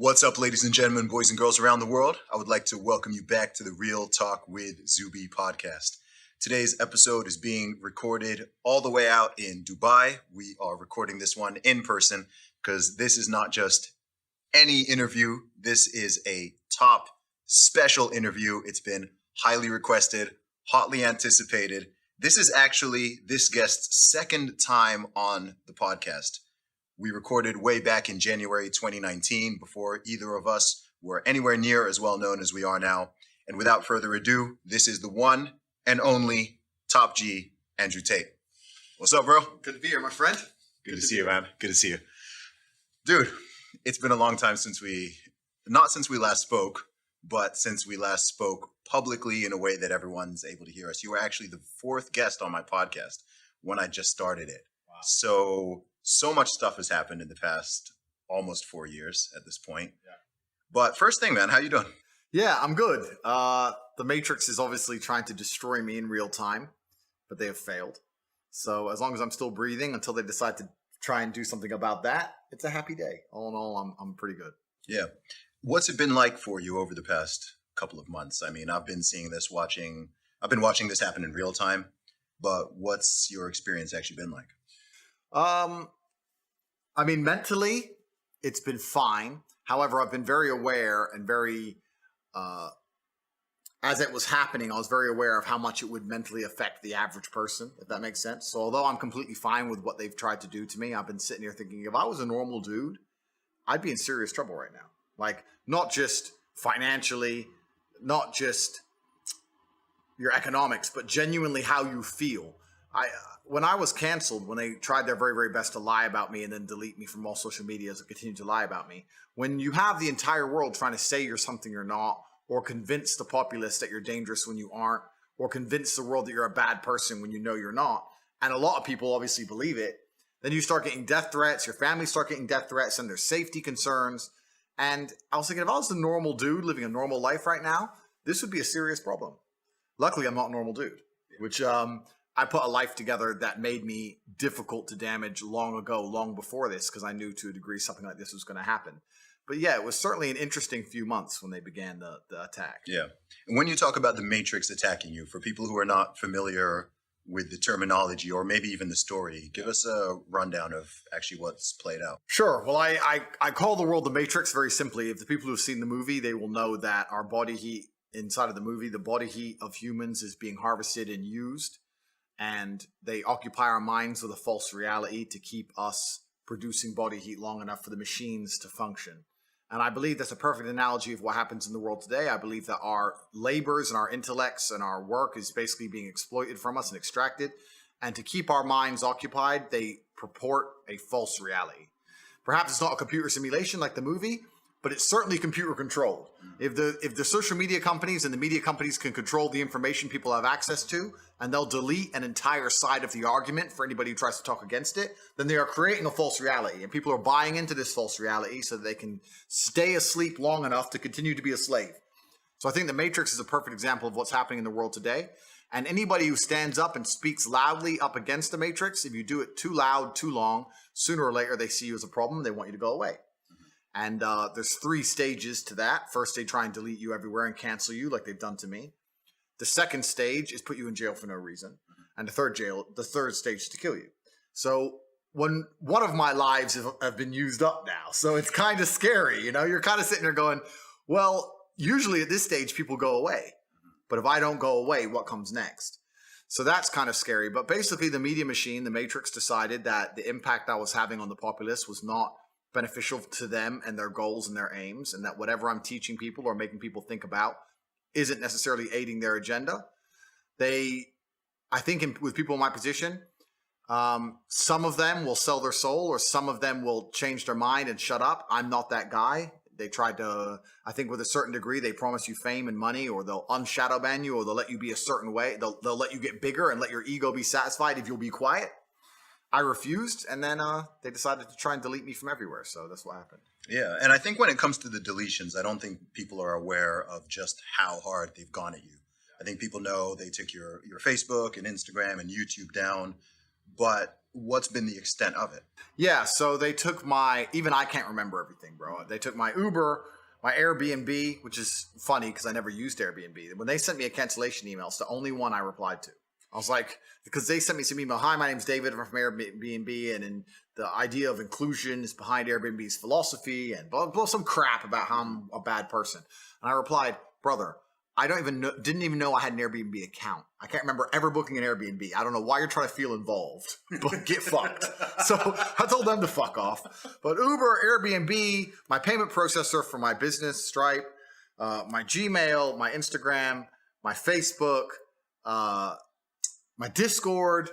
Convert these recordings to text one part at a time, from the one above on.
What's up, ladies and gentlemen, boys and girls around the world? I would like to welcome you back to the Real Talk with Zuby podcast. Today's episode is being recorded all the way out in Dubai. We are recording this one in person because this is not just any interview. This is a top special interview. It's been highly requested, hotly anticipated. This is actually this guest's second time on the podcast. We recorded way back in January 2019 before either of us were anywhere near as well known as we are now. And without further ado, this is the one and only Top G, Andrew Tate. What's up, bro? Good to be here, my friend. Good to see you, man. Good to see you. Dude, it's been a long time not since we last spoke, but since we last spoke publicly in a way that everyone's able to hear us. You were actually the fourth guest on my podcast when I just started it. Wow. So much stuff has happened in the past almost 4 years at this point. Yeah. But first thing, man, how you doing? Yeah, I'm good. The Matrix is obviously trying to destroy me in real time, but they have failed. So as long as I'm still breathing until they decide to try and do something about that, it's a happy day. All in all, I'm pretty good. Yeah. What's it been like for you over the past couple of months? I mean, I've been watching this happen in real time, but what's your experience actually been like? I mean, mentally, it's been fine. However, I've been very aware and as it was happening, I was very aware of how much it would mentally affect the average person, if that makes sense. So although I'm completely fine with what they've tried to do to me, I've been sitting here thinking, if I was a normal dude, I'd be in serious trouble right now. Like, not just financially, not just your economics, but genuinely how you feel. When I was canceled, when they tried their very, very best to lie about me and then delete me from all social media and continue to lie about me, when you have the entire world trying to say you're something you're not, or convince the populace that you're dangerous when you aren't, or convince the world that you're a bad person when you know you're not, and a lot of people obviously believe it, then you start getting death threats, your family start getting death threats, and there's safety concerns. And I was thinking, if I was a normal dude living a normal life right now, this would be a serious problem. Luckily, I'm not a normal dude, which I put a life together that made me difficult to damage long ago, long before this, because I knew to a degree something like this was going to happen. But yeah, it was certainly an interesting few months when they began the attack. Yeah. And when you talk about the Matrix attacking you, for people who are not familiar with the terminology or maybe even the story, give us a rundown of actually what's played out. Sure. Well, I call the world the Matrix very simply. If the people who have seen the movie, they will know that our body heat inside of the movie, the body heat of humans is being harvested and used. And they occupy our minds with a false reality to keep us producing body heat long enough for the machines to function. And I believe that's a perfect analogy of what happens in the world today. I believe that our labors and our intellects and our work is basically being exploited from us and extracted. And to keep our minds occupied, they purport a false reality. Perhaps it's not a computer simulation like the movie, but it's certainly computer controlled. If the social media companies and the media companies can control the information people have access to, and they'll delete an entire side of the argument for anybody who tries to talk against it, then they are creating a false reality. And people are buying into this false reality so that they can stay asleep long enough to continue to be a slave. So I think the Matrix is a perfect example of what's happening in the world today. And anybody who stands up and speaks loudly up against the Matrix, if you do it too loud, too long, sooner or later they see you as a problem. They want you to go away. And there's 3 stages to that. First, they try and delete you everywhere and cancel you like they've done to me. The second stage is put you in jail for no reason. And the third stage is to kill you. So one of my lives have been used up now. So it's kind of scary. You know, you're kind of sitting there going, well, usually at this stage, people go away. But if I don't go away, what comes next? So that's kind of scary. But basically, the media machine, the Matrix, decided that the impact I was having on the populace was not beneficial to them and their goals and their aims, and that whatever I'm teaching people or making people think about isn't necessarily aiding their agenda. I think with people in my position, some of them will sell their soul, or some of them will change their mind and shut up. I'm not that guy. They tried to, I think with a certain degree, they promise you fame and money, or they'll unshadow ban you, or they'll let you be a certain way. They'll let you get bigger and let your ego be satisfied if you'll be quiet. I refused, and then they decided to try and delete me from everywhere. So that's what happened. Yeah, and I think when it comes to the deletions, I don't think people are aware of just how hard they've gone at you. I think people know they took your Facebook and Instagram and YouTube down, but what's been the extent of it? Yeah, so they took even I can't remember everything, bro. They took my Uber, my Airbnb, which is funny because I never used Airbnb. When they sent me a cancellation email, it's the only one I replied to. I was like, because they sent me some email, hi, my name's David, I'm from Airbnb, and the idea of inclusion is behind Airbnb's philosophy, and blah, blah, some crap about how I'm a bad person. And I replied, brother, I didn't even know I had an Airbnb account. I can't remember ever booking an Airbnb. I don't know why you're trying to feel involved, but get fucked. So I told them to fuck off. But Uber, Airbnb, my payment processor for my business, Stripe, my Gmail, my Instagram, my Facebook, my Discord,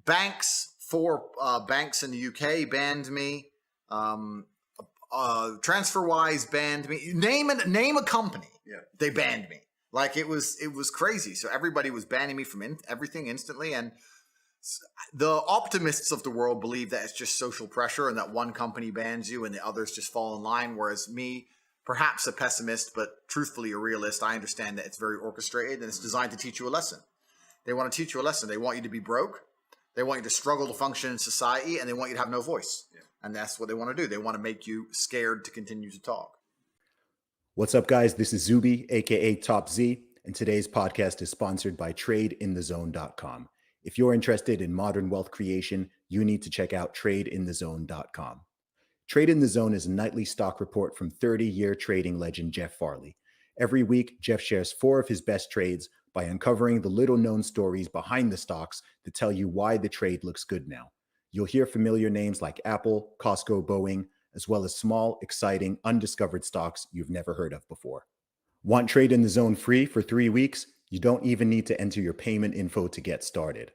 banks, 4 banks in the UK banned me. TransferWise banned me. Name a company. Yeah. They banned me. Like it was crazy. So everybody was banning me from everything instantly. And the optimists of the world believe that it's just social pressure and that one company bans you and the others just fall in line. Whereas me, perhaps a pessimist, but truthfully a realist, I understand that it's very orchestrated and it's designed to teach you a lesson. They want to teach you a lesson. They want you to be broke. They want you to struggle to function in society, and they want you to have no voice. Yeah. And that's what they want to do. They want to make you scared to continue to talk. What's up, guys? This is Zuby, aka Top Z, and today's podcast is sponsored by TradeInTheZone.com. If you're interested in modern wealth creation, you need to check out TradeInTheZone.com. Trade in the Zone is a nightly stock report from 30-year trading legend Jeff Farley. Every week, Jeff shares 4 of his best trades by uncovering the little-known stories behind the stocks that tell you why the trade looks good now. You'll hear familiar names like Apple, Costco, Boeing, as well as small, exciting, undiscovered stocks you've never heard of before. Want Trade in the Zone free for 3 weeks? You don't even need to enter your payment info to get started.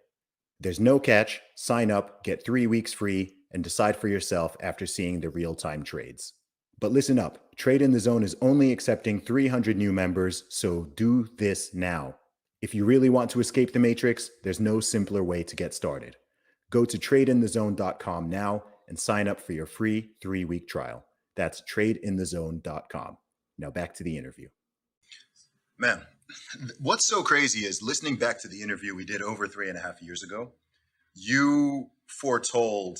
There's no catch. Sign up, get 3 weeks free, and decide for yourself after seeing the real-time trades. But listen up, Trade in the Zone is only accepting 300 new members, so do this now. If you really want to escape the matrix, there's no simpler way to get started. Go to TradeInTheZone.com now and sign up for your free 3-week trial. That's TradeInTheZone.com. Now back to the interview. Man, what's so crazy is listening back to the interview we did over 3.5 years ago, you foretold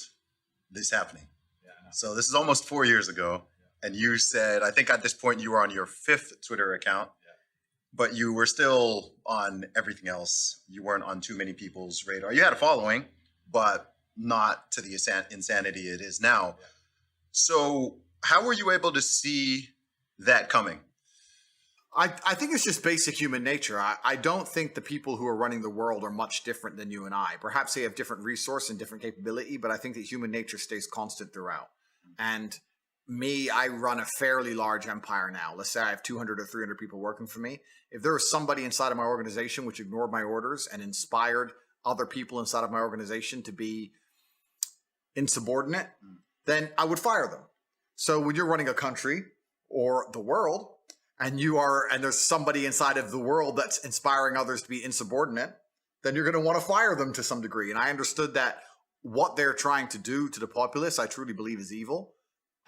this happening. Yeah, so this is almost 4 years ago. And you said, I think at this point you were on your 5th Twitter account, but you were still on everything else. You weren't on too many people's radar. You had a following, but not to the insanity it is now. Yeah. So how were you able to see that coming? I think it's just basic human nature. I don't think the people who are running the world are much different than you and I. Perhaps they have different resource and different capability, but I think that human nature stays constant throughout. And me, I run a fairly large empire now. Let's say I have 200 or 300 people working for me. If there was somebody inside of my organization which ignored my orders and inspired other people inside of my organization to be insubordinate, then I would fire them. So when you're running a country or the world, and there's somebody inside of the world that's inspiring others to be insubordinate, then you're going to want to fire them to some degree. And I understood that what they're trying to do to the populace, I truly believe is evil.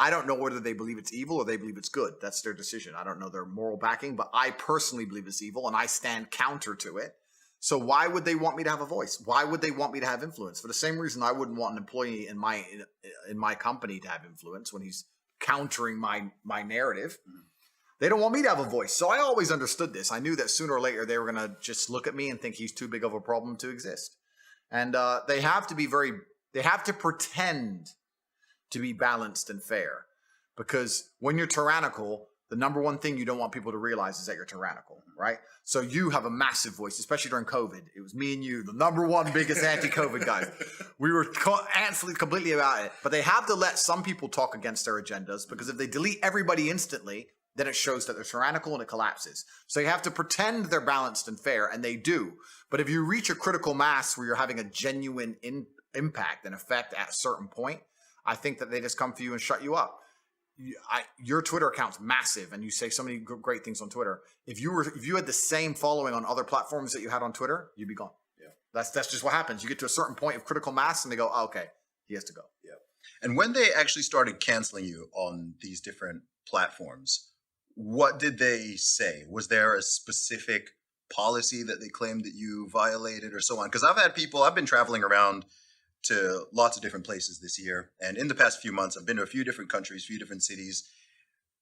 I don't know whether they believe it's evil or they believe it's good. That's their decision. I don't know their moral backing, but I personally believe it's evil and I stand counter to it. So why would they want me to have a voice? Why would they want me to have influence? For the same reason I wouldn't want an employee in my company to have influence when he's countering my narrative. Mm-hmm. They don't want me to have a voice. So I always understood this. I knew that sooner or later they were going to just look at me and think he's too big of a problem to exist. And they have to pretend to be balanced and fair. Because when you're tyrannical, the number one thing you don't want people to realize is that you're tyrannical, right? So you have a massive voice, especially during COVID. It was me and you, the number one biggest anti-COVID guys. We were absolutely completely about it. But they have to let some people talk against their agendas, because if they delete everybody instantly, then it shows that they're tyrannical and it collapses. So you have to pretend they're balanced and fair, and they do. But if you reach a critical mass where you're having a genuine impact and effect at a certain point, I think that they just come for you and shut you up. Your Twitter account's massive, and you say so many great things on Twitter. If you had the same following on other platforms that you had on Twitter, you'd be gone. Yeah, that's just what happens. You get to a certain point of critical mass, and they go, oh, "Okay, he has to go." Yeah. And when they actually started canceling you on these different platforms, what did they say? Was there a specific policy that they claimed that you violated or so on? Because I've been traveling around to lots of different places this year. And in the past few months, I've been to a few different countries, few different cities.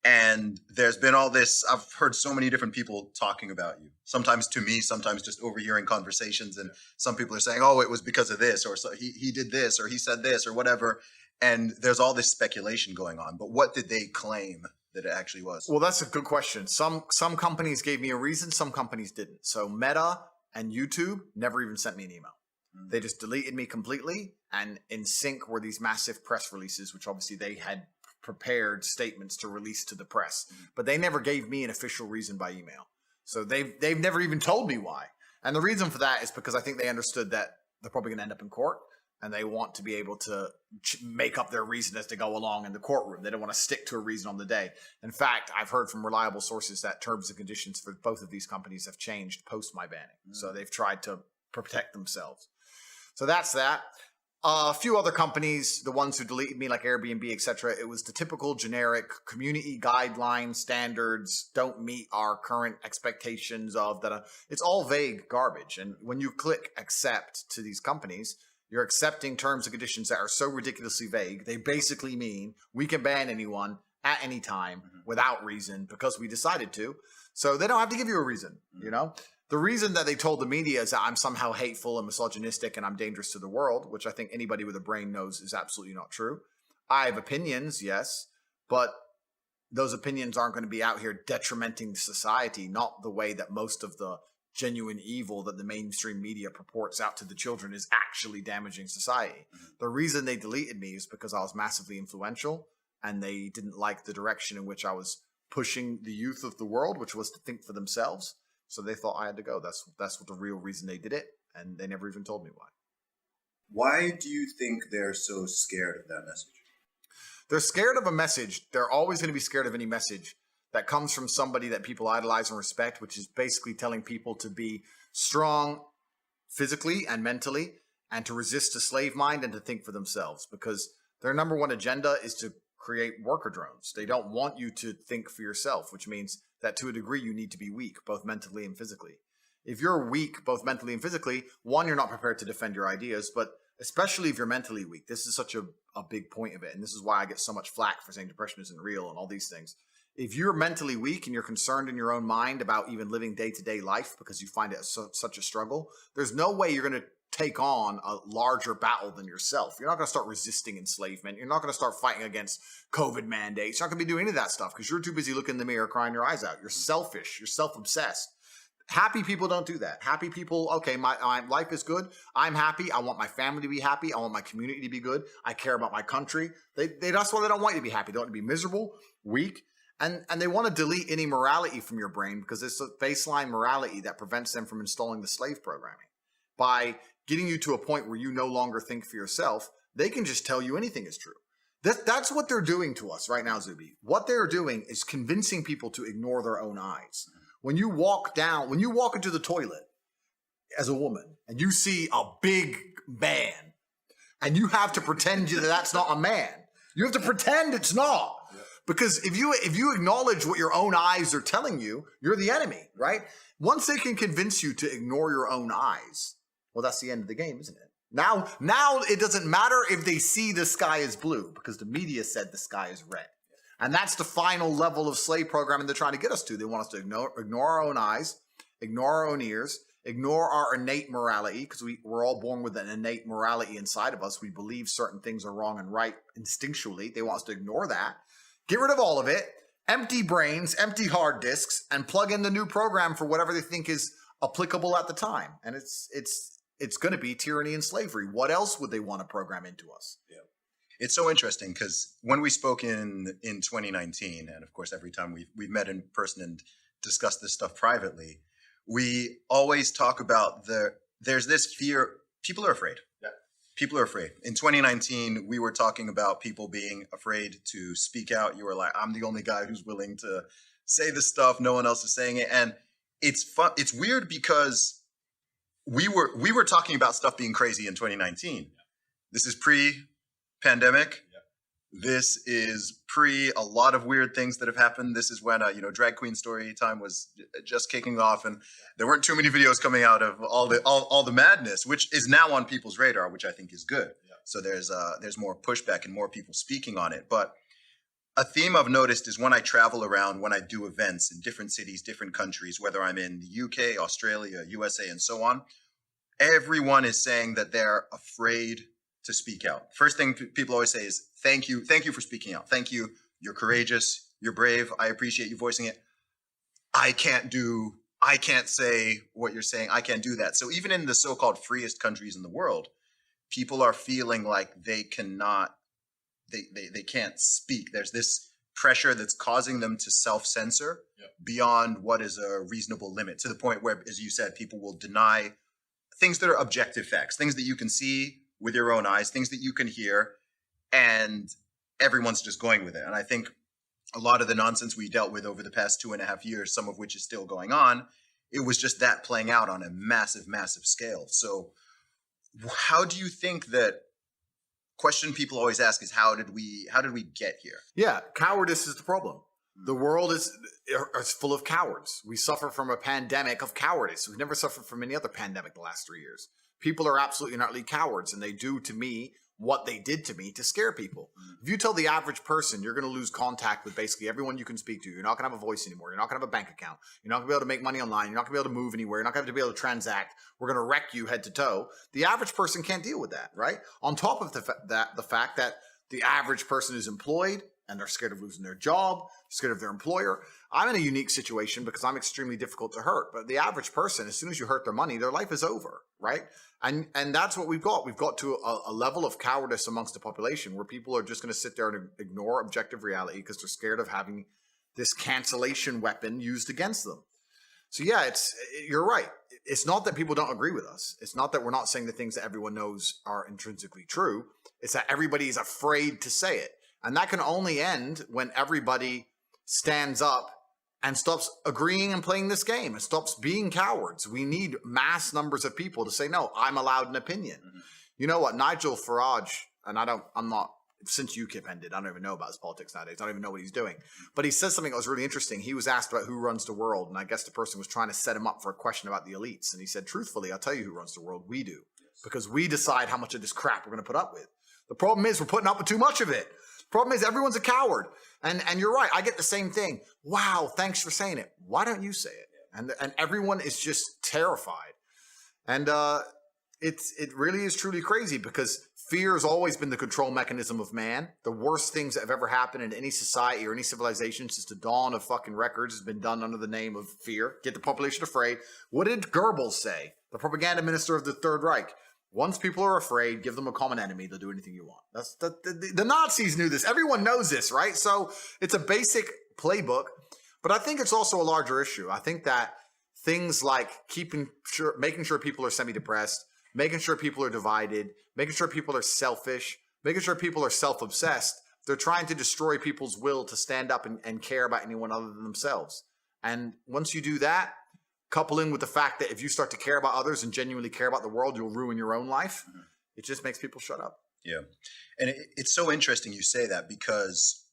And there's been all this, I've heard so many different people talking about you, sometimes to me, sometimes just overhearing conversations. And some people are saying, oh, it was because of this, or so he did this, or he said this, or whatever. And there's all this speculation going on. But what did they claim that it actually was? Well, that's a good question. Some companies gave me a reason, some companies didn't. So Meta and YouTube never even sent me an email. They just deleted me completely. And in sync were these massive press releases, which obviously they had prepared statements to release to the press. But they never gave me an official reason by email. So they've never even told me why. And the reason for that is because I think they understood that they're probably going to end up in court. And they want to be able to make up their reason as they go along in the courtroom. They don't want to stick to a reason on the day. In fact, I've heard from reliable sources that terms and conditions for both of these companies have changed post my banning. So they've tried to protect themselves. So that's that. A few other companies, the ones who deleted me, like Airbnb, etc., it was the typical generic community guideline standards don't meet our current expectations of that. It's all vague garbage. And when you click accept to these companies, you're accepting terms and conditions that are so ridiculously vague. They basically mean we can ban anyone at any time without reason because we decided to. So they don't have to give you a reason, you know? The reason that they told the media is that I'm somehow hateful and misogynistic and I'm dangerous to the world, which I think anybody with a brain knows is absolutely not true. I have opinions, yes, but those opinions aren't going to be out here detrimenting society, not the way that most of the genuine evil that the mainstream media purports out to the children is actually damaging society. The reason they deleted me is because I was massively influential and they didn't like the direction in which I was pushing the youth of the world, which was to think for themselves. So they thought I had to go. That's what the real reason they did it. And they never even told me why. Why do you think they're so scared of that message? They're scared of a message. They're always going to be scared of any message that comes from somebody that people idolize and respect, which is basically telling people to be strong physically and mentally and to resist the slave mind and to think for themselves, because their number one agenda is to create worker drones. They don't want you to think for yourself, which means that to a degree you need to be weak, both mentally and physically. If you're weak, both mentally and physically, one, you're not prepared to defend your ideas, but especially if you're mentally weak, this is such a big point of it. And this is why I get so much flack for saying depression isn't real and all these things. If you're mentally weak and you're concerned in your own mind about even living day-to-day life because you find it such a struggle, there's no way you're going to take on a larger battle than yourself. You're not going to start resisting enslavement. You're not going to start fighting against COVID mandates. You're not going to be doing any of that stuff because you're too busy looking in the mirror crying your eyes out. You're selfish. You're self-obsessed. Happy people don't do that. Happy people, okay, my life is good. I'm happy. I want my family to be happy. I want my community to be good. I care about my country. That's why they don't want you to be happy. They want you to be miserable, weak, and they want to delete any morality from your brain because it's a baseline morality that prevents them from installing the slave programming. By getting you to a point where you no longer think for yourself, they can just tell you anything is true. That's what they're doing to us right now, Zuby. What they're doing is convincing people to ignore their own eyes. When you walk into the toilet as a woman and you see a big man and you have to pretend that that's not a man, you have to pretend it's not. Because if you acknowledge what your own eyes are telling you, you're the enemy, right? Once they can convince you to ignore your own eyes, well, that's the end of the game, isn't it? Now it doesn't matter if they see the sky is blue because the media said the sky is red. And that's the final level of slave programming they're trying to get us to. They want us to ignore our own eyes, ignore our own ears, ignore our innate morality, because we're all born with an innate morality inside of us. We believe certain things are wrong and right instinctually. They want us to ignore that. Get rid of all of it, empty brains, empty hard disks, and plug in the new program for whatever they think is applicable at the time. And it's going to be tyranny and slavery. What else would they want to program into us? Yeah. It's so interesting because when we spoke in 2019, and of course, every time we've met in person and discussed this stuff privately, we always talk about there's this fear. People are afraid. Yeah. People are afraid. In 2019, we were talking about people being afraid to speak out. You were like, I'm the only guy who's willing to say this stuff. No one else is saying it. And it's fun. It's weird because we were talking about stuff being crazy in 2019. Yeah. This is pre-pandemic. Yeah. This is pre a lot of weird things that have happened. This is when drag queen story time was just kicking off, and there weren't too many videos coming out of all the madness, which is now on people's radar, which I think is good. Yeah. So there's more pushback and more people speaking on it. But a theme I've noticed is when I travel around, when I do events in different cities, different countries, whether I'm in the UK, Australia, USA, and so on, everyone is saying that they're afraid to speak out. First thing people always say is, thank you for speaking out. Thank you. You're courageous. You're brave. I appreciate you voicing it. I can't say what you're saying. I can't do that. So even in the so-called freest countries in the world, people are feeling like they cannot, they can't speak. There's this pressure that's causing them to self-censor beyond what is a reasonable limit, to the point where, as you said, people will deny things that are objective facts, things that you can see with your own eyes, things that you can hear, and everyone's just going with it. And I think a lot of the nonsense we dealt with over the past 2.5 years, some of which is still going on, it was just that playing out on a massive, massive scale. So how do you think that, question people always ask is, how did we get here? Yeah, cowardice is the problem. The world is full of cowards. We suffer from a pandemic of cowardice. We've never suffered from any other pandemic the last 3 years. People are absolutely and utterly cowards, and they do to me what they did to me to scare people. If you tell the average person you're going to lose contact with basically everyone you can speak to, you're not going to have a voice anymore, you're not going to have a bank account, you're not going to be able to make money online, you're not going to be able to move anywhere, you're not going to be able to transact, we're going to wreck you head to toe, the average person can't deal with that, right? On top of the fact that the average person is employed and they're scared of losing their job, scared of their employer. I'm in a unique situation because I'm extremely difficult to hurt. But the average person, as soon as you hurt their money, their life is over, right? And that's what we've got. We've got to a level of cowardice amongst the population where people are just going to sit there and ignore objective reality because they're scared of having this cancellation weapon used against them. So yeah, you're right. It's not that people don't agree with us. It's not that we're not saying the things that everyone knows are intrinsically true. It's that everybody is afraid to say it. And that can only end when everybody stands up and stops agreeing and playing this game and stops being cowards. We need mass numbers of people to say, no, I'm allowed an opinion. Mm-hmm. You know what? Nigel Farage, and since UKIP ended, I don't even know about his politics nowadays. I don't even know what he's doing. But he said something that was really interesting. He was asked about who runs the world. And I guess the person was trying to set him up for a question about the elites. And he said, truthfully, I'll tell you who runs the world. We do. Yes. Because we decide how much of this crap we're going to put up with. The problem is we're putting up with too much of it. Problem is everyone's a coward. And you're right. I get the same thing. Wow, thanks for saying it. Why don't you say it? And everyone is just terrified. And it really is truly crazy because fear has always been the control mechanism of man. The worst things that have ever happened in any society or any civilization since the dawn of fucking records has been done under the name of fear. Get the population afraid. What did Goebbels say? The propaganda minister of the Third Reich. Once people are afraid, give them a common enemy. They'll do anything you want. That's the Nazis knew this. Everyone knows this, right? So it's a basic playbook, but I think it's also a larger issue. I think that things like making sure people are semi-depressed, making sure people are divided, making sure people are selfish, making sure people are self-obsessed. They're trying to destroy people's will to stand up and care about anyone other than themselves. And once you do that, couple in with the fact that if you start to care about others and genuinely care about the world, you'll ruin your own life. Mm-hmm. It just makes people shut up. Yeah. And it's so interesting you say that because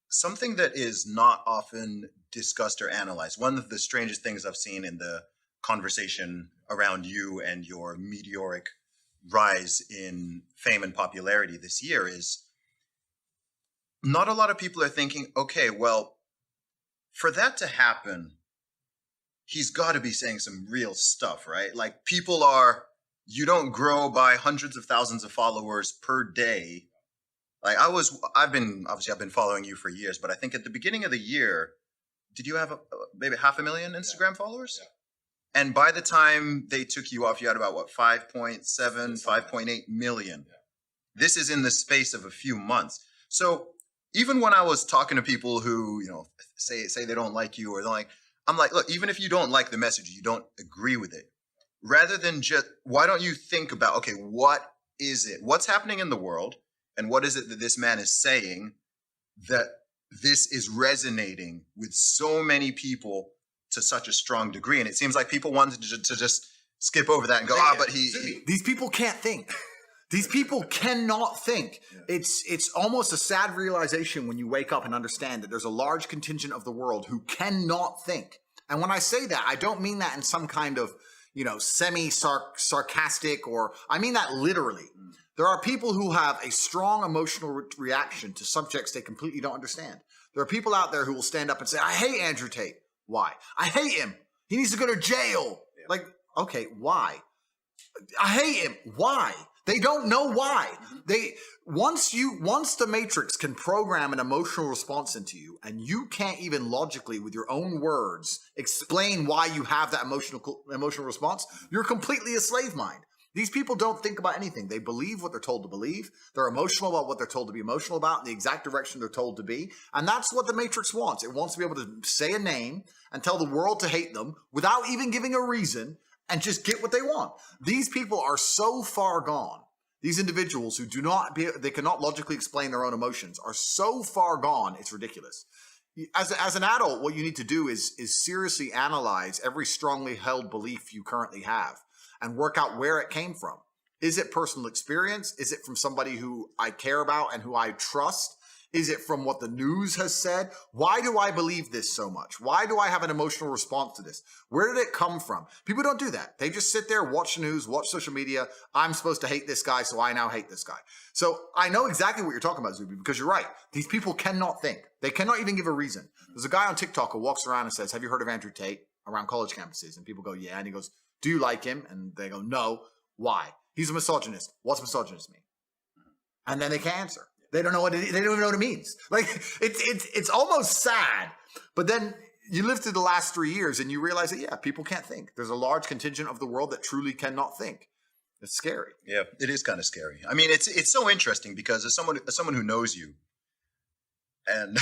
something that is not often discussed or analyzed, one of the strangest things I've seen in the conversation around you and your meteoric rise in fame and popularity this year is not a lot of people are thinking, okay, well, for that to happen, he's got to be saying some real stuff, right? Like you don't grow by hundreds of thousands of followers per day. Like I've been following you for years, but I think at the beginning of the year, did you have maybe 500,000 Instagram followers? Yeah. And by the time they took you off, you had about 5.7, 5.8 million. Yeah. This is in the space of a few months. So even when I was talking to people who, say they don't like you or I'm like, look, even if you don't like the message, you don't agree with it, rather than why don't you think about, okay, what is it? What's happening in the world? And what is it that this man is saying that this is resonating with so many people to such a strong degree? And it seems like people wanted to just skip over that and go, but these people can't think. These people cannot think. Yeah. It's almost a sad realization when you wake up and understand that there's a large contingent of the world who cannot think. And when I say that, I don't mean that in some kind of, semi-sarcastic I mean that literally. There are people who have a strong emotional reaction to subjects they completely don't understand. There are people out there who will stand up and say, I hate Andrew Tate. Why? I hate him. He needs to go to jail. Yeah. Like, okay, why? I hate him. Why? They don't know why. Once the Matrix can program an emotional response into you, and you can't even logically, with your own words, explain why you have that emotional response, you're completely a slave mind. These people don't think about anything. They believe what they're told to believe. They're emotional about what they're told to be emotional about, in the exact direction they're told to be. And that's what the Matrix wants. It wants to be able to say a name and tell the world to hate them without even giving a reason and just get what they want. These people are so far gone. These individuals who they cannot logically explain their own emotions are so far gone, it's ridiculous. As an adult, what you need to do is seriously analyze every strongly held belief you currently have and work out where it came from. Is it personal experience? Is it from somebody who I care about and who I trust? Is it from what the news has said? Why do I believe this so much? Why do I have an emotional response to this? Where did it come from? People don't do that. They just sit there, watch the news, watch social media. I'm supposed to hate this guy, so I now hate this guy. So I know exactly what you're talking about, Zuby, because you're right. These people cannot think. They cannot even give a reason. There's a guy on TikTok who walks around and says, have you heard of Andrew Tate around college campuses? And people go, yeah. And he goes, do you like him? And they go, no. Why? He's a misogynist. What's misogynist mean? And then they can't answer. They don't know what they don't even know what it means. Like it's almost sad. But then you live through the last 3 years and you realize that, yeah, people can't think. There's a large contingent of the world that truly cannot think. It's scary. Yeah, it is kind of scary. I mean, it's so interesting because as someone who knows you, and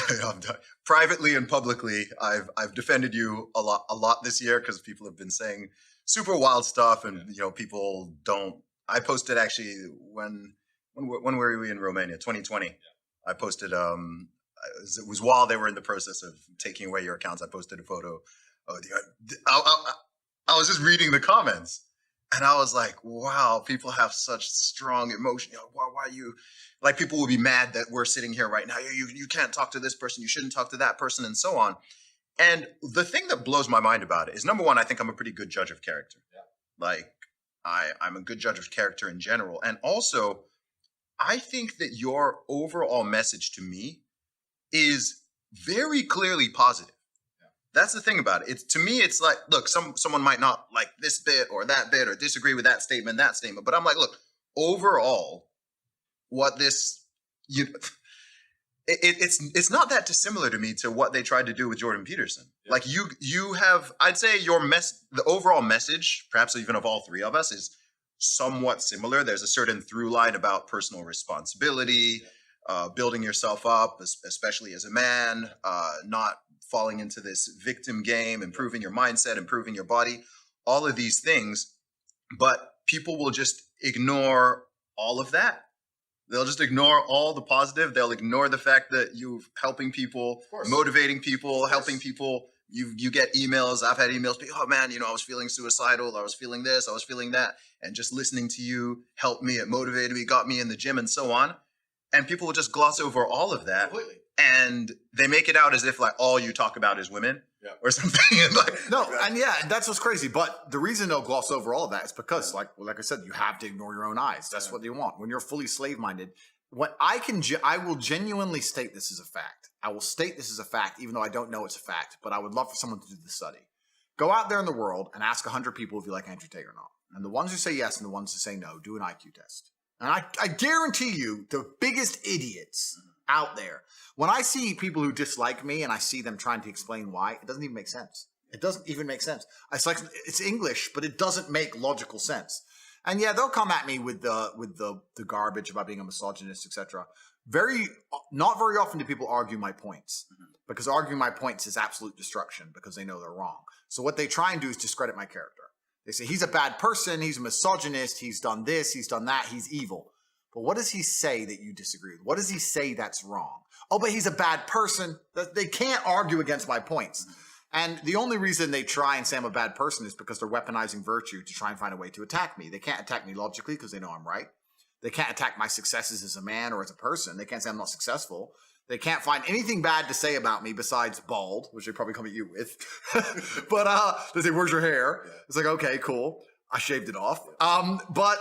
privately and publicly, I've defended you a lot this year because people have been saying super wild stuff, and people don't. I posted actually when were we in Romania? 2020. Yeah. I posted. It was while they were in the process of taking away your accounts. I posted a photo. I was just reading the comments, and I was like, "Wow, people have such strong emotion. Why you?" Like, people will be mad that we're sitting here right now. You can't talk to this person. You shouldn't talk to that person, and so on. And the thing that blows my mind about it is, number one, I think I'm a pretty good judge of character. Yeah. Like, I'm a good judge of character in general. And also, I think that your overall message to me is very clearly positive. Yeah. That's the thing about it. To me, it's like, look, someone might not like this bit or that bit or disagree with that statement, but I'm like, look, overall, what this it's not that dissimilar to me to what they tried to do with Jordan Peterson. Yeah. Like you have, I'd say the overall message, perhaps even of all three of us, is somewhat similar. There's a certain through line about personal responsibility, building yourself up, especially as a man, not falling into this victim game, improving your mindset, improving your body, all of these things. But people will just ignore all of that. They'll just ignore all the positive. They'll ignore the fact that you're helping people, motivating people, helping people. You get emails. I've had emails. Oh man, I was feeling suicidal. I was feeling this. I was feeling that. And just listening to you helped me. It motivated me, got me in the gym, and so on. And people will just gloss over all of that. Completely. And they make it out as if like all you talk about is women. Yeah. Or something. And that's what's crazy. But the reason they'll gloss over all of that is because, like I said, you have to ignore your own eyes. That's what they want. When you're fully slave-minded, I will genuinely state this as a fact. I will state this as a fact, even though I don't know it's a fact. But I would love for someone to do the study. Go out there in the world and ask 100 people if you like Andrew Tate or not. And the ones who say yes and the ones who say no, do an IQ test. And I guarantee you, the biggest idiots out there, when I see people who dislike me and I see them trying to explain why, it doesn't even make sense. It doesn't even make sense. It's like, it's English, but it doesn't make logical sense. And yeah, they'll come at me with the garbage about being a misogynist, etc. Not very often do people argue my points, because arguing my points is absolute destruction because they know they're wrong. So what they try and do is discredit my character. They say he's a bad person, he's a misogynist, he's done this, he's done that, he's evil. But what does he say that you disagree with? What does he say that's wrong? Oh, but he's a bad person. They can't argue against my points. And the only reason they try and say I'm a bad person is because they're weaponizing virtue to try and find a way to attack me. They can't attack me logically because they know I'm right. They can't attack my successes as a man or as a person. They can't say I'm not successful. They can't find anything bad to say about me besides bald, which they probably come at you with. But they say, where's your hair? Yeah. It's like, okay, cool. I shaved it off. But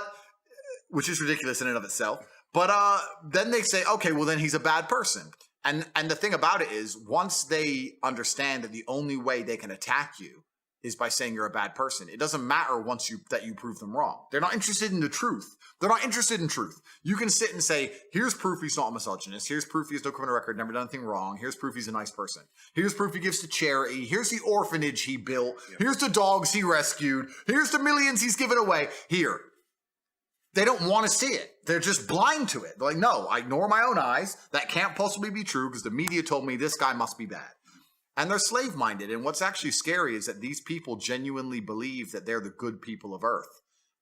which is ridiculous in and of itself. But then they say, okay, well, then he's a bad person. And the thing about it is, once they understand that the only way they can attack you is by saying you're a bad person, it doesn't matter once that you prove them wrong. They're not interested in the truth. They're not interested in truth. You can sit and say, here's proof he's not a misogynist. Here's proof he has no criminal record, never done anything wrong. Here's proof he's a nice person. Here's proof he gives to charity. Here's the orphanage he built. Here's the dogs he rescued. Here's the millions he's given away. Here. They don't want to see it. They're just blind to it. They're like, no, I ignore my own eyes. That can't possibly be true because the media told me this guy must be bad. And they're slave-minded. And what's actually scary is that these people genuinely believe that they're the good people of Earth.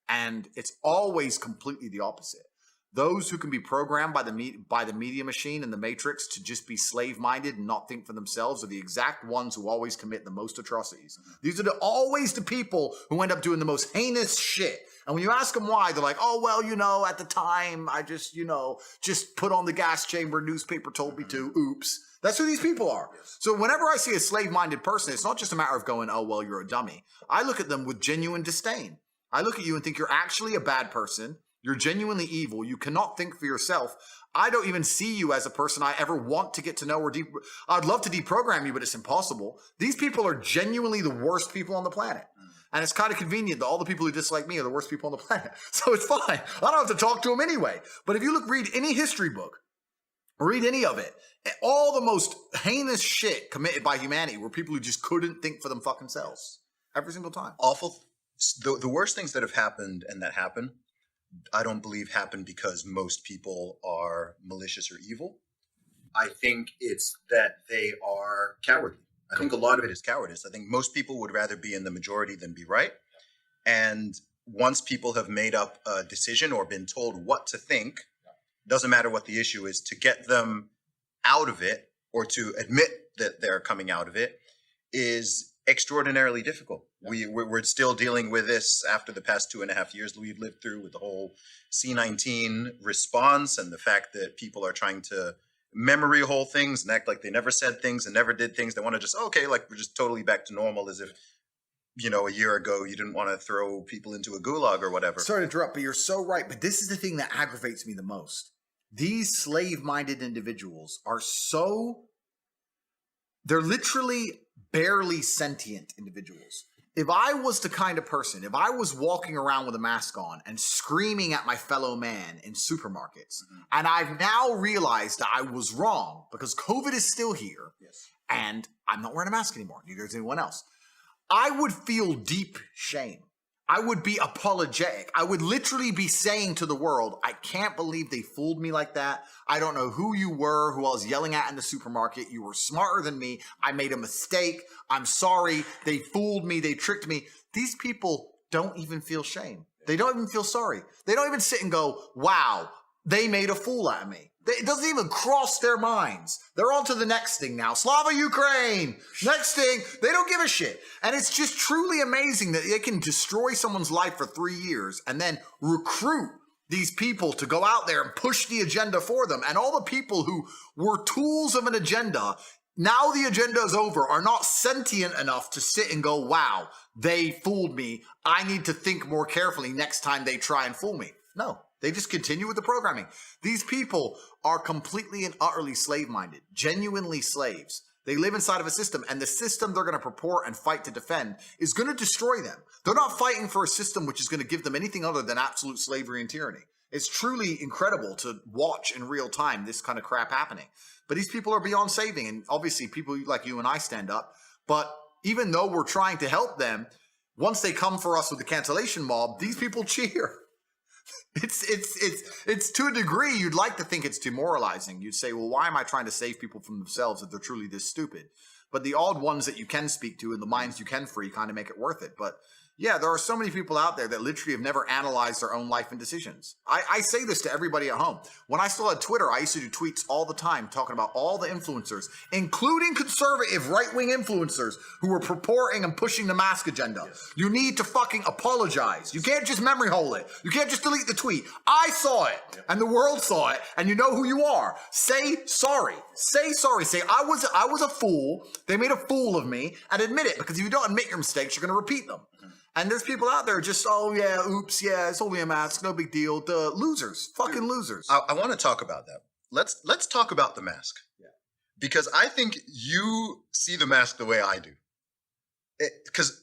And it's always completely the opposite. Those who can be programmed by the media machine and the matrix to just be slave-minded and not think for themselves are the exact ones who always commit the most atrocities. These are always the people who end up doing the most heinous shit. And when you ask them why, they're like, oh, well, at the time, I just, just put on the gas chamber, newspaper told me to, oops. That's who these people are. So whenever I see a slave-minded person, it's not just a matter of going, oh, well, you're a dummy. I look at them with genuine disdain. I look at you and think you're actually a bad person. You're genuinely evil. You cannot think for yourself. I don't even see you as a person I ever want to get to know or I'd love to deprogram you, but it's impossible. These people are genuinely the worst people on the planet. And it's kind of convenient that all the people who dislike me are the worst people on the planet. So it's fine. I don't have to talk to them anyway. But if you read any history book, read any of it, all the most heinous shit committed by humanity were people who just couldn't think for them fucking selves. Every single time. Awful. The worst things that have happened and that happen, I don't believe happen because most people are malicious or evil. I think it's that they are cowardly. I think a lot of it is cowardice. I think most people would rather be in the majority than be right. And once people have made up a decision or been told what to think, doesn't matter what the issue is, to get them out of it or to admit that they're coming out of it is extraordinarily difficult. We're still dealing with this after the past 2.5 years that we've lived through with the whole C-19 response and the fact that people are trying to memory hole things and act like they never said things and never did things. They want to just, okay, like we're just totally back to normal as if, a year ago you didn't want to throw people into a gulag or whatever. Sorry to interrupt, but you're so right. But this is the thing that aggravates me the most. These slave-minded individuals are they're literally barely sentient individuals. If I was the kind of person, if I was walking around with a mask on and screaming at my fellow man in supermarkets, and I've now realized that I was wrong because COVID is still here, and I'm not wearing a mask anymore, neither is anyone else, I would feel deep shame. I would be apologetic. I would literally be saying to the world, I can't believe they fooled me like that. I don't know who you were, who I was yelling at in the supermarket. You were smarter than me. I made a mistake. I'm sorry. They fooled me. They tricked me. These people don't even feel shame. They don't even feel sorry. They don't even sit and go, wow, they made a fool out of me. It doesn't even cross their minds. They're on to the next thing now. Slava Ukraine. Next thing. They don't give a shit. And it's just truly amazing that they can destroy someone's life for 3 years and then recruit these people to go out there and push the agenda for them. And all the people who were tools of an agenda, now the agenda is over, are not sentient enough to sit and go, wow, they fooled me. I need to think more carefully next time they try and fool me. No. They just continue with the programming. These people are completely and utterly slave-minded, genuinely slaves. They live inside of a system, and the system they're going to purport and fight to defend is going to destroy them. They're not fighting for a system which is going to give them anything other than absolute slavery and tyranny. It's truly incredible to watch in real time this kind of crap happening. But these people are beyond saving, and obviously people like you and I stand up. But even though we're trying to help them, once they come for us with the cancellation mob, these people cheer. It's to a degree you'd like to think it's demoralizing. You'd say, well, why am I trying to save people from themselves if they're truly this stupid? But the odd ones that you can speak to and the minds you can free kind of make it worth it. But yeah, there are so many people out there that literally have never analyzed their own life and decisions. I say this to everybody at home. When I still had Twitter, I used to do tweets all the time talking about all the influencers, including conservative right-wing influencers who were purporting and pushing the mask agenda. Yes. You need to fucking apologize. You can't just memory hole it. You can't just delete the tweet. I saw it, and the world saw it, and you know who you are. Say sorry. Say sorry. Say, I was a fool. They made a fool of me, and admit it, because if you don't admit your mistakes, you're going to repeat them. And there's people out there just, oh yeah, oops, yeah, it's only a mask, no big deal. The losers, fucking losers. I want to talk about that. Let's talk about the mask. Yeah. Because I think you see the mask the way I do. Because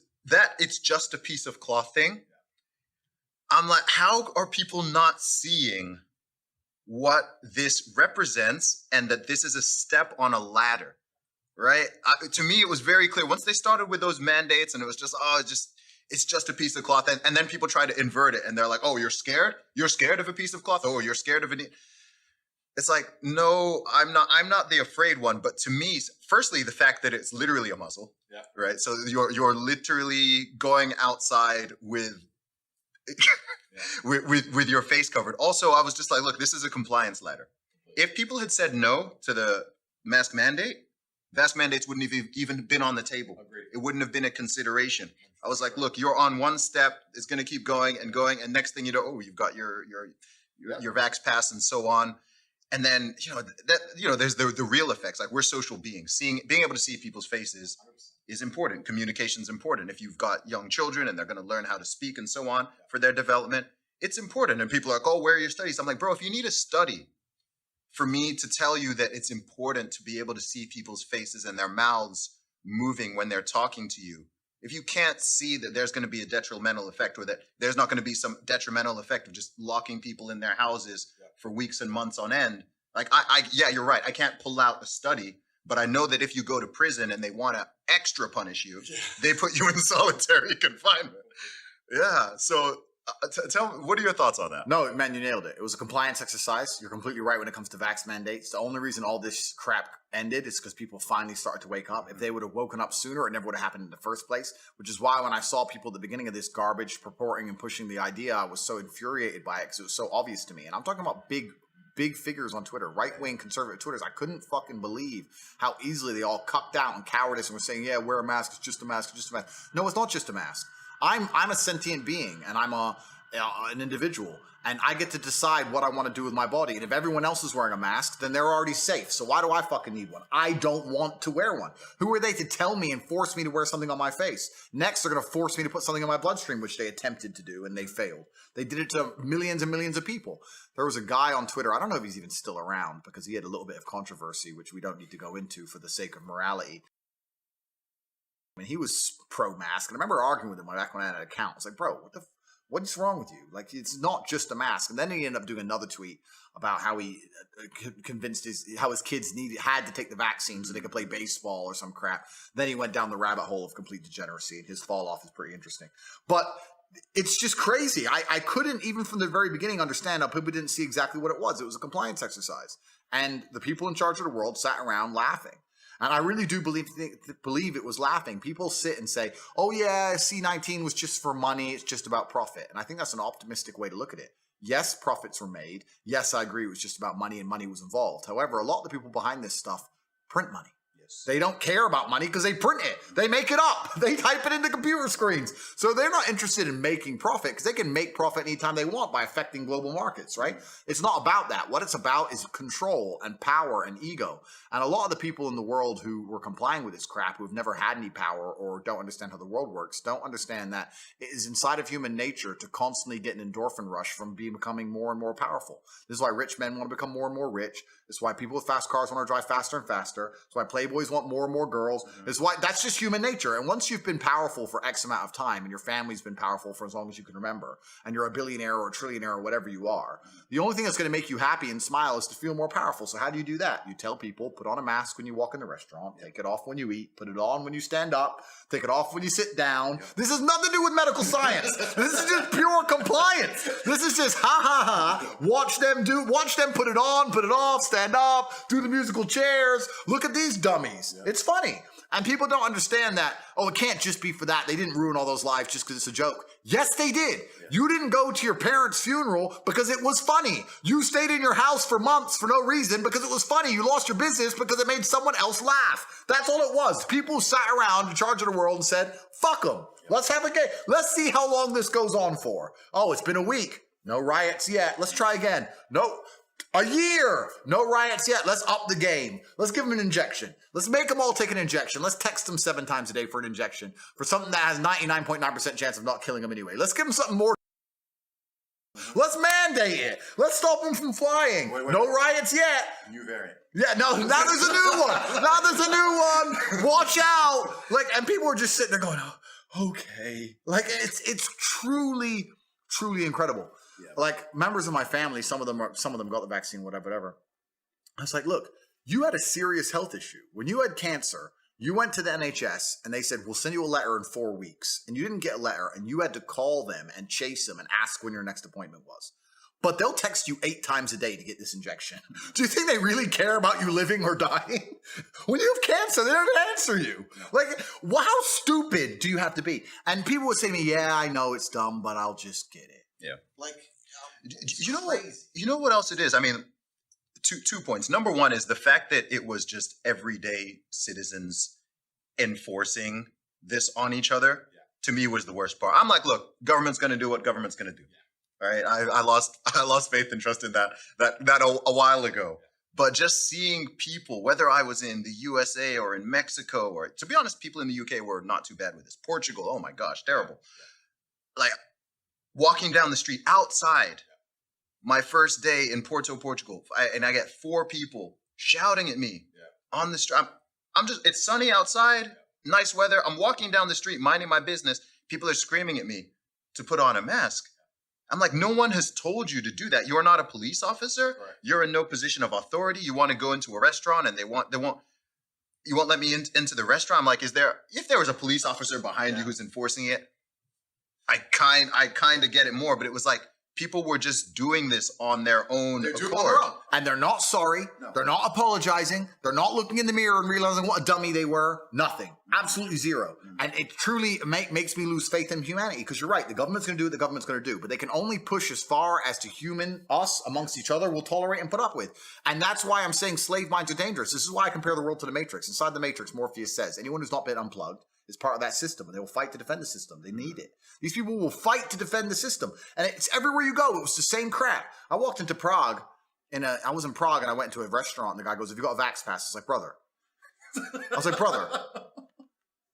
it's just a piece of cloth thing. I'm like, how are people not seeing what this represents and that this is a step on a ladder, right? To me, it was very clear. Once they started with those mandates and it was just, it's just a piece of cloth. And then people try to invert it and they're like, oh, you're scared? You're scared of a piece of cloth? Oh, you're scared of it? It's like, no, I'm not the afraid one. But to me, firstly, the fact that it's literally a muzzle, right? So you're literally going outside with with your face covered. Also, I was just like, look, this is a compliance ladder. If people had said no to the mask mandate, mask mandates wouldn't have even been on the table. Agreed. It wouldn't have been a consideration. I was like, look, you're on one step. It's going to keep going, and next thing you know, you've got your vax pass and so on. And then, there's the real effects. Like, we're social beings. Being able to see people's faces is important. Communication is important. If you've got young children and they're going to learn how to speak and so on for their development, it's important. And people are like, oh, where are your studies? I'm like, bro, if you need a study for me to tell you that it's important to be able to see people's faces and their mouths moving when they're talking to you, if you can't see that there's going to be a detrimental effect, or that there's not going to be some detrimental effect of just locking people in their houses for weeks and months on end, like, yeah, you're right. I can't pull out a study, but I know that if you go to prison and they want to extra punish you, they put you in solitary confinement. Yeah. So tell me, what are your thoughts on that? No, man, you nailed it. It was a compliance exercise. You're completely right when it comes to vax mandates. The only reason all this crap ended is because people finally started to wake up. If they would have woken up sooner, it never would have happened in the first place, which is why when I saw people at the beginning of this garbage purporting and pushing the idea, I was so infuriated by it because it was so obvious to me. And I'm talking about big figures on Twitter, right-wing conservative Twitters. I couldn't fucking believe how easily they all cucked out in cowardice and were saying, yeah, wear a mask, it's just a mask, it's just a mask. No, it's not just a mask. I'm a sentient being, and I'm an individual, and I get to decide what I want to do with my body. And if everyone else is wearing a mask, then they're already safe. So why do I fucking need one? I don't want to wear one. Who are they to tell me and force me to wear something on my face? Next, they're going to force me to put something in my bloodstream, which they attempted to do, and they failed. They did it to millions and millions of people. There was a guy on Twitter, I don't know if he's even still around, because he had a little bit of controversy, which we don't need to go into for the sake of morality. I mean, he was pro-mask, and I remember arguing with him back when I had an account. I was like, bro, what's wrong with you? Like, it's not just a mask. And then he ended up doing another tweet about how he convinced how his kids had to take the vaccine so they could play baseball or some crap. Then he went down the rabbit hole of complete degeneracy, and his fall off is pretty interesting. But it's just crazy. I couldn't, even from the very beginning, understand how people didn't see exactly what it was. It was a compliance exercise. And the people in charge of the world sat around laughing. And I really do believe it was laughing. People sit and say, oh yeah, C-19 was just for money. It's just about profit. And I think that's an optimistic way to look at it. Yes, profits were made. Yes, I agree it was just about money and money was involved. However, a lot of the people behind this stuff print money. They don't care about money because they print it. They make it up. They type it into computer screens. So they're not interested in making profit because they can make profit anytime they want by affecting global markets, right? It's not about that. What it's about is control and power and ego. And a lot of the people in the world who were complying with this crap, who have never had any power or don't understand how the world works, don't understand that it is inside of human nature to constantly get an endorphin rush from becoming more and more powerful. This is why rich men want to become more and more rich. This is why people with fast cars want to drive faster and faster. It's why playboys want more and more girls. It's why that's just human nature. And once you've been powerful for X amount of time and your family's been powerful for as long as you can remember, and you're a billionaire or a trillionaire or whatever you are, the only thing that's going to make you happy and smile is to feel more powerful. So how do you do that? You tell people, put on a mask when you walk in the restaurant, take it off when you eat, put it on when you stand up, take it off when you sit down. This has nothing to do with medical science. This is just pure compliance. This is just ha ha ha. Watch them put it on, put it off, stand up, do the musical chairs. Look at these dummies. Yeah. It's funny. And people don't understand that, oh, it can't just be for that. They didn't ruin all those lives just because it's a joke. Yes, they did. Yeah. You didn't go to your parents' funeral because it was funny. You stayed in your house for months for no reason because it was funny. You lost your business because it made someone else laugh. That's all it was. People sat around in charge of the world and said, fuck them. Yeah. Let's have a game. Let's see how long this goes on for. Oh, it's been a week. No riots yet. Let's try again. No. A year. No riots yet. Let's up the game. Let's give them an injection. Let's make them all take an injection. Let's text them 7 times a day for an injection for something that has 99.9% chance of not killing them anyway. Let's give them something more. Let's mandate it. Let's stop them from flying. No riots yet. New variant. Yeah, no, now there's a new one. Now there's a new one. Watch out. Like, and people are just sitting there going, oh, okay. Like, it's truly, truly incredible. Yeah. Like, members of my family, some of them got the vaccine, whatever. I was like, look, you had a serious health issue. When you had cancer, you went to the NHS and they said, we'll send you a letter in 4 weeks. And you didn't get a letter and you had to call them and chase them and ask when your next appointment was. But they'll text you 8 times a day to get this injection. Do you think they really care about you living or dying? When you have cancer, they don't answer you. Like, well, how stupid do you have to be? And people would say to me, yeah, I know it's dumb, but I'll just get it. Yeah. Like, you know what? You know what else it is? I mean, two points. Number one is the fact that it was just everyday citizens enforcing this on each other. Yeah. To me, was the worst part. I'm like, look, government's going to do what government's going to do. Yeah. All right, I lost faith and trust in that a while ago. Yeah. But just seeing people, whether I was in the USA or in Mexico, or to be honest, people in the UK were not too bad with this. Portugal, oh my gosh, terrible. Yeah. Like walking down the street outside. My first day in Porto, Portugal, and I get 4 people shouting at me on the street. I'm just, it's sunny outside, nice weather. I'm walking down the street, minding my business. People are screaming at me to put on a mask. I'm like, no one has told you to do that. You're not a police officer. Right. You're in no position of authority. You want to go into a restaurant and you won't let me into the restaurant. I'm like, if there was a police officer behind you who's enforcing it, I kind of get it more, but it was like, people were just doing this on their own accord. And they're not sorry. No. They're not apologizing. They're not looking in the mirror and realizing what a dummy they were. Nothing. Absolutely zero. And it truly makes me lose faith in humanity, because you're right. The government's going to do what the government's going to do. But they can only push as far as to us amongst each other will tolerate and put up with. And that's why I'm saying slave minds are dangerous. This is why I compare the world to the Matrix. Inside the Matrix, Morpheus says, anyone who's not been unplugged is part of that system, and they will fight to defend the system. They need it. These people will fight to defend the system. And it's everywhere you go. It was the same crap. I walked into Prague, I was in Prague, and I went into a restaurant, and the guy goes, have you got a Vax pass? I was like, brother.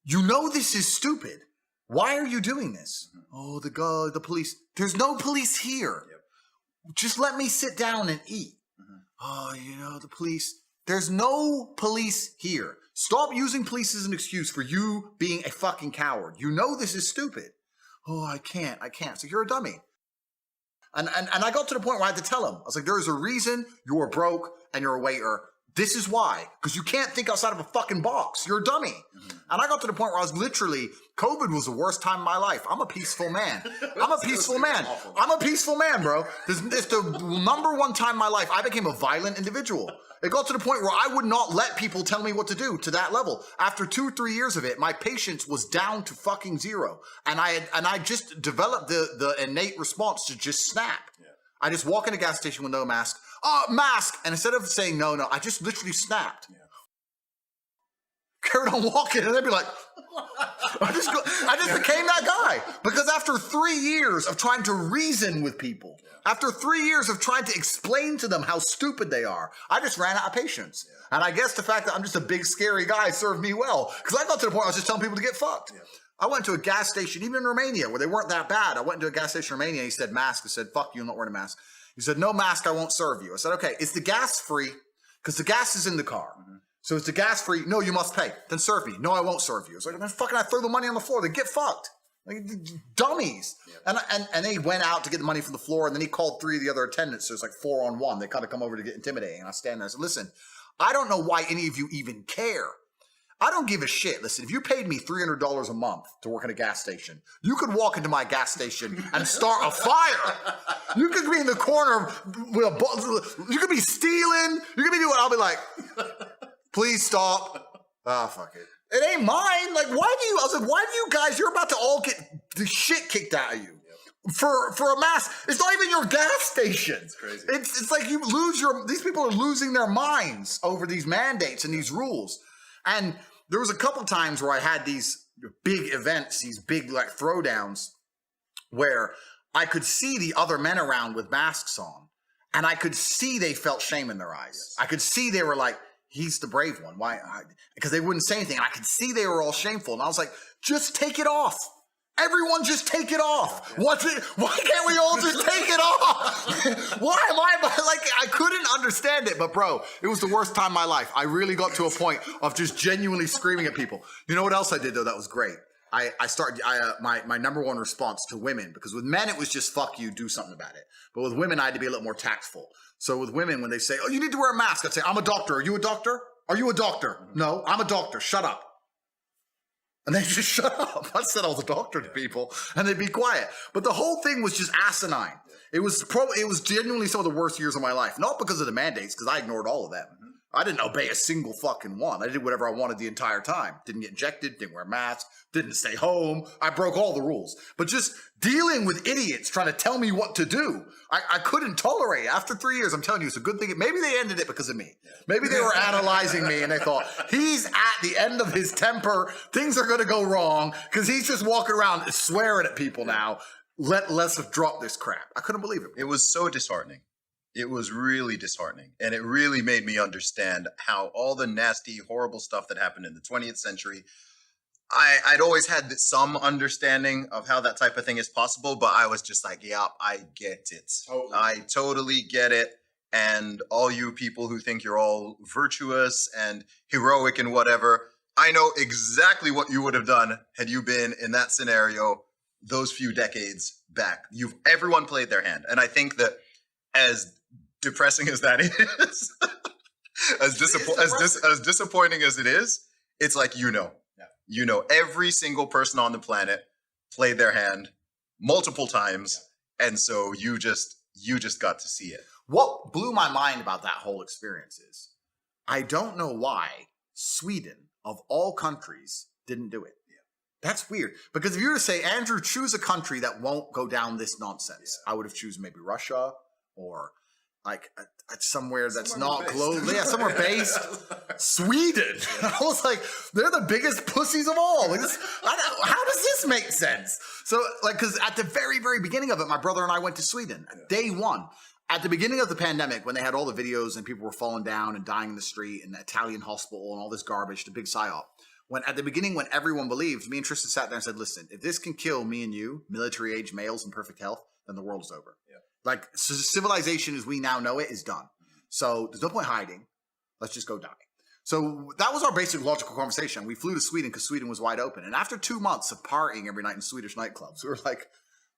You know this is stupid. Why are you doing this? Oh, the police. There's no police here. Yep. Just let me sit down and eat. Oh, the police. There's no police here. Stop using police as an excuse for you being a fucking coward. You know this is stupid. Oh, I can't. So you're a dummy. And I got to the point where I had to tell him. I was like, there's a reason you're broke and you're a waiter. This is why. Because you can't think outside of a fucking box. You're a dummy. And I got to the point where I was literally, COVID was the worst time of my life. I'm a peaceful man. I'm a peaceful man, bro. It's the number one time in my life I became a violent individual. It got to the point where I would not let people tell me what to do to that level. After 2-3 years of it, my patience was down to fucking zero. And I just developed the innate response to just snap. Yeah. I just walk in a gas station with no mask. Oh, mask! And instead of saying no, I just literally snapped. Yeah. Carried on walking, and they'd be like, I just became that guy. Because after 3 years of trying to reason with people, after 3 years of trying to explain to them how stupid they are, I just ran out of patience. Yeah. And I guess the fact that I'm just a big, scary guy served me well. Because I got to the point where I was just telling people to get fucked. Yeah. I went to a gas station, even in Romania, where they weren't that bad. I went to a gas station in Romania, and he said, mask. I said, fuck you, I'm not wearing a mask. He said, no mask, I won't serve you. I said, okay, is the gas free? Because the gas is in the car. So is the gas free? No, you must pay. Then serve me. No, I won't serve you. I was like, then fucking I throw the money on the floor. Then get fucked. Like, dummies. Yeah. And they went out to get the money from the floor, and then he called 3 of the other attendants. So it's like 4 on 1. They kind of come over to get intimidating. And I stand there and I said, listen, I don't know why any of you even care. I don't give a shit. Listen, if you paid me $300 a month to work at a gas station, you could walk into my gas station and start a fire. You could be in the corner with a, you could be stealing. You could be doing, I'll be like, please stop. Ah, fuck it. It ain't mine. Like, I was like, why do you guys, you're about to all get the shit kicked out of you. For a mask. It's not even your gas station. It's crazy. It's like you lose these people are losing their minds over these mandates and these rules. And there was a couple times where I had these big events, these big like throwdowns, where I could see the other men around with masks on. And I could see they felt shame in their eyes. I could see they were like, he's the brave one. Why? Because they wouldn't say anything. And I could see they were all shameful. And I was like, just take it off. Everyone just take it off. Why can't we all just take it off? Why am I like, I couldn't understand it, but bro, it was the worst time of my life. I really got to a point of just genuinely screaming at people. You know what else I did though? That was great. My number one response to women, because with men, it was just fuck you, do something about it. But with women, I had to be a little more tactful. So with women, when they say, oh, you need to wear a mask, I'd say, I'm a doctor. Are you a doctor? Are you a doctor? No, I'm a doctor. Shut up. And they just shut up. I said I was a doctor to people, and they'd be quiet. But the whole thing was just asinine. It was genuinely some of the worst years of my life. Not because of the mandates, because I ignored all of them. I didn't obey a single fucking one. I did whatever I wanted the entire time. Didn't get injected, didn't wear masks, didn't stay home. I broke all the rules. But just dealing with idiots trying to tell me what to do, I couldn't tolerate it. After 3 years, I'm telling you, it's a good thing. Maybe they ended it because of me. Maybe they were analyzing me and they thought, he's at the end of his temper. Things are going to go wrong because he's just walking around swearing at people now. Let's drop this crap. I couldn't believe it. It was so disheartening. It was really disheartening. And it really made me understand how all the nasty, horrible stuff that happened in the 20th century, I'd always had some understanding of how that type of thing is possible, but I was just like, yeah, I get it. Totally. I totally get it. And all you people who think you're all virtuous and heroic and whatever, I know exactly what you would have done had you been in that scenario those few decades back. Everyone played their hand. And I think that as depressing as that is, as disappointing as it is, it's like, every single person on the planet played their hand multiple times. And so you just got to see it. What blew my mind about that whole experience is, I don't know why Sweden, of all countries, didn't do it. That's weird. Because if you were to say, Andrew, choose a country that won't go down this nonsense, I would have chosen maybe Russia or like somewhere that's not global. Yeah, somewhere based. Sweden. I was like, they're the biggest pussies of all. Like how does this make sense? So, because at the very, very beginning of it, my brother and I went to Sweden. Day one. At the beginning of the pandemic, when they had all the videos and people were falling down and dying in the street and the Italian hospital and all this garbage, the big psyop. At the beginning, when everyone believed, me and Tristan sat there and said, listen, if this can kill me and you, military-age males in perfect health, then the world is over. Yeah. Civilization as we now know it is done. So there's no point hiding. Let's just go die. So that was our basic logical conversation. We flew to Sweden because Sweden was wide open. And after 2 months of partying every night in Swedish nightclubs, we were like,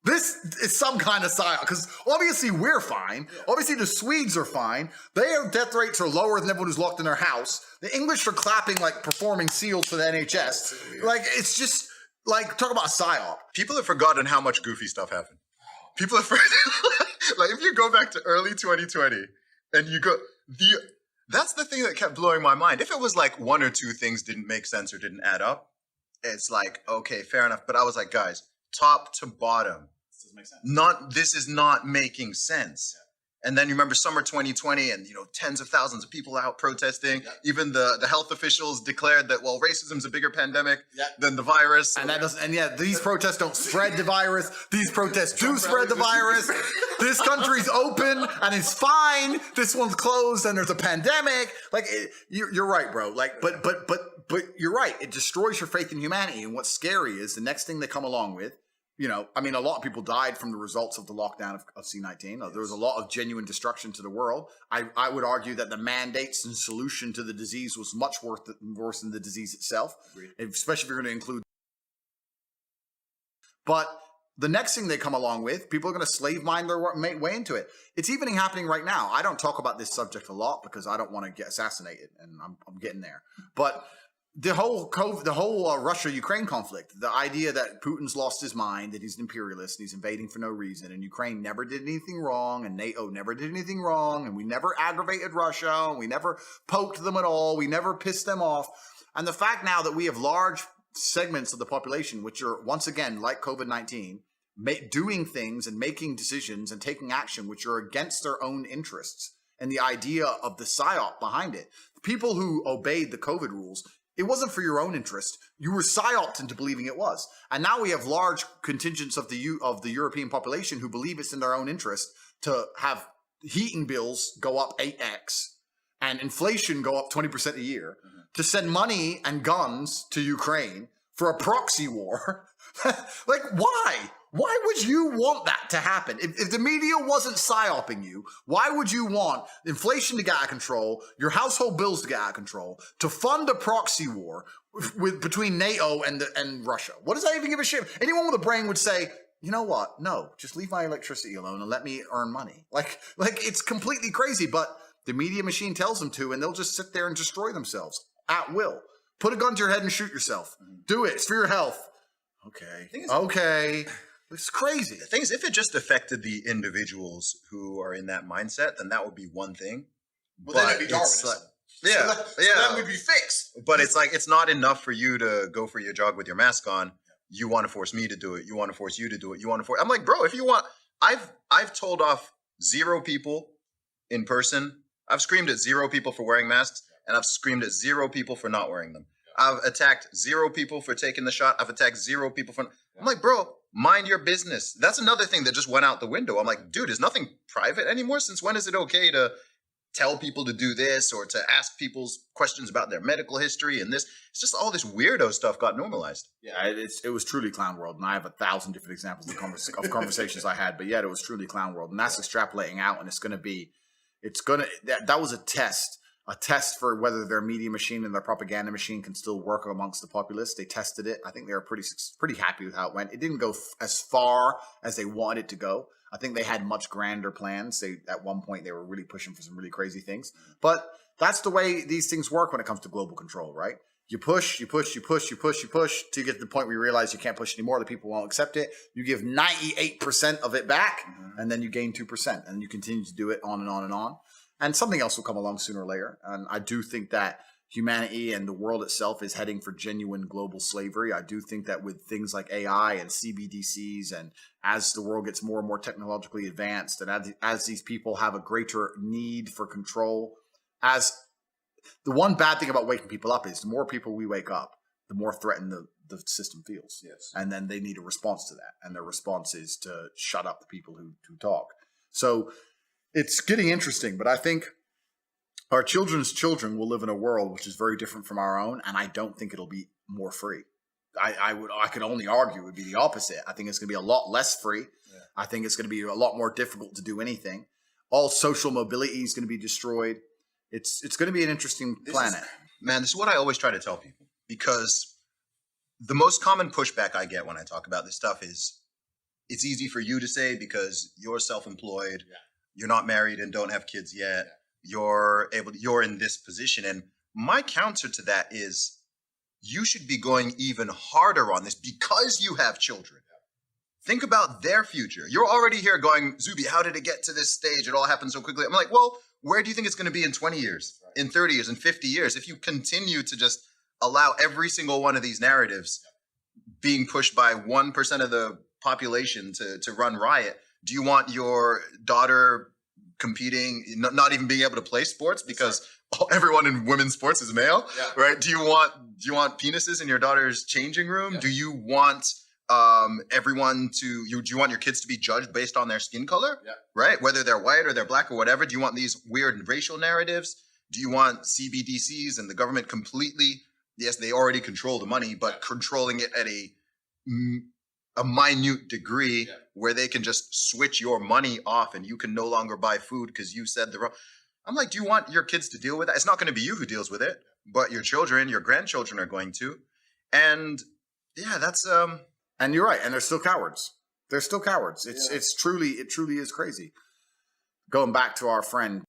this is some kind of psyop, because obviously we're fine. Yeah. Obviously the Swedes are fine. Their death rates are lower than everyone who's locked in their house. The English are clapping like performing SEALs for the NHS. It's just talk about a psyop. People have forgotten how much goofy stuff happened. People have forgotten. If you go back to early 2020 and you go, that's the thing that kept blowing my mind. If it was like one or two things didn't make sense or didn't add up, it's like, okay, fair enough. But I was like, guys, top to bottom, this is not making sense. Yeah. And then you remember summer 2020 and, tens of thousands of people out protesting. Yeah. Even the health officials declared that, racism's a bigger pandemic than the virus. And these protests don't spread the virus. These protests do spread the virus. This country's open and it's fine. This one's closed and there's a pandemic. You're right, bro. But you're right. It destroys your faith in humanity. And what's scary is the next thing they come along with, a lot of people died from the results of the lockdown of C-19. There was a lot of genuine destruction to the world. I would argue that the mandates and solution to the disease was much worse than the disease itself, especially if you're going to include. But the next thing they come along with, people are going to slave mine their way into it. It's even happening right now. I don't talk about this subject a lot because I don't want to get assassinated, and I'm getting there. But the whole Russia-Ukraine conflict, the idea that Putin's lost his mind, that he's an imperialist, and he's invading for no reason, and Ukraine never did anything wrong, and NATO never did anything wrong, and we never aggravated Russia, and we never poked them at all, we never pissed them off. And the fact now that we have large segments of the population, which are, once again, like COVID-19, doing things and making decisions and taking action which are against their own interests, and the idea of the psyop behind it. People who obeyed the COVID rules, it wasn't for your own interest. You were psyoped into believing it was. And now we have large contingents of the European population who believe it's in their own interest to have heating bills go up 8x and inflation go up 20% a year to send money and guns to Ukraine for a proxy war. Like, why? Why would you want that to happen? If the media wasn't psyoping you, why would you want inflation to get out of control, your household bills to get out of control, to fund a proxy war between NATO and Russia? What does that even give a shit? Anyone with a brain would say, you know what? No, just leave my electricity alone and let me earn money. Like it's completely crazy, but the media machine tells them to, and they'll just sit there and destroy themselves at will. Put a gun to your head and shoot yourself. Do it. It's for your health. Okay. It's crazy. The thing is, if it just affected the individuals who are in that mindset, then that would be one thing. Well, then it'd be Darwinism. So that would be fixed. But it's like, it's not enough for you to go for your jog with your mask on. You want to force me to do it. You want to force you to do it. You want to force. I'm like, bro, if you want, I've told off 0 people in person. I've screamed at 0 people for wearing masks, and I've screamed at 0 people for not wearing them. I've attacked 0 people for taking the shot. I've attacked 0 people for. I'm like, bro, mind your business. That's another thing that just went out the window. I'm like, dude, is nothing private anymore? Since when is it okay to tell people to do this or to ask people's questions about their medical history and this? It's just all this weirdo stuff got normalized. Yeah, it was truly clown world, and I have 1,000 different examples of conversations I had. But yeah, it was truly clown world, and that's extrapolating out, and that was a test for whether their media machine and their propaganda machine can still work amongst the populace. They tested it. I think they were pretty happy with how it went. It didn't go as far as they wanted it to go. I think they had much grander plans. At one point, they were really pushing for some really crazy things. But that's the way these things work when it comes to global control, right? You push till you get to the point where you realize you can't push anymore. The people won't accept it. You give 98% of it back, and then you gain 2%, and you continue to do it on and on and on. And something else will come along sooner or later. And I do think that humanity and the world itself is heading for genuine global slavery. I do think that with things like AI and CBDCs, and as the world gets more and more technologically advanced, and as these people have a greater need for control, as the one bad thing about waking people up is the more people we wake up, the more threatened the system feels. Yes. And then they need a response to that. And their response is to shut up the people who talk. So it's getting interesting, but I think our children's children will live in a world which is very different from our own, and I don't think it'll be more free. I could only argue it would be the opposite. I think it's going to be a lot less free. Yeah. I think it's going to be a lot more difficult to do anything. All social mobility is going to be destroyed. It's going to be an interesting planet. This is what I always try to tell people, because the most common pushback I get when I talk about this stuff is it's easy for you to say because you're self-employed. Yeah. You're not married and don't have kids yet. Yeah. You're in this position. And my counter to that is you should be going even harder on this because you have children. Yeah. Think about their future. You're already here going, Zuby, how did it get to this stage? It all happened so quickly. I'm like, well, where do you think it's going to be in 20 years, right, in 30 years, in 50 years? If you continue to just allow every single one of these narratives being pushed by 1% of the population to run riot, do you want your daughter competing, not even being able to play sports because everyone in women's sports is male, yeah, right? Do you want penises in your daughter's changing room? Yeah. Do you want everyone do you want your kids to be judged based on their skin color, yeah, right? Whether they're white or they're black or whatever. Do you want these weird racial narratives? Do you want CBDCs and the government completely? Yes, they already control the money, but controlling it at a minute degree, yeah, where they can just switch your money off and you can no longer buy food because you said the wrong. I'm like, do you want your kids to deal with that? It's not going to be you who deals with it, but your children, your grandchildren are going to. And yeah, that's and you're right. And they're still cowards. They're still cowards. It truly is crazy. Going back to our friend,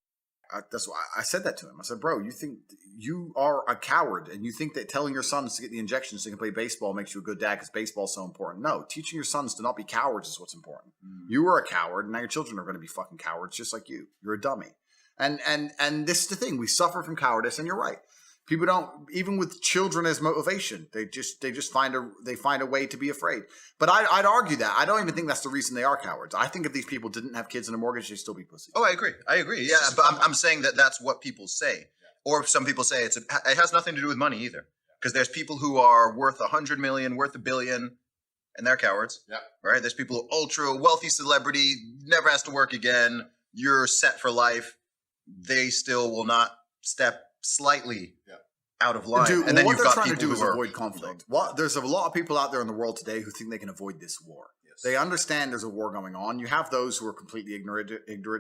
that's why I said that to him. I said, bro, you think you are a coward and you think that telling your sons to get the injections so they can play baseball makes you a good dad because baseball's so important. No, teaching your sons to not be cowards is what's important. You were a coward, and now your children are going to be fucking cowards just like you. You're a dummy. And this is the thing. We suffer from cowardice, and you're right. People don't, even with children as motivation, they just find a way to be afraid. But I'd argue that. I don't even think that's the reason they are cowards. I think if these people didn't have kids and a mortgage, they'd still be pussy. Oh, I agree. Yeah, but I'm saying that that's what people say. Yeah. Or some people say it has nothing to do with money either. Because there's people who are worth 100 million, worth $1 billion, and they're cowards. Yeah. Right? There's people who are ultra wealthy celebrity, never has to work again, you're set for life, they still will not step slightly out of line. And then what you've they're got trying to people do is who are, avoid conflict. There's a lot of people out there in the world today who think they can avoid this war. Yes. They understand there's a war going on. You have those who are completely ignorant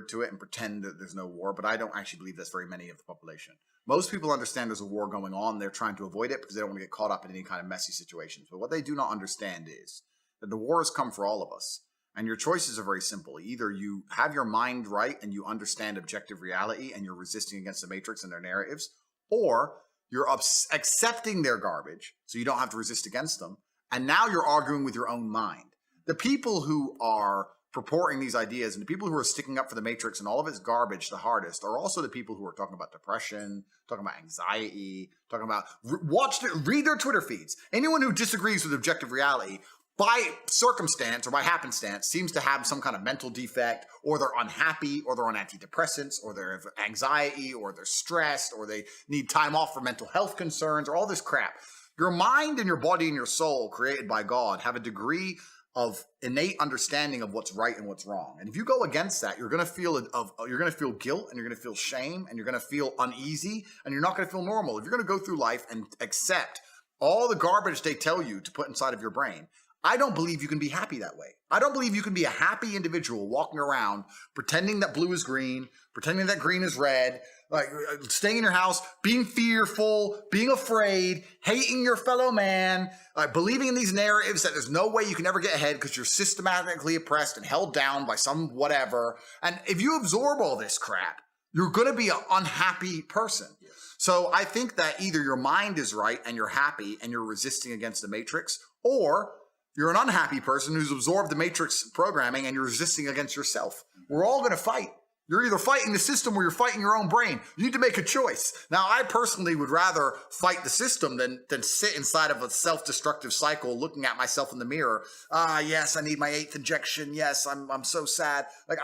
to it and pretend that there's no war, but I don't actually believe that's very many of the population. Most people understand there's a war going on. They're trying to avoid it because they don't want to get caught up in any kind of messy situations. But what they do not understand is that the war has come for all of us. And your choices are very simple. Either you have your mind right and you understand objective reality and you're resisting against the Matrix and their narratives, or you're accepting their garbage so you don't have to resist against them. And now you're arguing with your own mind. The people who are purporting these ideas and the people who are sticking up for the Matrix and all of its garbage the hardest are also the people who are talking about depression, talking about anxiety, talking about read their Twitter feeds. Anyone who disagrees with objective reality by circumstance or by happenstance seems to have some kind of mental defect, or they're unhappy, or they're on antidepressants, or they have anxiety, or they're stressed, or they need time off for mental health concerns, or all this crap. Your mind and your body and your soul, created by God, have a degree of innate understanding of what's right and what's wrong. And if you go against that, you're going to feel guilt, and you're going to feel shame, and you're going to feel uneasy, and you're not going to feel normal. If you're going to go through life and accept all the garbage they tell you to put inside of your brain, I don't believe you can be happy that way. I don't believe you can be a happy individual walking around pretending that blue is green, pretending that green is red, like staying in your house, being fearful, being afraid, hating your fellow man, believing in these narratives that there's no way you can ever get ahead because you're systematically oppressed and held down by some whatever. And if you absorb all this crap, you're going to be an unhappy person. Yes. So I think that either your mind is right and you're happy and you're resisting against the Matrix, or you're an unhappy person who's absorbed the Matrix programming and you're resisting against yourself. We're all going to fight. You're either fighting the system or you're fighting your own brain. You need to make a choice. Now, I personally would rather fight the system than sit inside of a self-destructive cycle looking at myself in the mirror. Yes, I need my 8th injection. Yes, I'm so sad. Like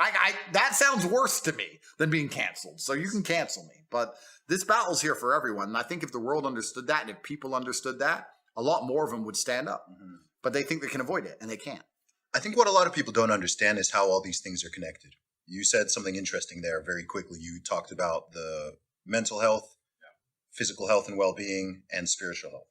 that sounds worse to me than being canceled. So you can cancel me. But this battle's here for everyone. And I think if the world understood that and if people understood that, a lot more of them would stand up. Mm-hmm. But they think they can avoid it, and they can't. I think what a lot of people don't understand is how all these things are connected. You said something interesting there very quickly. You talked about the mental health, physical health and well-being, and spiritual health.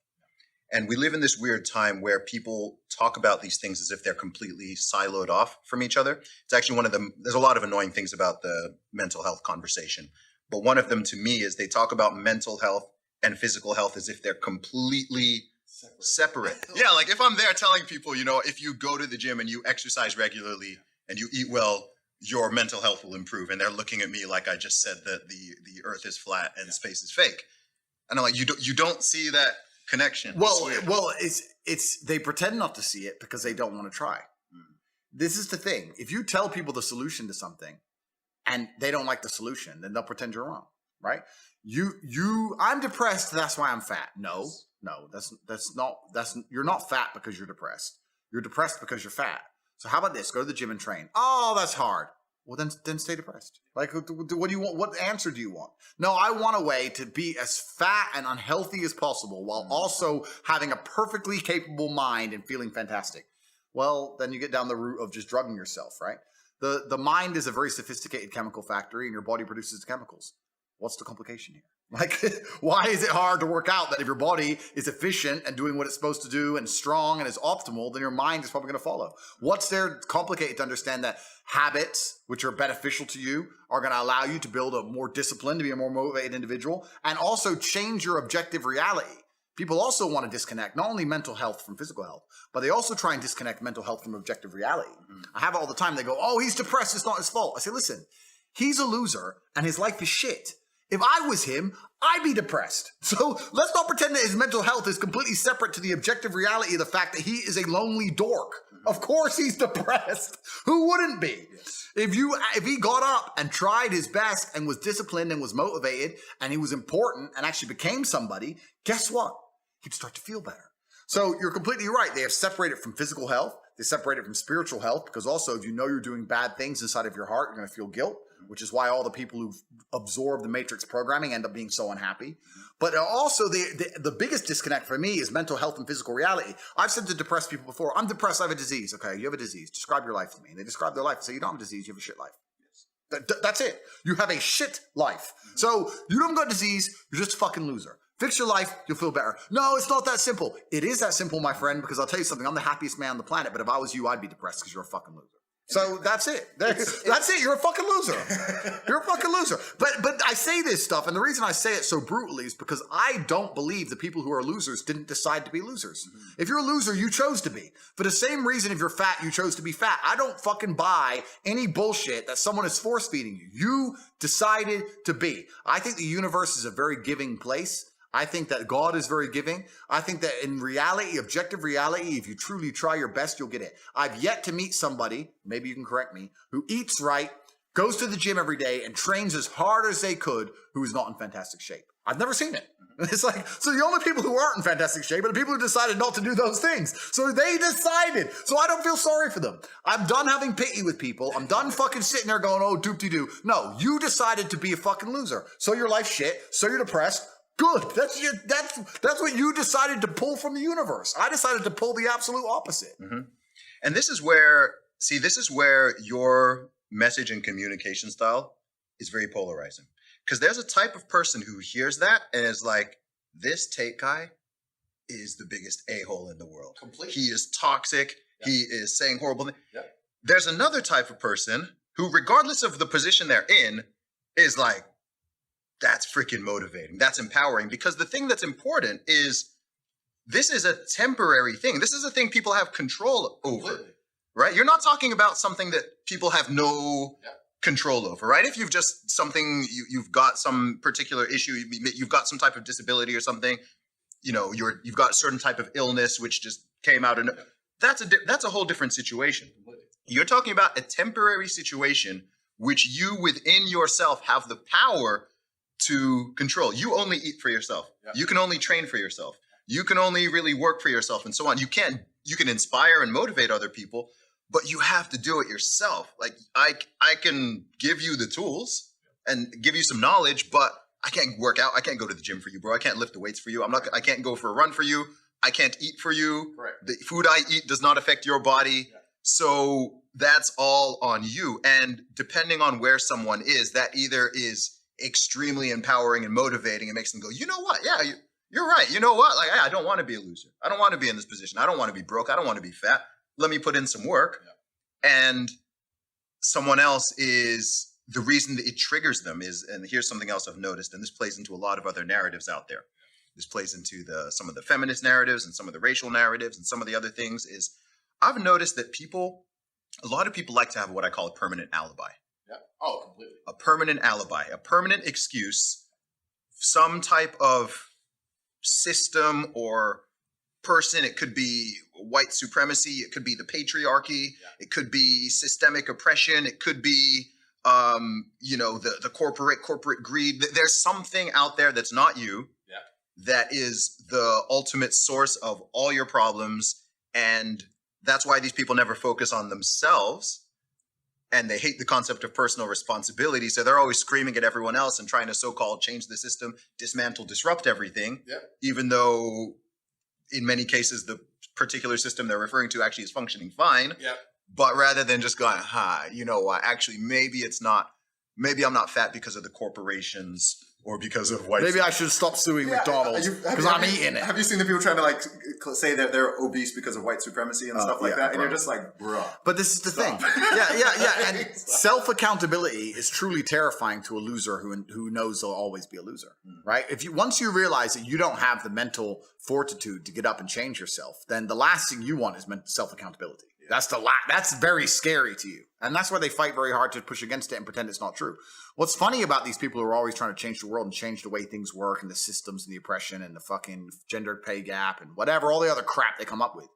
And we live in this weird time where people talk about these things as if they're completely siloed off from each other. It's actually there's a lot of annoying things about the mental health conversation. But one of them to me is they talk about mental health and physical health as if they're completely separate. Yeah, like if I'm there telling people, if you go to the gym and you exercise regularly and you eat well, your mental health will improve. And they're looking at me like I just said that the earth is flat and space is fake. And I'm like, you don't see that connection. Well, it's they pretend not to see it because they don't want to try. This is the thing. If you tell people the solution to something and they don't like the solution, then they'll pretend you're wrong, right? I'm depressed, that's why I'm fat. No, you're not fat because you're depressed. You're depressed because you're fat. So how about this? Go to the gym and train. Oh, that's hard. Well, then stay depressed. Like, what do you want? What answer do you want? No, I want a way to be as fat and unhealthy as possible while also having a perfectly capable mind and feeling fantastic. Well, then you get down the route of just drugging yourself, right? The mind is a very sophisticated chemical factory and your body produces the chemicals. What's the complication here? Like, why is it hard to work out that if your body is efficient and doing what it's supposed to do and strong and is optimal, then your mind is probably going to follow? What's there complicated to understand that habits, which are beneficial to you, are going to allow you to build a more disciplined, to be a more motivated individual, and also change your objective reality? People also want to disconnect not only mental health from physical health, but they also try and disconnect mental health from objective reality. I have it all the time. They go, oh, he's depressed. It's not his fault. I say, listen, he's a loser and his life is shit. If I was him, I'd be depressed. So let's not pretend that his mental health is completely separate to the objective reality of the fact that he is a lonely dork. Of course he's depressed. Who wouldn't be? Yes. If he got up and tried his best and was disciplined and was motivated and he was important and actually became somebody, guess what? He'd start to feel better. So you're completely right. They have separated from physical health. They separate it from spiritual health because also if you know you're doing bad things inside of your heart, you're going to feel guilt, which is why all the people who've absorbed the Matrix programming end up being so unhappy. But also the biggest disconnect for me is mental health and physical reality. I've said to depressed people before, I'm depressed, I have a disease. Okay, you have a disease. Describe your life to me. And they describe their life and say, you don't have a disease, you have a shit life. Yes. That's it. You have a shit life. So you don't got disease. You're just a fucking loser. Fix your life, you'll feel better. No, it's not that simple. It is that simple, my friend, because I'll tell you something. I'm the happiest man on the planet, but if I was you, I'd be depressed because you're a fucking loser. So that's it. That's it. You're a fucking loser. You're a fucking loser. But I say this stuff, and the reason I say it so brutally is because I don't believe the people who are losers didn't decide to be losers. Mm-hmm. If you're a loser, you chose to be. For the same reason, if you're fat, you chose to be fat. I don't fucking buy any bullshit that someone is force feeding you. You decided to be. I think the universe is a very giving place. I think that God is very giving. I think that in reality, objective reality, if you truly try your best, you'll get it. I've yet to meet somebody, maybe you can correct me, who eats right, goes to the gym every day, and trains as hard as they could, who is not in fantastic shape. I've never seen it. It's like, so the only people who aren't in fantastic shape are the people who decided not to do those things. So they decided. So I don't feel sorry for them. I'm done having pity with people. I'm done fucking sitting there going, oh, doop-de-doo. No, you decided to be a fucking loser. So your life's shit. So you're depressed. Good. That's what you decided to pull from the universe. I decided to pull the absolute opposite. Mm-hmm. And this is where your message and communication style is very polarizing. Because there's a type of person who hears that and is like, this Tate guy is the biggest a-hole in the world. Completely. He is toxic. Yeah. He is saying horrible things. Yeah. There's another type of person who, regardless of the position they're in, is like, that's freaking motivating. That's empowering. Because the thing that's important is this is a temporary thing. This is a thing people have control over. Completely. Right? You're not talking about something that people have no control over, right? If you've just something, you've got some particular issue, you've got some type of disability or something, you've got a certain type of illness which just came out, and that's a whole different situation. You're talking about a temporary situation which you within yourself have the power to control. You only eat for yourself. Yeah. You can only train for yourself. You can only really work for yourself and so on. You can inspire and motivate other people, but you have to do it yourself. Like I can give you the tools and give you some knowledge, but I can't work out. I can't go to the gym for you, bro. I can't lift the weights for you. I can't go for a run for you. I can't eat for you. Right. The food I eat does not affect your body. Yeah. So that's all on you. And depending on where someone is, that either is extremely empowering and motivating and makes them go, you know what? Yeah, you're right. You know what? Like, I don't want to be a loser. I don't want to be in this position. I don't want to be broke. I don't want to be fat. Let me put in some work. Yeah. And someone else is the reason that it triggers them is, and here's something else I've noticed, and this plays into a lot of other narratives out there. This plays into some of the feminist narratives and some of the racial narratives and some of the other things is I've noticed that a lot of people like to have what I call a permanent alibi. Yeah. Oh, completely. A permanent alibi, a permanent excuse, some type of system or person. It could be white supremacy. It could be the patriarchy. Yeah. It could be systemic oppression. It could be, the corporate greed. There's something out there that's not you that is the ultimate source of all your problems. And that's why these people never focus on themselves. And they hate the concept of personal responsibility. So they're always screaming at everyone else and trying to so-called change the system, dismantle, disrupt everything. Yeah. Even though in many cases, the particular system they're referring to actually is functioning fine. Yeah. But rather than just going, you know what, actually, maybe I'm not fat because of the corporations or because of white. Maybe I should stop suing McDonald's because I'm eating it. Have you seen the people trying to say that they're obese because of white supremacy and stuff like that? And you're just like, bruh. But this is the thing. Yeah. And self-accountability is truly terrifying to a loser who knows they'll always be a loser, right? Once you realize that you don't have the mental fortitude to get up and change yourself, then the last thing you want is self-accountability. That's very scary to you. And that's why they fight very hard to push against it and pretend it's not true. What's funny about these people who are always trying to change the world and change the way things work and the systems and the oppression and the fucking gender pay gap and whatever, all the other crap they come up with.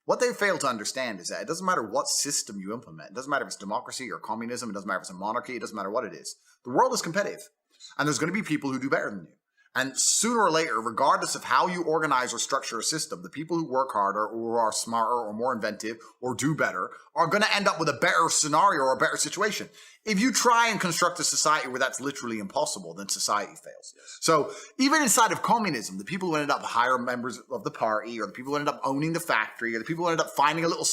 What they fail to understand is that it doesn't matter what system you implement. It doesn't matter if it's democracy or communism. It doesn't matter if it's a monarchy. It doesn't matter what it is. The world is competitive. And there's going to be people who do better than you. And sooner or later, regardless of how you organize or structure a system, the people who work harder or who are smarter or more inventive or do better are going to end up with a better scenario or a better situation. If you try and construct a society where that's literally impossible, then society fails. Yes. So even inside of communism, the people who ended up higher members of the party, or the people who ended up owning the factory, or the people who ended up finding a little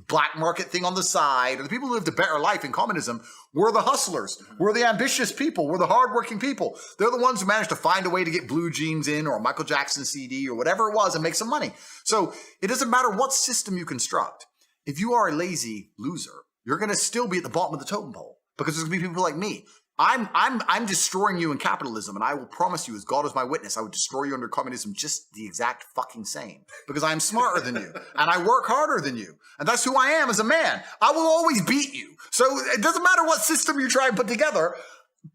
black market thing on the side, or the people who lived a better life in communism were the hustlers, were the ambitious people, were the hardworking people. They're the ones who managed to find a way to get blue jeans in, or a Michael Jackson CD, or whatever it was, and make some money. So it doesn't matter what system you construct. If you are a lazy loser, you're going to still be at the bottom of the totem pole. Because there's going to be people like me. I'm destroying you in capitalism, and I will promise you, as God is my witness, I would destroy you under communism just the exact fucking same. Because I'm smarter than you, and I work harder than you, and that's who I am as a man. I will always beat you. So it doesn't matter what system you try and put together,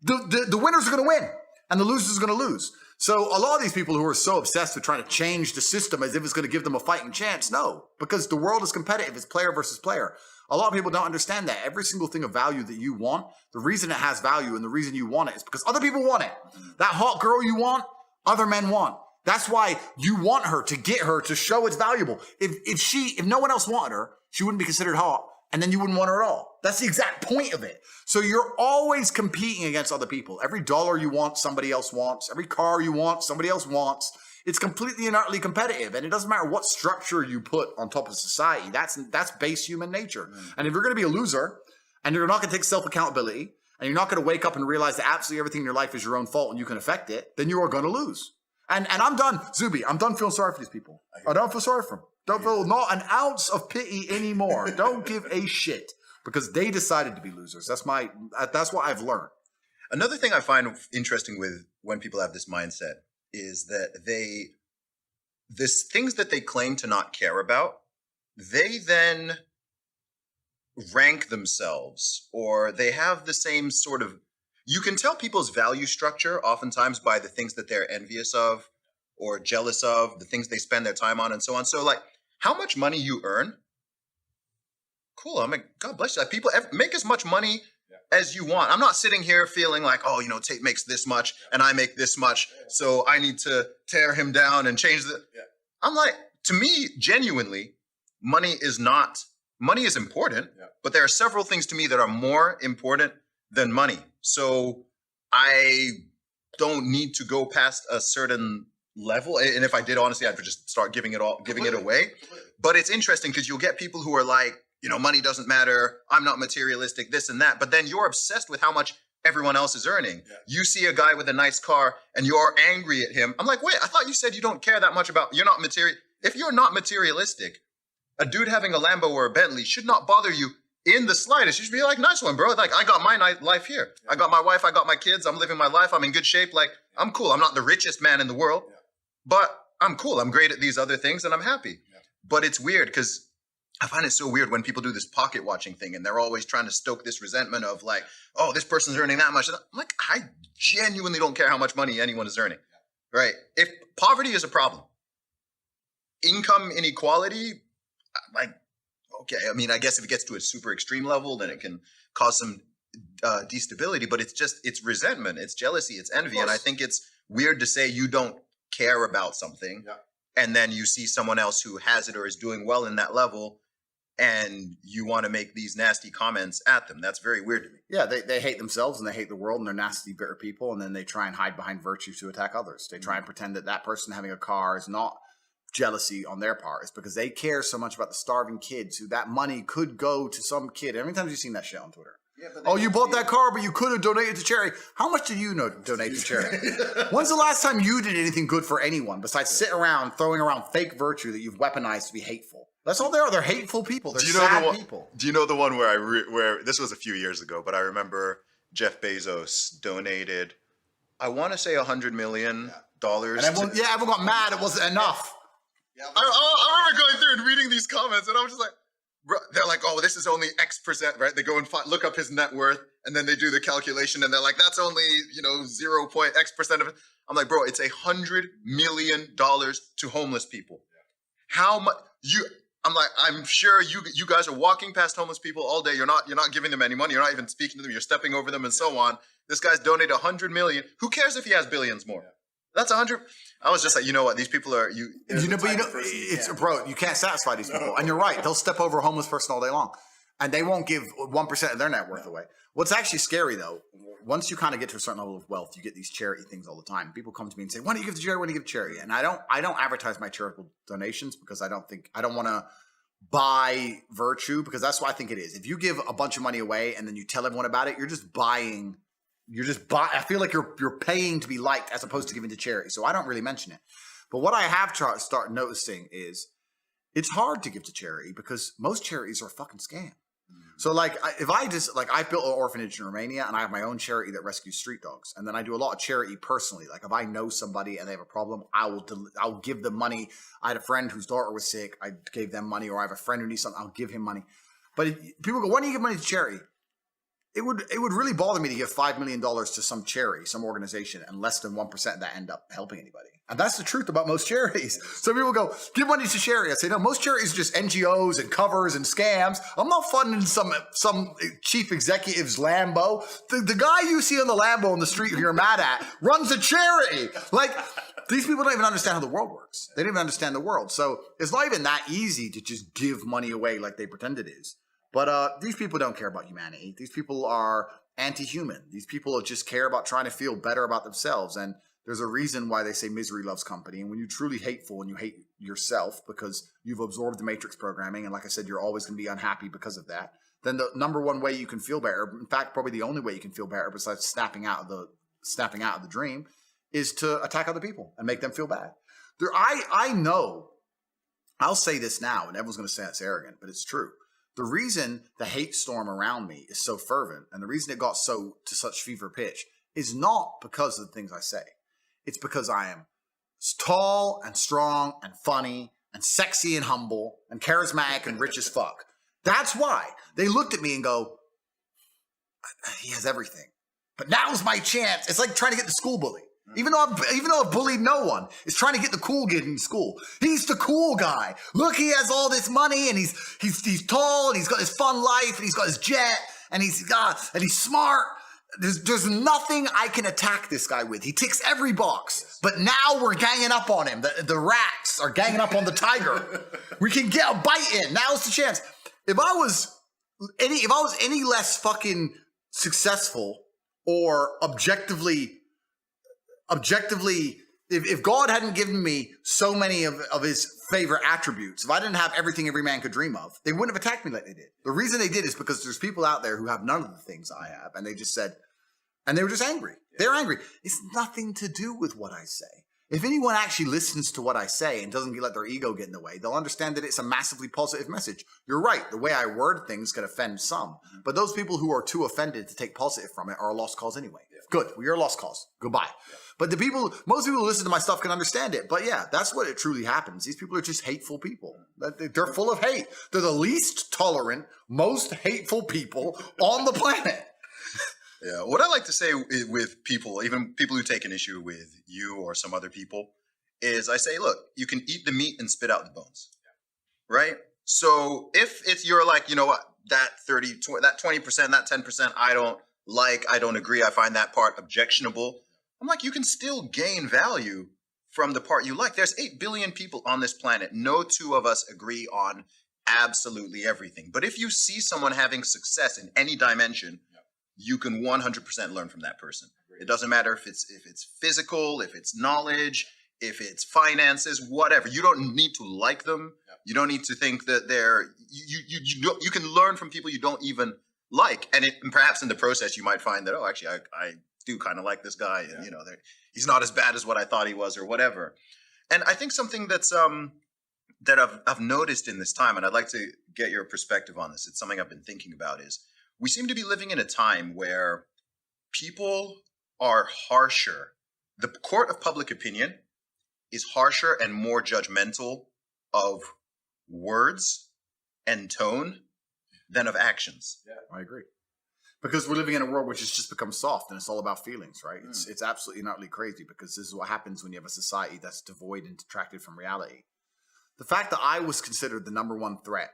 the winners are going to win, and the losers are going to lose. So a lot of these people who are so obsessed with trying to change the system as if it's going to give them a fighting chance, no, because the world is competitive. It's player versus player. A lot of people don't understand that. Every single thing of value that you want, the reason it has value and the reason you want it is because other people want it. That hot girl you want, other men want. That's why you want her, to get her, to show it's valuable. If no one else wanted her, she wouldn't be considered hot, and then you wouldn't want her at all. That's the exact point of it. So you're always competing against other people. Every dollar you want, somebody else wants. Every car you want, somebody else wants. It's completely and utterly competitive, and it doesn't matter what structure you put on top of society. That's base human nature. And if you're going to be a loser, and you're not going to take self-accountability, and you're not going to wake up and realize that absolutely everything in your life is your own fault and you can affect it, then you are going to lose. And I'm done, Zuby. I'm done feeling sorry for these people. I don't feel sorry for them. Don't feel not an ounce of pity anymore. Don't give a shit, because they decided to be losers. That's what I've learned. Another thing I find interesting with when people have this mindset is that things that they claim to not care about, they then rank themselves, or they have the same sort of, you can tell people's value structure oftentimes by the things that they're envious of or jealous of, the things they spend their time on and so on. So like how much money you earn, cool. I'm like, God bless you. Like, people make as much money as you want. I'm not sitting here feeling like, oh, Tate makes this much and I make this much, so I need to tear him down and change the. I'm like, to me, genuinely, money is important, but there are several things to me that are more important than money. So I don't need to go past a certain level. And if I did, honestly, I'd just start giving it away. But it's interesting because you'll get people who are like, money doesn't matter. I'm not materialistic, this and that. But then you're obsessed with how much everyone else is earning. Yeah. You see a guy with a nice car and you're angry at him. I'm like, wait, I thought you said you don't care that much about, you're not material. If you're not materialistic, a dude having a Lambo or a Bentley should not bother you in the slightest. You should be like, nice one, bro. Like, I got my life here. Yeah. I got my wife. I got my kids. I'm living my life. I'm in good shape. Like, I'm cool. I'm not the richest man in the world, but I'm cool. I'm great at these other things and I'm happy. Yeah. But it's weird because I find it so weird when people do this pocket watching thing and they're always trying to stoke this resentment of like, oh, this person's earning that much. I'm like, I genuinely don't care how much money anyone is earning, right? If poverty is a problem, income inequality, like, okay, I mean, I guess if it gets to a super extreme level, then it can cause some destability, but it's resentment, it's jealousy, it's envy. And I think it's weird to say you don't care about something and then you see someone else who has it or is doing well in that level and you want to make these nasty comments at them. That's very weird to me. Yeah, they hate themselves and they hate the world and they're nasty, bitter people, and then they try and hide behind virtue to attack others. They try and pretend that person having a car is not jealousy on their part. It's because they care so much about the starving kids who that money could go to some kid. How many times have you seen that shit on Twitter? Yeah, oh, you bought that car, but you could have donated to charity. How much do you donate to charity? When's the last time you did anything good for anyone besides sit around throwing around fake virtue that you've weaponized to be hateful? That's all they are. They're hateful people. They're sad people. Do you know the one where this was a few years ago, but I remember Jeff Bezos donated, I want to say $100 million. And everyone got mad. It wasn't enough. Yeah, I remember going through and reading these comments, and I was just like, bro, they're like, oh, this is only X percent, right? They go and look up his net worth, and then they do the calculation, and they're like, that's only 0.X percent of it. I'm like, bro, it's $100 million to homeless people. How much I'm like, I'm sure you guys are walking past homeless people all day. You're not giving them any money. You're not even speaking to them. You're stepping over them and so on. This guy's donated $100 million. Who cares if he has billions more? That's 100. I was just like, you know what? These people are you. Bro, you can't satisfy these people, and you're right. They'll step over a homeless person all day long, and they won't give 1% of their net worth away. What's actually scary though, once you kind of get to a certain level of wealth, you get these charity things all the time. People come to me and say, "Why don't you give to charity? Why don't you give to charity?" And I don't advertise my charitable donations because I don't want to buy virtue, because that's what I think it is. If you give a bunch of money away and then you tell everyone about it, you're just buying. I feel like you're paying to be liked as opposed to giving to charity. So I don't really mention it. But what I have start noticing is it's hard to give to charity because most charities are a fucking scam. So like I built an orphanage in Romania and I have my own charity that rescues street dogs. And then I do a lot of charity personally. Like if I know somebody and they have a problem, I'll give them money. I had a friend whose daughter was sick. I gave them money, or I have a friend who needs something. I'll give him money. But people go, "Why do you give money to charity?" It would really bother me to give $5 million to some charity, some organization, and less than 1% of that end up helping anybody. And that's the truth about most charities. So people go, "Give money to charity." I say, no, most charities are just NGOs and covers and scams. I'm not funding some chief executive's Lambo. The guy you see on the Lambo on the street who you're mad at runs a charity. Like, these people don't even understand how the world works. They don't even understand the world. So it's not even that easy to just give money away like they pretend it is. But these people don't care about humanity. These people are anti-human. These people just care about trying to feel better about themselves. And there's a reason why they say misery loves company. And when you're truly hateful and you hate yourself because you've absorbed the matrix programming, and like I said, you're always going to be unhappy because of that, then the number one way you can feel better, in fact, probably the only way you can feel better besides snapping out of the dream, is to attack other people and make them feel bad. I know, I'll say this now, and everyone's going to say it's arrogant, but it's true. The reason the hate storm around me is so fervent, and the reason it got to such fever pitch, is not because of the things I say. It's because I am tall and strong and funny and sexy and humble and charismatic and rich as fuck. That's why they looked at me and go, "He has everything, but now's my chance." It's like trying to get the school bully. Even though I've bullied no one, it's trying to get the cool kid in school. He's the cool guy. Look, he has all this money, and he's tall, and he's got his fun life, and he's got his jet, and he's smart. There's nothing I can attack this guy with. He ticks every box. But now we're ganging up on him. The rats are ganging up on the tiger. We can get a bite in. Now's the chance. If I was any less fucking successful or objectively, if God hadn't given me so many of his favorite attributes, if I didn't have everything every man could dream of, they wouldn't have attacked me like they did. The reason they did is because there's people out there who have none of the things I have, and they just said, and they were just angry. They're angry. It's nothing to do with what I say. If anyone actually listens to what I say and doesn't let their ego get in the way, they'll understand that it's a massively positive message. You're right. The way I word things can offend some, but those people who are too offended to take positive from it are a lost cause anyway. Good. Well, you're a lost cause. Goodbye. But most people who listen to my stuff can understand it. But yeah, that's what it truly happens. These people are just hateful people. They're full of hate. They're the least tolerant, most hateful people on the planet. Yeah. What I like to say with people, even people who take an issue with you or some other people, is I say, look, you can eat the meat and spit out the bones. Right? So if you're like, you know what, that 20%, that 10%, I don't agree. I find that part objectionable. I'm like, you can still gain value from the part you like. There's 8 billion people on this planet. No two of us agree on absolutely everything. But if you see someone having success in any dimension, you can 100% learn from that person. It doesn't matter if it's physical, if it's knowledge, if it's finances, whatever. You don't need to like them. You don't need to think that you can learn from people you don't even like. And perhaps in the process, you might find that, oh, actually, I do kind of like this guy, and he's not as bad as what I thought he was, or whatever. And I think something that's that I've noticed in this time, and I'd like to get your perspective on this. It's something I've been thinking about. Is we seem to be living in a time where people are harsher. The court of public opinion is harsher and more judgmental of words and tone than of actions. Yeah, I agree. Because we're living in a world which has just become soft, and it's all about feelings, right? It's absolutely and utterly crazy, because this is what happens when you have a society that's devoid and detracted from reality. The fact that I was considered the number one threat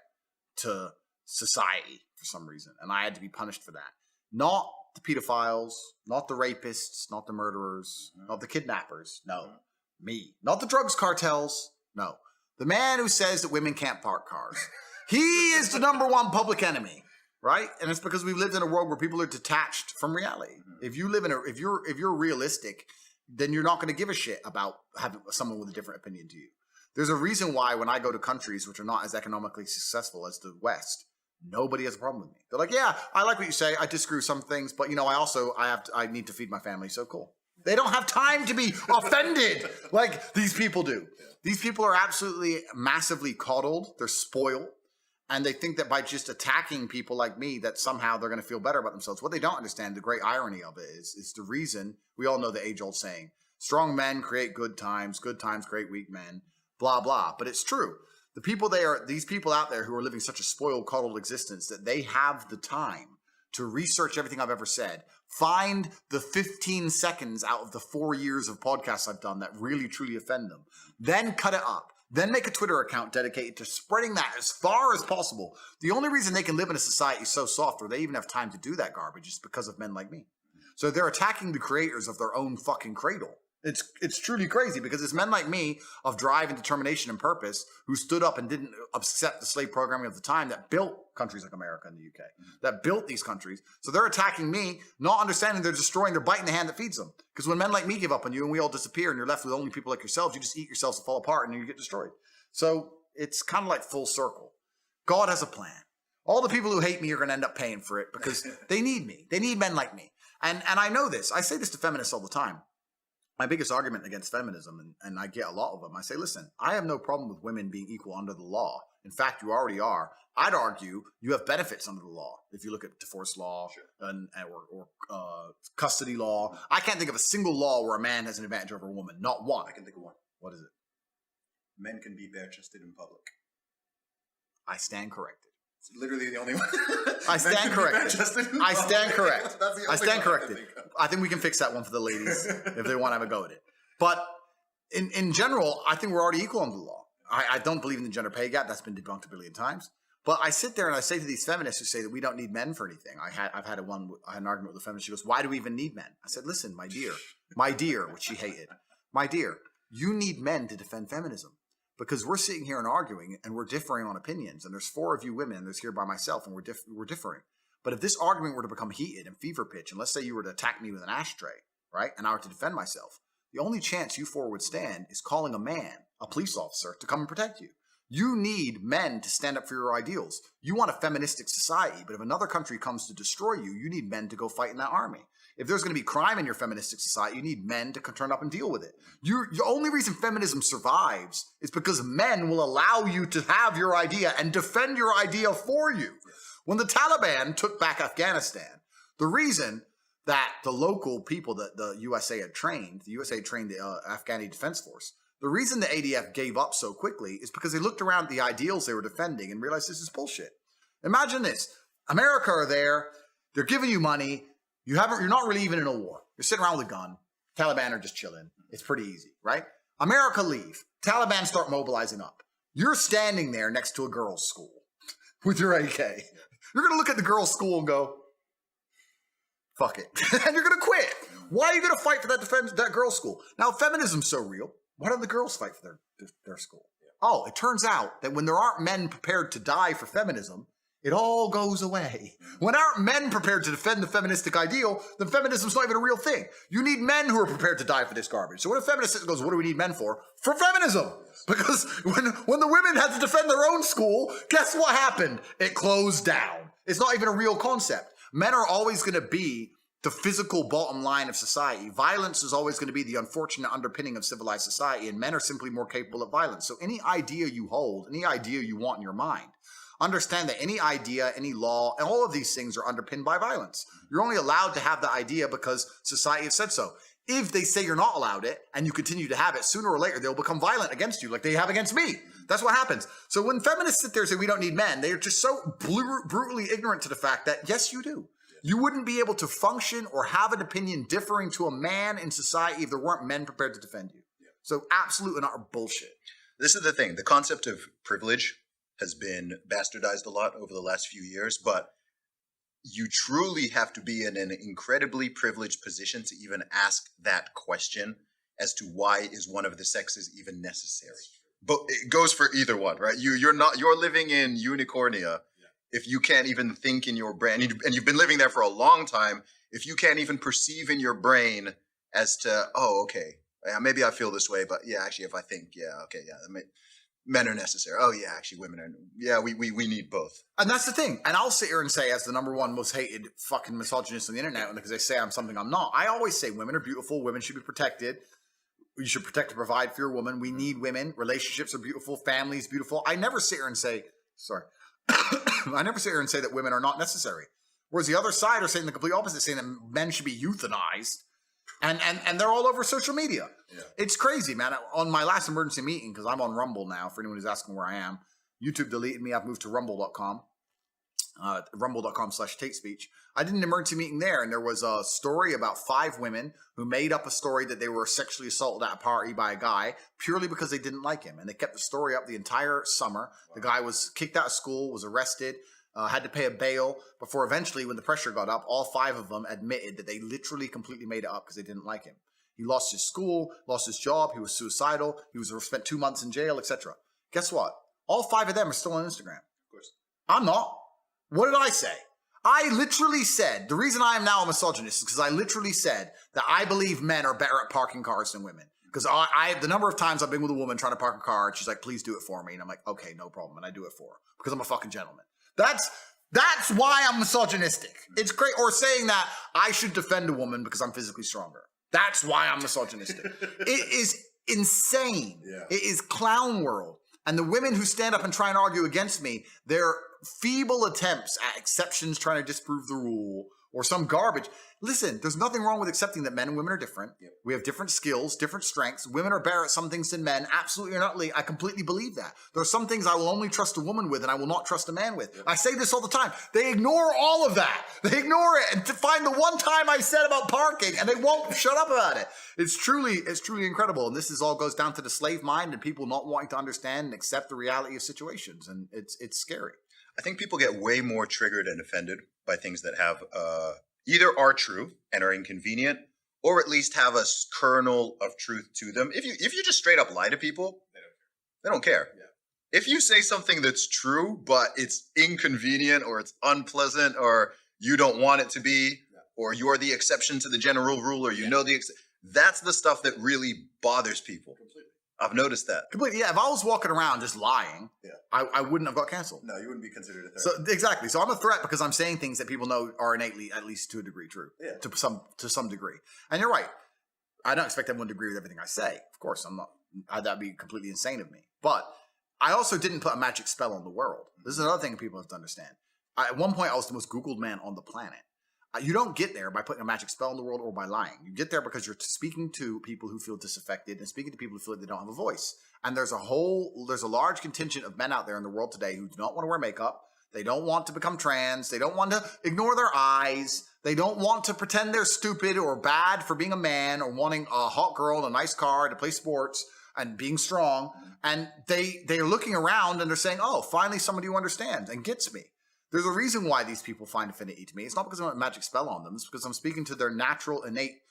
to society for some reason, and I had to be punished for that. Not the pedophiles, not the rapists, not the murderers, not the kidnappers. No, me. Not the drugs cartels. No. The man who says that women can't park cars. He is the number one public enemy, right? And it's because we've lived in a world where people are detached from reality. If you live in if you're realistic, then you're not going to give a shit about having someone with a different opinion to you. There's a reason why when I go to countries which are not as economically successful as the West, nobody has a problem with me. They're like, yeah, I like what you say. I disagree with some things, but I need to feed my family. So cool. They don't have time to be offended like these people do. These people are absolutely massively coddled. They're spoiled. And they think that by just attacking people like me, that somehow they're going to feel better about themselves. What they don't understand, the great irony of it is the reason, we all know the age-old saying, strong men create good times create weak men, blah, blah. But it's true. These people out there who are living such a spoiled, coddled existence that they have the time to research everything I've ever said, find the 15 seconds out of the 4 years of podcasts I've done that really, truly offend them, then cut it up. Then make a Twitter account dedicated to spreading that as far as possible. The only reason they can live in a society so soft, or they even have time to do that garbage, is because of men like me. So they're attacking the creators of their own fucking cradle. It's truly crazy because it's men like me of drive and determination and purpose who stood up and didn't accept the slave programming of the time that built countries like America and the UK, that built these countries. So they're attacking me, not understanding they're destroying, they're biting the hand that feeds them. Because when men like me give up on you and we all disappear and you're left with only people like yourselves, you just eat yourselves to fall apart and you get destroyed. So it's kind of like full circle. God has a plan. All the people who hate me are going to end up paying for it because they need me. They need men like me. And I know this. I say this to feminists all the time. My biggest argument against feminism, and I get a lot of them, I say, listen, I have no problem with women being equal under the law. In fact, you already are. I'd argue you have benefits under the law. If you look at divorce law or custody law, I can't think of a single law where a man has an advantage over a woman. Not one. I can think of one. What is it? Men can be bare-chested in public. I stand corrected. It's literally the only one. I stand corrected. I stand correct. I stand corrected. I think we can fix that one for the ladies if they want to have a go at it. But in general, I think we're already equal under the law. I don't believe in the gender pay gap. That's been debunked a billion times. But I sit there and I say to these feminists who say that we don't need men for anything. I had an argument with a feminist. She goes, "Why do we even need men?" I said, "Listen, my dear," which she hated, "my dear, you need men to defend feminism." Because we're sitting here and arguing and we're differing on opinions. And there's 4 of you women and there's here by myself and we're differing. But if this argument were to become heated and fever pitch, and let's say you were to attack me with an ashtray, right? And I were to defend myself, the only chance you 4 would stand is calling a man, a police officer, to come and protect you. You need men to stand up for your ideals. You want a feministic society, but if another country comes to destroy you, you need men to go fight in that army. If there's going to be crime in your feministic society, you need men to turn up and deal with it. The only reason feminism survives is because men will allow you to have your idea and defend your idea for you. When the Taliban took back Afghanistan, the reason that the local people that the USA had trained, the Afghani Defense Force, the reason the ADF gave up so quickly is because they looked around at the ideals they were defending and realized this is bullshit. Imagine this. America are there. They're giving you money. You're not really even in a war. You're sitting around with a gun. Taliban are just chilling. It's pretty easy, right? America leave. Taliban start mobilizing up. You're standing there next to a girls' school with your AK. You're going to look at the girls' school and go, fuck it. And you're going to quit. Why are you going to fight for that girls' school? Now, feminism's so real. Why don't the girls fight for their school? Oh, it turns out that when there aren't men prepared to die for feminism, it all goes away. When aren't men prepared to defend the feministic ideal, then feminism's not even a real thing. You need men who are prepared to die for this garbage. So when a feminist goes, what do we need men for? For feminism. Because when the women had to defend their own school, guess what happened? It closed down. It's not even a real concept. Men are always going to be the physical bottom line of society. Violence is always going to be the unfortunate underpinning of civilized society, and men are simply more capable of violence. So any idea you hold, any idea you want in your mind, understand that any idea, any law, and all of these things are underpinned by violence. You're only allowed to have the idea because society has said so. If they say you're not allowed it and you continue to have it, sooner or later they'll become violent against you like they have against me. That's what happens. So when feminists sit there and say we don't need men, they're just so brutally ignorant to the fact that, yes, you do. You wouldn't be able to function or have an opinion differing to a man in society if there weren't men prepared to defend you. Yeah. So absolute and utter bullshit. This is the thing. The concept of privilege has been bastardized a lot over the last few years, but you truly have to be in an incredibly privileged position to even ask that question as to why is one of the sexes even necessary. But it goes for either one, right? You're living in unicornia if you can't even think in your brain, and you've been living there for a long time. If you can't even perceive in your brain as to, oh, okay, yeah, maybe I feel this way, but yeah, actually, if I think, yeah, okay, yeah, men are necessary. Oh yeah, actually, women are. Yeah, we need both. And that's the thing. And I'll sit here and say, as the number one most hated fucking misogynist on the internet, because they say I'm something I'm not. I always say women are beautiful. Women should be protected. You should protect and provide for your woman. We need women. Relationships are beautiful. Families beautiful. I never sit here and say, sorry, I never sit here and say that women are not necessary. Whereas the other side are saying the complete opposite, saying that men should be euthanized. And they're all over social media. Yeah. It's crazy, man. On my last emergency meeting, because I'm on Rumble now, for anyone who's asking where I am, YouTube deleted me. I've moved to rumble.com, rumble.com/Tate Speech. I did an emergency meeting there, and there was a story about 5 women who made up a story that they were sexually assaulted at a party by a guy purely because they didn't like him. And they kept the story up the entire summer. Wow. The guy was kicked out of school, was arrested, had to pay a bail before eventually, when the pressure got up, all 5 of them admitted that they literally completely made it up because they didn't like him. He lost his school, lost his job, he was suicidal, spent 2 months in jail, etc. Guess what? All 5 of them are still on Instagram. Of course. I'm not. What did I say? I literally said, the reason I am now a misogynist is because I literally said that I believe men are better at parking cars than women. Because the number of times I've been with a woman trying to park a car, and she's like, please do it for me. And I'm like, okay, no problem. And I do it for her because I'm a fucking gentleman. That's why I'm misogynistic. It's great. Or saying that I should defend a woman because I'm physically stronger. That's why I'm misogynistic. It is insane. Yeah. It is clown world. And the women who stand up and try and argue against me, they're feeble attempts at exceptions trying to disprove the rule or some garbage. Listen, there's nothing wrong with accepting that men and women are different. Yep. We have different skills, different strengths. Women are better at some things than men. Absolutely or utterly, I completely believe that. There are some things I will only trust a woman with and I will not trust a man with. Yep. I say this all the time. They ignore all of that. They ignore it and to find the one time I said about parking and they won't shut up about it. It's truly incredible. And this all goes down to the slave mind and people not wanting to understand and accept the reality of situations. And it's scary. I think people get way more triggered and offended by things that have either are true and are inconvenient, or at least have a kernel of truth to them. If you just straight up lie to people, they don't care. Yeah. If you say something that's true, but it's inconvenient or it's unpleasant or you don't want it to be, or you're the exception to the general rule, or you know that's the stuff that really bothers people. Completely. I've noticed that. Completely, yeah. If I was walking around just lying, I wouldn't have got canceled. No, you wouldn't be considered a threat. So exactly. So I'm a threat because I'm saying things that people know are innately, at least to a degree, true. Yeah. To some degree. And you're right. I don't expect everyone to agree with everything I say. Of course, I'm not. That'd be completely insane of me. But I also didn't put a magic spell on the world. This is another thing people have to understand. At one point, I was the most Googled man on the planet. You don't get there by putting a magic spell in the world or by lying. You get there because you're speaking to people who feel disaffected and speaking to people who feel like they don't have a voice. And there's a large contingent of men out there in the world today who do not want to wear makeup. They don't want to become trans. They don't want to ignore their eyes. They don't want to pretend they're stupid or bad for being a man or wanting a hot girl in a nice car to play sports and being strong. And they're looking around and they're saying, oh, finally somebody who understands and gets me. There's a reason why these people find affinity to me. It's not because I want a magic spell on them. It's because I'm speaking to their natural innate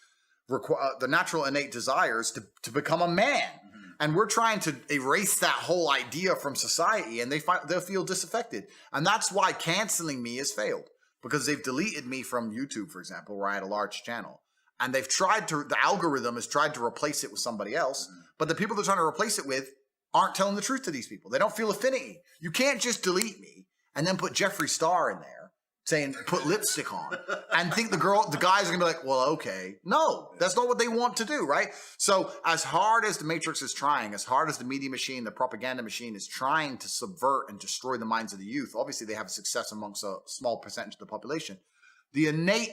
desires to become a man. Mm-hmm. And we're trying to erase that whole idea from society, and they'll feel disaffected. And that's why canceling me has failed, because they've deleted me from YouTube, for example, where I had a large channel. And the algorithm has tried to replace it with somebody else. Mm-hmm. But the people they're trying to replace it with aren't telling the truth to these people. They don't feel affinity. You can't just delete me and then put Jeffree Star in there saying, put lipstick on, and think the guys are gonna be like, well, okay. No, that's not what they want to do, right? So as hard as the Matrix is trying, as hard as the media machine, the propaganda machine is trying to subvert and destroy the minds of the youth, obviously they have success amongst a small percentage of the population. The innate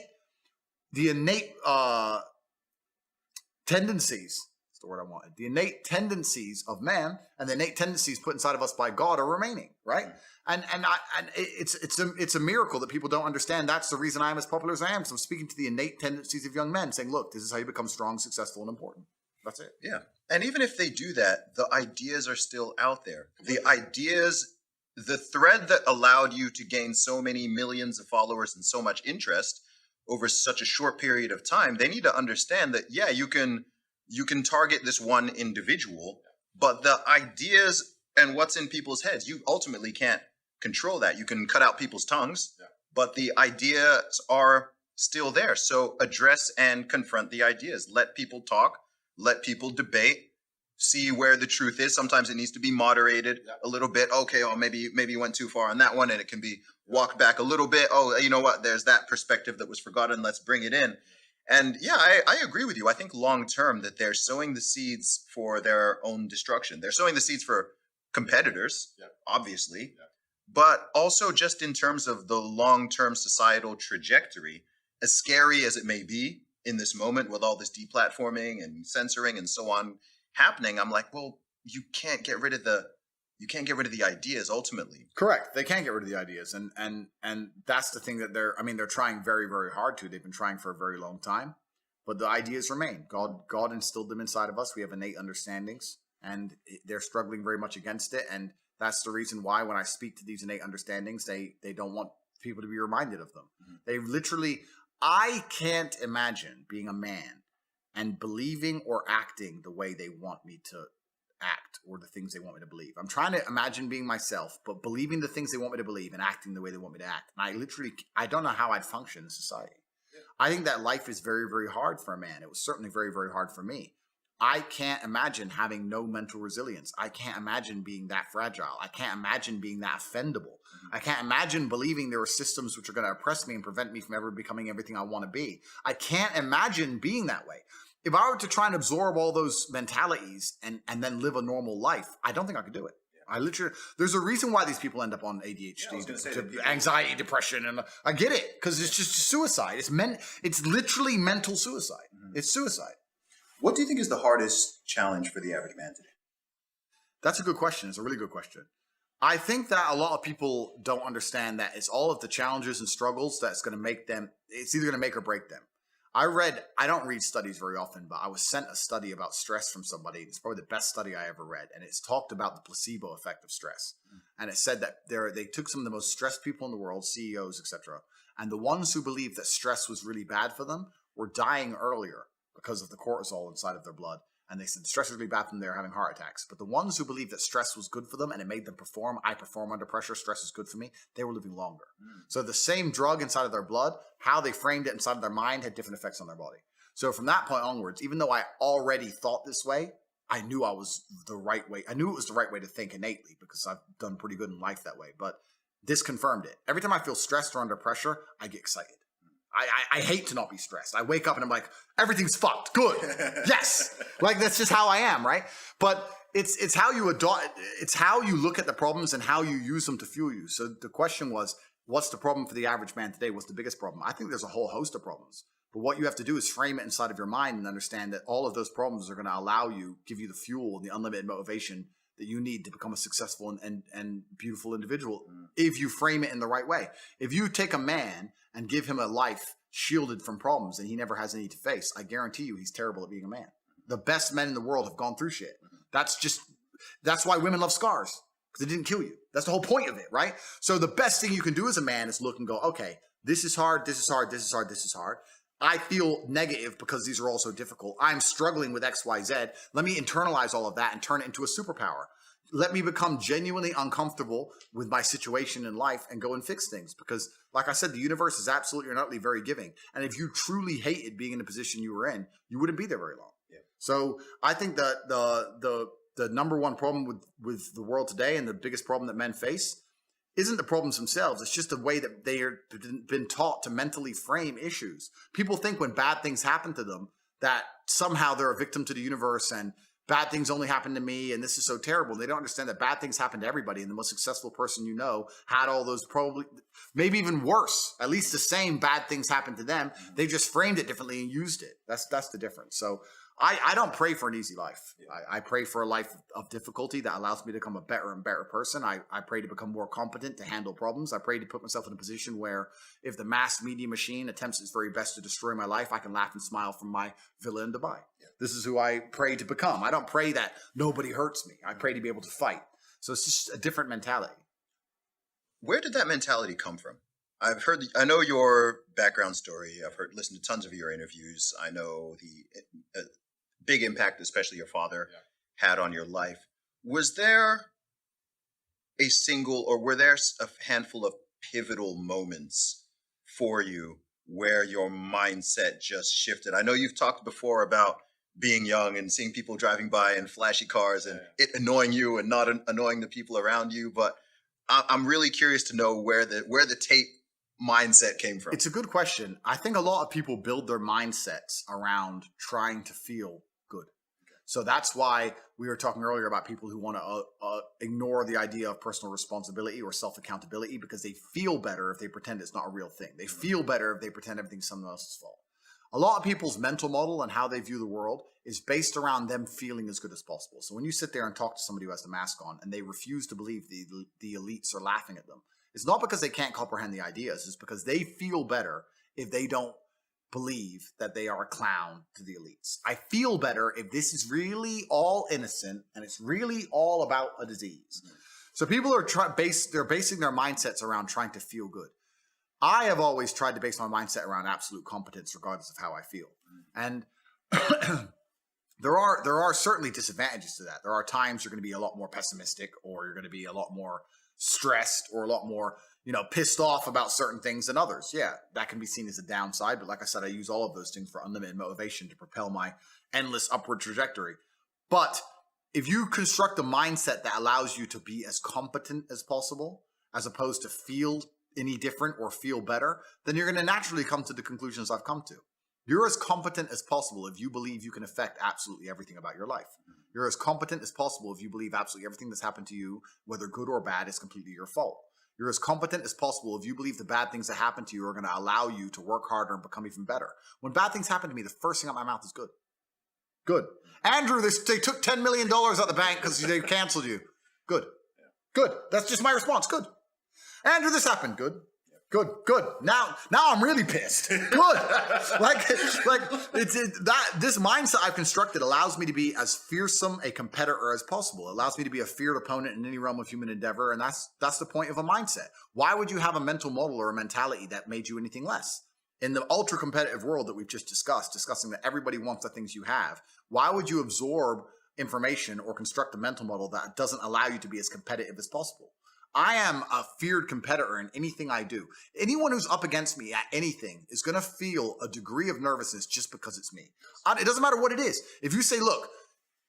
tendencies, that's the word I wanted, the innate tendencies of man and the innate tendencies put inside of us by God are remaining, right? And it's a miracle that people don't understand. That's the reason I am as popular as I am, because I'm speaking to the innate tendencies of young men, saying, look, this is how you become strong, successful, and important. That's it. Yeah. And even if they do that, the ideas are still out there. The ideas the thread that allowed you to gain so many millions of followers and so much interest over such a short period of time, they need to understand that, yeah, you can target this one individual, but the ideas and what's in people's heads, you ultimately can't control that. You can cut out people's tongues, but the ideas are still there. So address and confront the ideas. Let people talk, let people debate, see where the truth is. Sometimes it needs to be moderated a little bit. Okay, oh, maybe you went too far on that one, and it can be walked back a little bit. Oh, you know what? There's that perspective that was forgotten. Let's bring it in. And yeah, I agree with you. I think long term that they're sowing the seeds for their own destruction. They're sowing the seeds for competitors, obviously, but also just in terms of the long-term societal trajectory, as scary as it may be in this moment with all this deplatforming and censoring and so on happening, I'm like, well, you can't get rid of the ideas ultimately. Correct. They can't get rid of the ideas. And that's the thing that they're trying very, very hard to. They've been trying for a very long time, but the ideas remain. God instilled them inside of us. We have innate understandings, and they're struggling very much against it. And that's the reason why when I speak to these innate understandings, they don't want people to be reminded of them. Mm-hmm. They literally, I can't imagine being a man and believing or acting the way they want me to act or the things they want me to believe. I'm trying to imagine being myself, but believing the things they want me to believe and acting the way they want me to act. And I don't know how I'd function in society. Yeah. I think that life is very, very hard for a man. It was certainly very, very hard for me. I can't imagine having no mental resilience. I can't imagine being that fragile. I can't imagine being that offendable. Mm-hmm. I can't imagine believing there are systems which are going to oppress me and prevent me from ever becoming everything I want to be. I can't imagine being that way. If I were to try and absorb all those mentalities and then live a normal life, I don't think I could do it. Yeah. There's a reason why these people end up on ADHD, anxiety, depression, and I get it, because it's just suicide. It's literally mental suicide. Mm-hmm. It's suicide. What do you think is the hardest challenge for the average man today? That's a good question. It's a really good question. I think that a lot of people don't understand that it's all of the challenges and struggles that's going to make them, it's either going to make or break them. I don't read studies very often, but I was sent a study about stress from somebody. It's probably the best study I ever read. And it's talked about the placebo effect of stress. And it said that they took some of the most stressed people in the world, CEOs, etc. And the ones who believed that stress was really bad for them were dying earlier because of the cortisol inside of their blood. And they said stress was really bad for them, they were having heart attacks. But the ones who believed that stress was good for them and it made them perform, I perform under pressure, stress is good for me, they were living longer. So the same drug inside of their blood, how they framed it inside of their mind had different effects on their body. So from that point onwards, even though I already thought this way, I knew I was the right way. I knew it was the right way to think innately because I've done pretty good in life that way. But this confirmed it. Every time I feel stressed or under pressure, I get excited. I hate to not be stressed. I wake up and I'm like, everything's fucked. Good. Yes. Like, that's just how I am, right? But it's how you adopt, it's how you look at the problems and how you use them to fuel you. So the question was, what's the problem for the average man today? What's the biggest problem? I think there's a whole host of problems. But what you have to do is frame it inside of your mind and understand that all of those problems are going to allow you, give you the fuel and the unlimited motivation that you need to become a successful and beautiful individual if you frame it in the right way. If you take a man and give him a life shielded from problems and he never has any to face, I guarantee you he's terrible at being a man. The best men in the world have gone through shit. That's why women love scars, because it didn't kill you. That's the whole point of it, right? So the best thing you can do as a man is look and go, okay, this is hard, this is hard, this is hard, this is hard. I feel negative because these are all so difficult. I'm struggling with X, Y, Z. Let me internalize all of that and turn it into a superpower. Let me become genuinely uncomfortable with my situation in life and go and fix things. Because, like I said, the universe is absolutely and utterly very giving. And if you truly hated being in the position you were in, you wouldn't be there very long. Yeah. So I think that the number one problem with the world today and the biggest problem that men face isn't the problems themselves. It's just the way that they are been taught to mentally frame issues. People think when bad things happen to them that somehow they're a victim to the universe and bad things only happen to me and this is so terrible. They don't understand that bad things happen to everybody. And the most successful person you know had all those, probably, maybe even worse, at least the same bad things happened to them. They just framed it differently and used it. That's the difference. So I don't pray for an easy life. Yeah. I pray for a life of difficulty that allows me to become a better and better person. I pray to become more competent to handle problems. I pray to put myself in a position where if the mass media machine attempts its very best to destroy my life, I can laugh and smile from my villa in Dubai. Yeah. This is who I pray to become. I don't pray that nobody hurts me. I pray to be able to fight. So it's just a different mentality. Where did that mentality come from? I know your background story. Listened to tons of your interviews. I know the big impact, especially your father, had on your life. Was there were there a handful of pivotal moments for you where your mindset just shifted? I know you've talked before about being young and seeing people driving by in flashy cars and it annoying you and not annoying the people around you, but I'm really curious to know where the Tate mindset came from. It's a good question. I think a lot of people build their mindsets around trying to feel good. So that's why we were talking earlier about people who want to ignore the idea of personal responsibility or self-accountability because they feel better if they pretend it's not a real thing. They feel better if they pretend everything's someone else's fault. A lot of people's mental model and how they view the world is based around them feeling as good as possible. So when you sit there and talk to somebody who has the mask on and they refuse to believe the elites are laughing at them, it's not because they can't comprehend the ideas. It's because they feel better if they don't believe that they are a clown to the elites. I feel better if this is really all innocent and it's really all about a disease. So people are they're basing their mindsets around trying to feel good. I have always tried to base my mindset around absolute competence, regardless of how I feel. And there are certainly disadvantages to that. There are times you're going to be a lot more pessimistic, or you're going to be a lot more stressed, or a lot more, pissed off about certain things than others. Yeah, that can be seen as a downside. But like I said, I use all of those things for unlimited motivation to propel my endless upward trajectory. But if you construct a mindset that allows you to be as competent as possible, as opposed to feel any different or feel better, then you're going to naturally come to the conclusions I've come to. You're as competent as possible if you believe you can affect absolutely everything about your life. You're as competent as possible if you believe absolutely everything that's happened to you, whether good or bad, is completely your fault. You're as competent as possible if you believe the bad things that happen to you are going to allow you to work harder and become even better. When bad things happen to me, the first thing out of my mouth is good. Good. Andrew, they took $10 million out the bank because they canceled you. Good. Good. That's just my response. Good. Andrew, this happened. Good. Good. Good. Now I'm really pissed. Good. This mindset I've constructed allows me to be as fearsome a competitor as possible. It allows me to be a feared opponent in any realm of human endeavor. And that's the point of a mindset. Why would you have a mental model or a mentality that made you anything less? In the ultra competitive world that we've just discussing that everybody wants the things you have, why would you absorb information or construct a mental model that doesn't allow you to be as competitive as possible? I am a feared competitor in anything I do. Anyone who's up against me at anything is going to feel a degree of nervousness just because it's me. It doesn't matter what it is. If you say, look,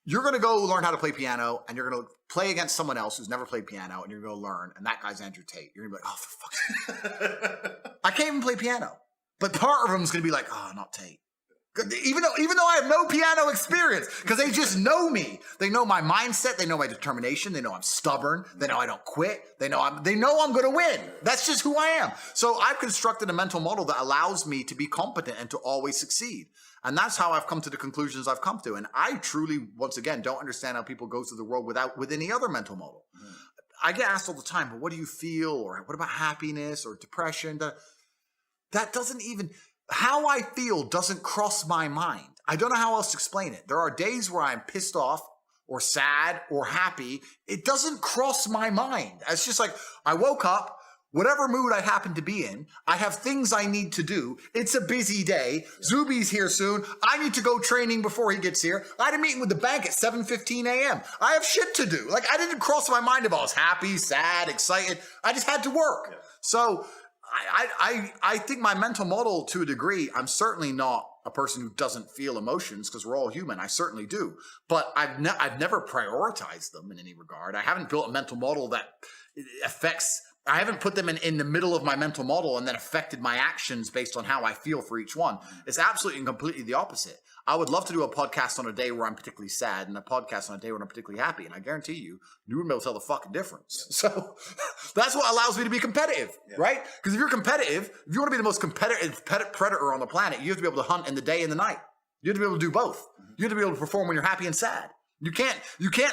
you're going to go learn how to play piano and you're going to play against someone else who's never played piano and you're going to learn, and that guy's Andrew Tate, you're going to be like, oh, for fuck's sake. I can't even play piano. But part of them is going to be like, oh, not Tate. Even though I have no piano experience, because they just know me. They know my mindset. They know my determination. They know I'm stubborn. They know I don't quit. They know I'm going to win. That's just who I am. So I've constructed a mental model that allows me to be competent and to always succeed. And that's how I've come to the conclusions I've come to. And I truly, once again, don't understand how people go through the world with any other mental model. I get asked all the time, but what do you feel? Or what about happiness or depression? That doesn't even... How I feel doesn't cross my mind. I don't know how else to explain it. There are days where I'm pissed off or sad or happy. It doesn't cross my mind. It's just like I woke up, whatever mood I happen to be in, I have things I need to do. It's a busy day. Zuby's here soon. I need to go training before he gets here. I had a meeting with the bank at 7:15 a.m. I have shit to do. I didn't cross my mind if I was happy, sad, excited. I just had to work. So I think my mental model, to a degree, I'm certainly not a person who doesn't feel emotions because we're all human. I certainly do. But I've never prioritized them in any regard. I haven't built a mental model that affects... I haven't put them in the middle of my mental model and then affected my actions based on how I feel for each one. It's absolutely and completely the opposite. I would love to do a podcast on a day where I'm particularly sad and a podcast on a day where I'm particularly happy. And I guarantee you wouldn't be able to tell the fucking difference. So that's what allows me to be competitive, right? Because if you're competitive, if you want to be the most competitive predator on the planet, you have to be able to hunt in the day and the night. You have to be able to do both. You have to be able to perform when you're happy and sad. You can't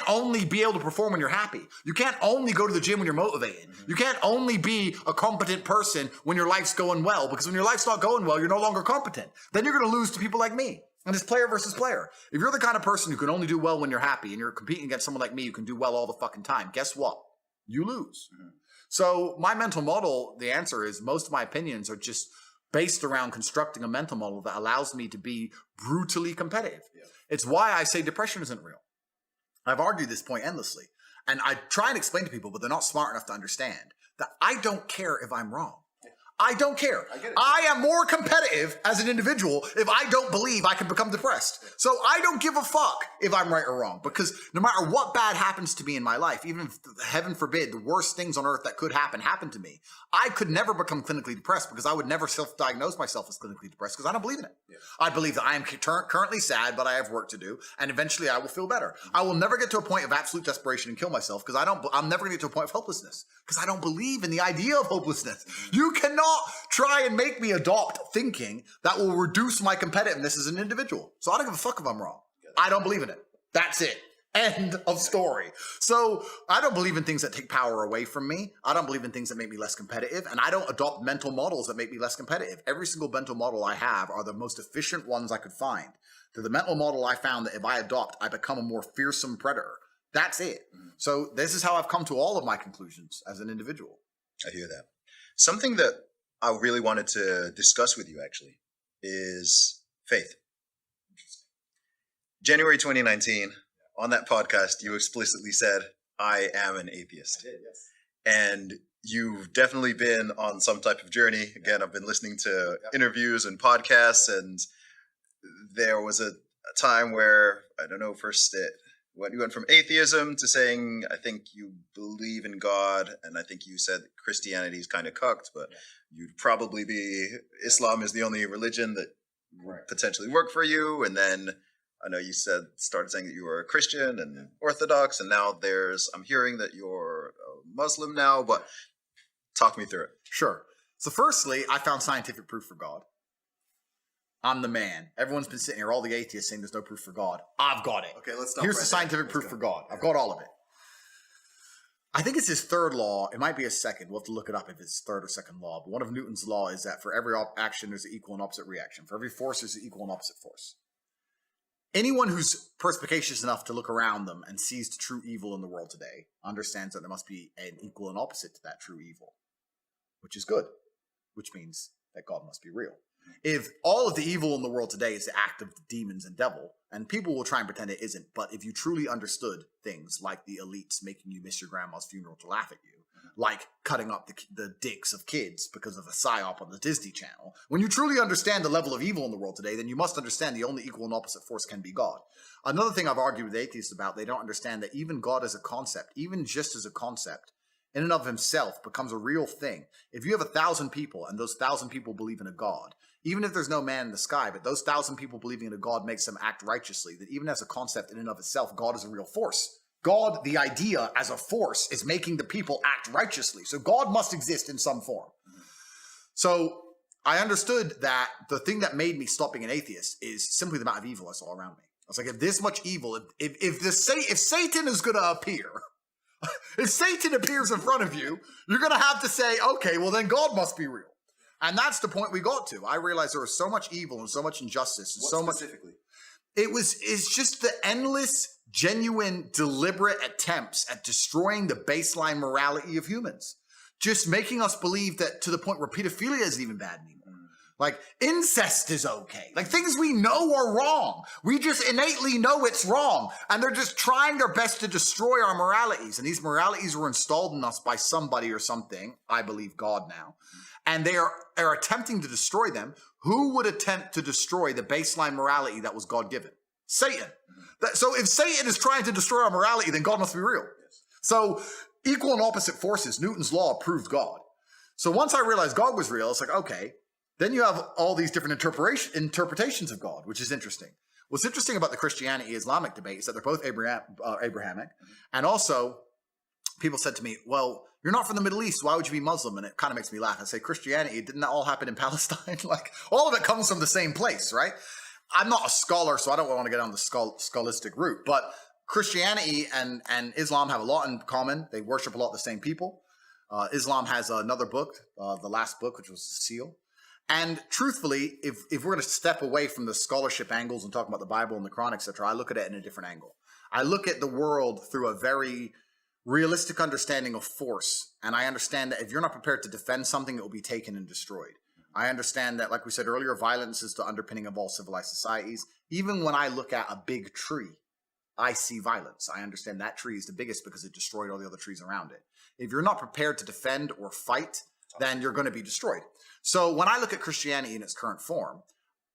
only be able to perform when you're happy. You can't only go to the gym when you're motivated. You can't only be a competent person when your life's going well, because when your life's not going well, you're no longer competent. Then you're going to lose to people like me. And it's player versus player. If you're the kind of person who can only do well when you're happy and you're competing against someone like me who can do well all the fucking time, guess what? You lose. So my mental model, the answer is most of my opinions are just based around constructing a mental model that allows me to be brutally competitive. Yeah. It's why I say depression isn't real. I've argued this point endlessly. And I try and explain to people, but they're not smart enough to understand that I don't care if I'm wrong. I don't care. I am more competitive as an individual if I don't believe I can become depressed. So I don't give a fuck if I'm right or wrong, because no matter what bad happens to me in my life, even if, heaven forbid, the worst things on earth that could happen to me, I could never become clinically depressed because I would never self-diagnose myself as clinically depressed because I don't believe in it. Yeah. I believe that I am currently sad, but I have work to do, and eventually I will feel better. I will never get to a point of absolute desperation and kill myself because I'm never going to get to a point of hopelessness because I don't believe in the idea of hopelessness. You cannot try and make me adopt thinking that will reduce my competitiveness as an individual. So I don't give a fuck if I'm wrong. I don't believe in it. That's it. End of story. So I don't believe in things that take power away from me. I don't believe in things that make me less competitive. And I don't adopt mental models that make me less competitive. Every single mental model I have are the most efficient ones I could find. To the mental model I found that if I adopt, I become a more fearsome predator. That's it. So this is how I've come to all of my conclusions as an individual. I hear that. Something that I really wanted to discuss with you actually is faith. January 2019, on that podcast, you explicitly said, I am an atheist. I did, yes. And you've definitely been on some type of journey. Again, I've been listening to interviews and podcasts, and there was a time where, I don't know, first when you went from atheism to saying, I think you believe in God, and I think you said Christianity is kind of cucked, but you'd probably be, Islam is the only religion that would potentially work for you. And then I know you started saying that you were a Christian and Orthodox, and now I'm hearing that you're a Muslim now, but talk me through it. Sure. So firstly, I found scientific proof for God. I'm the man. Everyone's been sitting here, all the atheists saying there's no proof for God. I've got it. Okay, let's stop. Here's the scientific proof for God. I've got all of it. I think it's his third law. It might be his second. We'll have to look it up if it's third or second law. But one of Newton's law is that for every action, there's an equal and opposite reaction. For every force, there's an equal and opposite force. Anyone who's perspicacious enough to look around them and sees the true evil in the world today understands that there must be an equal and opposite to that true evil, which is good, which means that God must be real. If all of the evil in the world today is the act of the demons and devil, and people will try and pretend it isn't, but if you truly understood things like the elites making you miss your grandma's funeral to laugh at you, like cutting up the dicks of kids because of a psyop on the Disney Channel, when you truly understand the level of evil in the world today, then you must understand the only equal and opposite force can be God. Another thing I've argued with atheists about, they don't understand that even God as a concept, even just as a concept, in and of himself becomes a real thing. If you have 1,000 people and those 1,000 people believe in a God, even if there's no man in the sky, but those 1,000 people believing in a God makes them act righteously, that even as a concept in and of itself, God is a real force. God, the idea as a force, is making the people act righteously. So God must exist in some form. So I understood that the thing that made me stop being an atheist is simply the amount of evil I saw around me. I was like, if this much evil, if Satan is going to appear, if Satan appears in front of you, you're going to have to say, okay, well then God must be real. And that's the point we got to. I realized there was so much evil and so much injustice. And so much specifically? It's just the endless, genuine, deliberate attempts at destroying the baseline morality of humans. Just making us believe that to the point where pedophilia isn't even bad anymore. Like incest is okay. Like things we know are wrong. We just innately know it's wrong. And they're just trying their best to destroy our moralities. And these moralities were installed in us by somebody or something. I believe God now. And they are attempting to destroy them. Who would attempt to destroy the baseline morality that was God-given? Satan. So if Satan is trying to destroy our morality, then God must be real. So equal and opposite forces, Newton's law proved God. So once I realized God was real, it's like, okay, then you have all these different interpretations of God, which is interesting. What's interesting about the Christianity-Islamic debate is that they're both Abrahamic. And also, people said to me, well, you're not from the Middle East. Why would you be Muslim? And it kind of makes me laugh. I say, Christianity, didn't that all happen in Palestine? Like, all of it comes from the same place, right? I'm not a scholar, so I don't want to get on the scholastic route. But Christianity and Islam have a lot in common. They worship a lot of the same people. Islam has another book, the last book, which was the Seal. And truthfully, if we're going to step away from the scholarship angles and talk about the Bible and the Quran, etc., I look at it in a different angle. I look at the world through a very realistic understanding of force. And I understand that if you're not prepared to defend something, it will be taken and destroyed. I understand that, like we said earlier, violence is the underpinning of all civilized societies. Even when I look at a big tree, I see violence. I understand that tree is the biggest because it destroyed all the other trees around it. If you're not prepared to defend or fight, then you're going to be destroyed. So when I look at Christianity in its current form,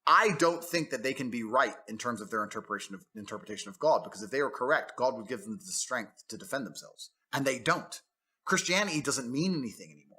I don't think that they can be right in terms of their interpretation of God, because if they were correct, God would give them the strength to defend themselves. And they don't. Christianity doesn't mean anything anymore.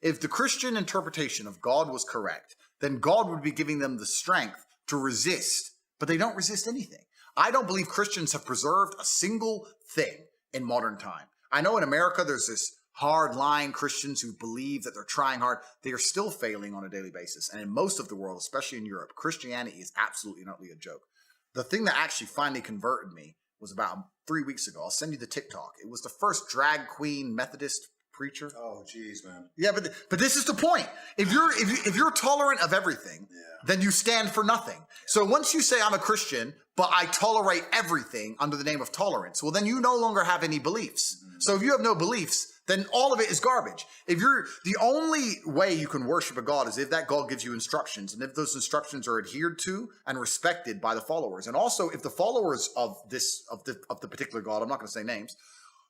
If the Christian interpretation of God was correct, then God would be giving them the strength to resist, but they don't resist anything. I don't believe Christians have preserved a single thing in modern time. I know in America there's this hard-line Christians who believe that they're trying hard. They are still failing on a daily basis. And in most of the world, especially in Europe, Christianity is absolutely and utterly a joke. The thing that actually finally converted me was about 3 weeks ago. I'll send you the TikTok. It was the first drag queen Methodist preacher. Oh, geez, man. Yeah, but this is the point. If you're tolerant of everything, then you stand for nothing. So once you say I'm a Christian, but I tolerate everything under the name of tolerance, well, then you no longer have any beliefs. So if you have no beliefs, then all of it is garbage. If you're the only way you can worship a God is if that God gives you instructions, and if those instructions are adhered to and respected by the followers, and also if the followers of the particular God, I'm not going to say names,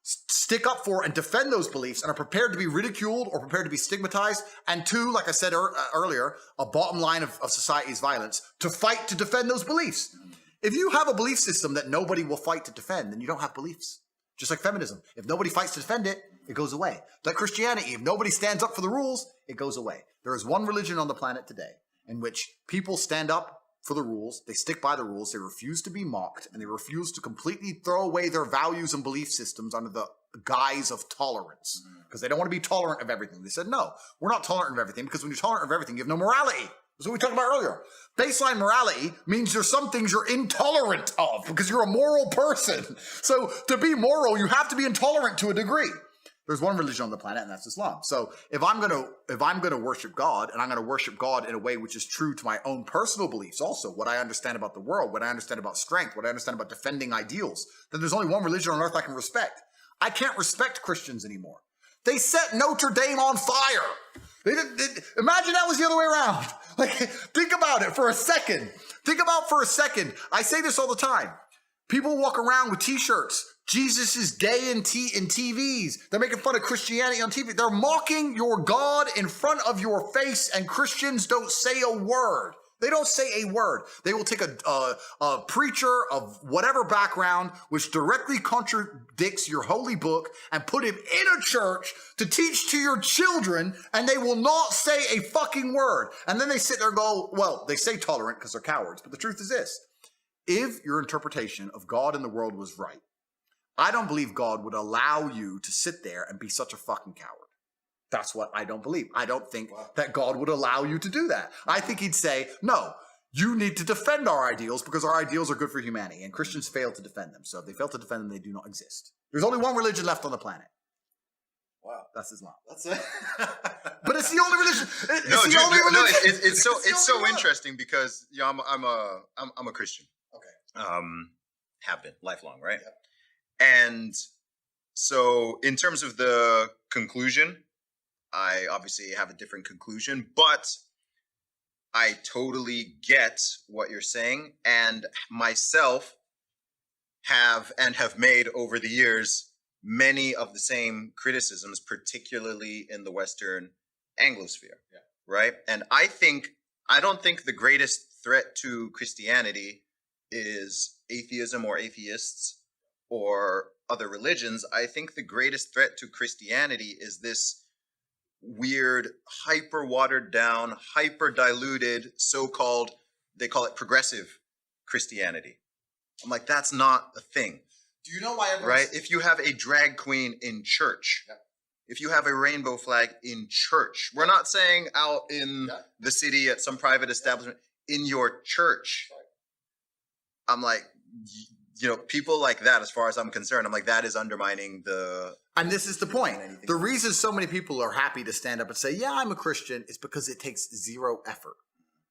stick up for and defend those beliefs and are prepared to be ridiculed or prepared to be stigmatized. And two, like I said earlier, a bottom line of society's violence, to fight to defend those beliefs. If you have a belief system that nobody will fight to defend, then you don't have beliefs. Just like feminism. If nobody fights to defend it, it goes away. Like Christianity, if nobody stands up for the rules, it goes away. There is one religion on the planet today in which people stand up for the rules, they stick by the rules, they refuse to be mocked, and they refuse to completely throw away their values and belief systems under the guise of tolerance. Because they don't want to be tolerant of everything. They said, no, we're not tolerant of everything, because when you're tolerant of everything, you have no morality. That's what we talked about earlier. Baseline morality means there's some things you're intolerant of because you're a moral person. So to be moral, you have to be intolerant to a degree. There's one religion on the planet, and that's Islam. So if I'm gonna worship God, and I'm gonna worship God in a way which is true to my own personal beliefs, also what I understand about the world, what I understand about strength, what I understand about defending ideals, then there's only one religion on earth I can respect. I can't respect Christians anymore. They set Notre Dame on fire. Imagine that was the other way around. Like, think about it for a second. I say this all the time. People walk around with t-shirts. Jesus is gay in TVs. They're making fun of Christianity on TV. They're mocking your God in front of your face, and Christians don't say a word. They don't say a word. They will take a preacher of whatever background, which directly contradicts your holy book, and put him in a church to teach to your children, and they will not say a fucking word. And then they sit there and go, well, they say tolerant because they're cowards. But the truth is this. If your interpretation of God and the world was right, I don't believe God would allow you to sit there and be such a fucking coward. That's what I don't believe. I don't think that God would allow you to do that. I think he'd say, no, you need to defend our ideals because our ideals are good for humanity, and Christians fail to defend them. So if they fail to defend them, they do not exist. There's only one religion left on the planet. Wow, that's Islam. That's it. But it's the only religion. It's so interesting because I'm a Christian. Okay. Have been lifelong, right? Yep. And so in terms of the conclusion, I obviously have a different conclusion, but I totally get what you're saying, and myself have made over the years many of the same criticisms, particularly in the Western Anglosphere, right? And I don't think the greatest threat to Christianity is atheism or atheists or other religions. I think the greatest threat to Christianity is this weird, hyper watered down, hyper diluted, so-called, they call it progressive Christianity. I'm like, that's not a thing. Do you know why right? If you have a drag queen in church, if you have a rainbow flag in church, we're not saying out in the city at some private establishment, in your church. I'm like, people like that, as far as I'm concerned, I'm like, that is undermining the... And this is the point. The reason so many people are happy to stand up and say, yeah, I'm a Christian, is because it takes zero effort.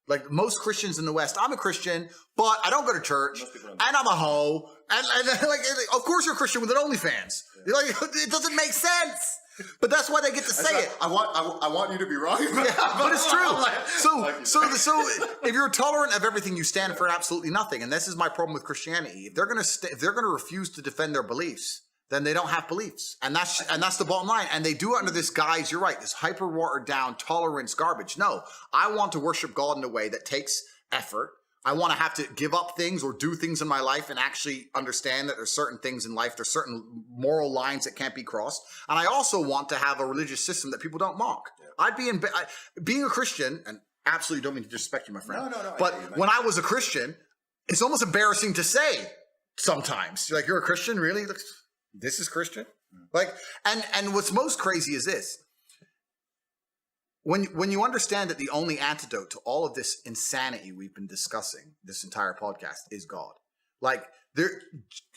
Like most Christians in the West, I'm a Christian, but I don't go to church, and I'm a hoe, and like, of course you're a Christian with an OnlyFans. Yeah. Like, it doesn't make sense. But that's why they get to say it. I want you to be wrong, but it's true. So if you're tolerant of everything, you stand for absolutely nothing. And this is my problem with Christianity. If they're gonna refuse to defend their beliefs, then they don't have beliefs, and that's the bottom line. And they do it under this guise. You're right. This hyper watered down tolerance garbage. No, I want to worship God in a way that takes effort. I want to have to give up things or do things in my life and actually understand that there's certain things in life, there's certain moral lines that can't be crossed. And I also want to have a religious system that people don't mock. I'd be being a Christian, and absolutely don't mean to disrespect you, my friend. No. But when I was a Christian, it's almost embarrassing to say sometimes. You're like, you're a Christian? Really? This is Christian? Like, and what's most crazy is this. When you understand that the only antidote to all of this insanity we've been discussing this entire podcast is God. Like,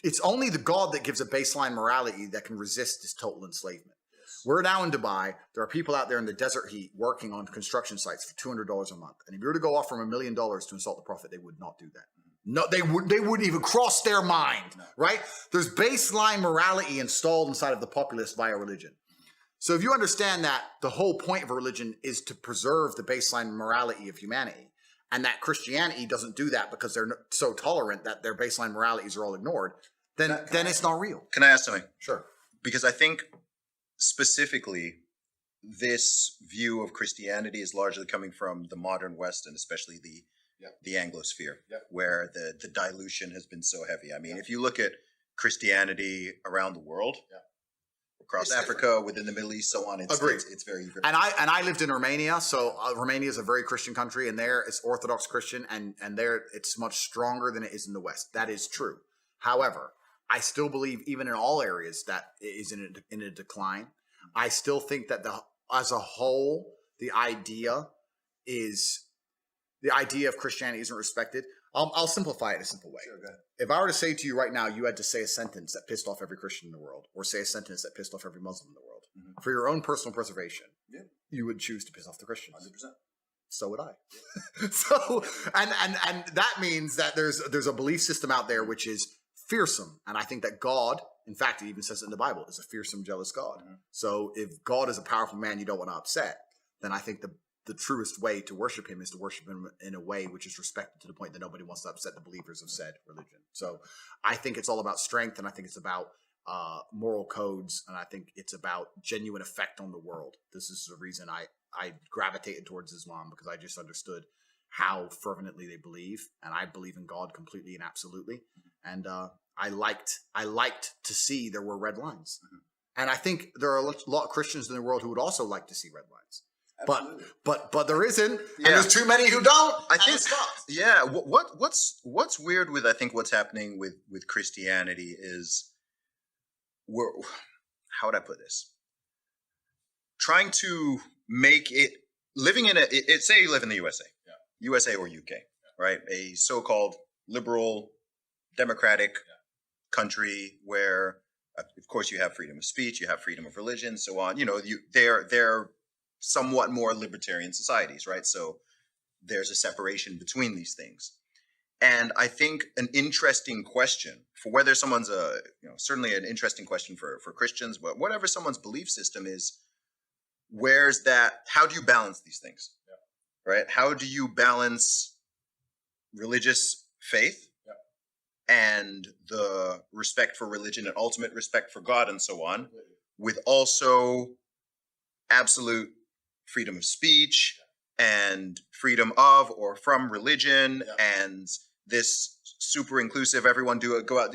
it's only the God that gives a baseline morality that can resist this total enslavement. Yes. We're now in Dubai. There are people out there in the desert heat working on construction sites for $200 a month. And if you were to go offer them $1 million to insult the prophet, they would not do that. No, they wouldn't even cross their mind, right? There's baseline morality installed inside of the populace via religion. So if you understand that the whole point of a religion is to preserve the baseline morality of humanity, and that Christianity doesn't do that because they're so tolerant that their baseline moralities are all ignored, then it's not real. Can I ask something? Sure. Because I think specifically this view of Christianity is largely coming from the modern West, and especially the Anglosphere, where the dilution has been so heavy. I mean, if you look at Christianity around the world, across Africa, within the Middle East, so on, it's very, very. And I lived in Romania, so Romania is a very Christian country, and there it's Orthodox Christian, and there it's much stronger than it is in the West. That is true. However, I still believe, even in all areas, that it is in a decline. I still think that as a whole, the idea of Christianity isn't respected. I'll simplify it in a simple way. Sure, go ahead. If I were to say to you right now, you had to say a sentence that pissed off every Christian in the world, or say a sentence that pissed off every Muslim in the world, for your own personal preservation, you would choose to piss off the Christians. 100%. So would I. So, and that means that there's a belief system out there which is fearsome, and I think that God, in fact, it even says it in the Bible, is a fearsome, jealous God. So if God is a powerful man you don't want to upset, then I think the truest way to worship him is to worship him in a way which is respected to the point that nobody wants to upset the believers of said religion. So I think it's all about strength, and I think it's about moral codes, and I think it's about genuine effect on the world. This is the reason I gravitated towards Islam, because I just understood how fervently they believe, and I believe in God completely and absolutely. And I liked to see there were red lines. And I think there are a lot of Christians in the world who would also like to see red lines. Absolutely. But there isn't, and there's too many who don't. I think what's weird with, I think, what's happening with Christianity is how would I put this? Trying to make it living in say you live in the USA, USA or UK, right? A so-called liberal, democratic country where, of course, you have freedom of speech, you have freedom of religion, so on. You know, they're somewhat more libertarian societies, right? So there's a separation between these things. And I think an interesting question for whether someone's certainly an interesting question for Christians, but whatever someone's belief system is, where's that? How do you balance these things? Right? How do you balance religious faith and the respect for religion and ultimate respect for God and so on, with also absolute freedom of speech and freedom of or from religion and this super inclusive, everyone go out.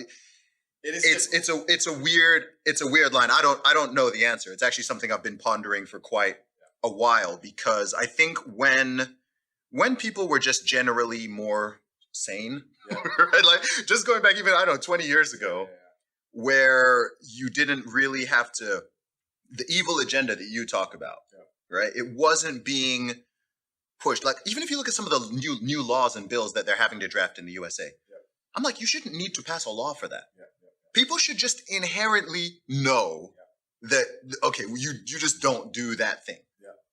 It's a weird line. I don't know the answer. It's actually something I've been pondering for quite a while, because I think when people were just generally more sane, right? Like just going back even, 20 years ago, where you didn't really have to, the evil agenda that you talk about, right? It wasn't being pushed. Like, even if you look at some of the new laws and bills that they're having to draft in the USA, I'm like, you shouldn't need to pass a law for that. People should just inherently know that, okay, you just don't do that thing,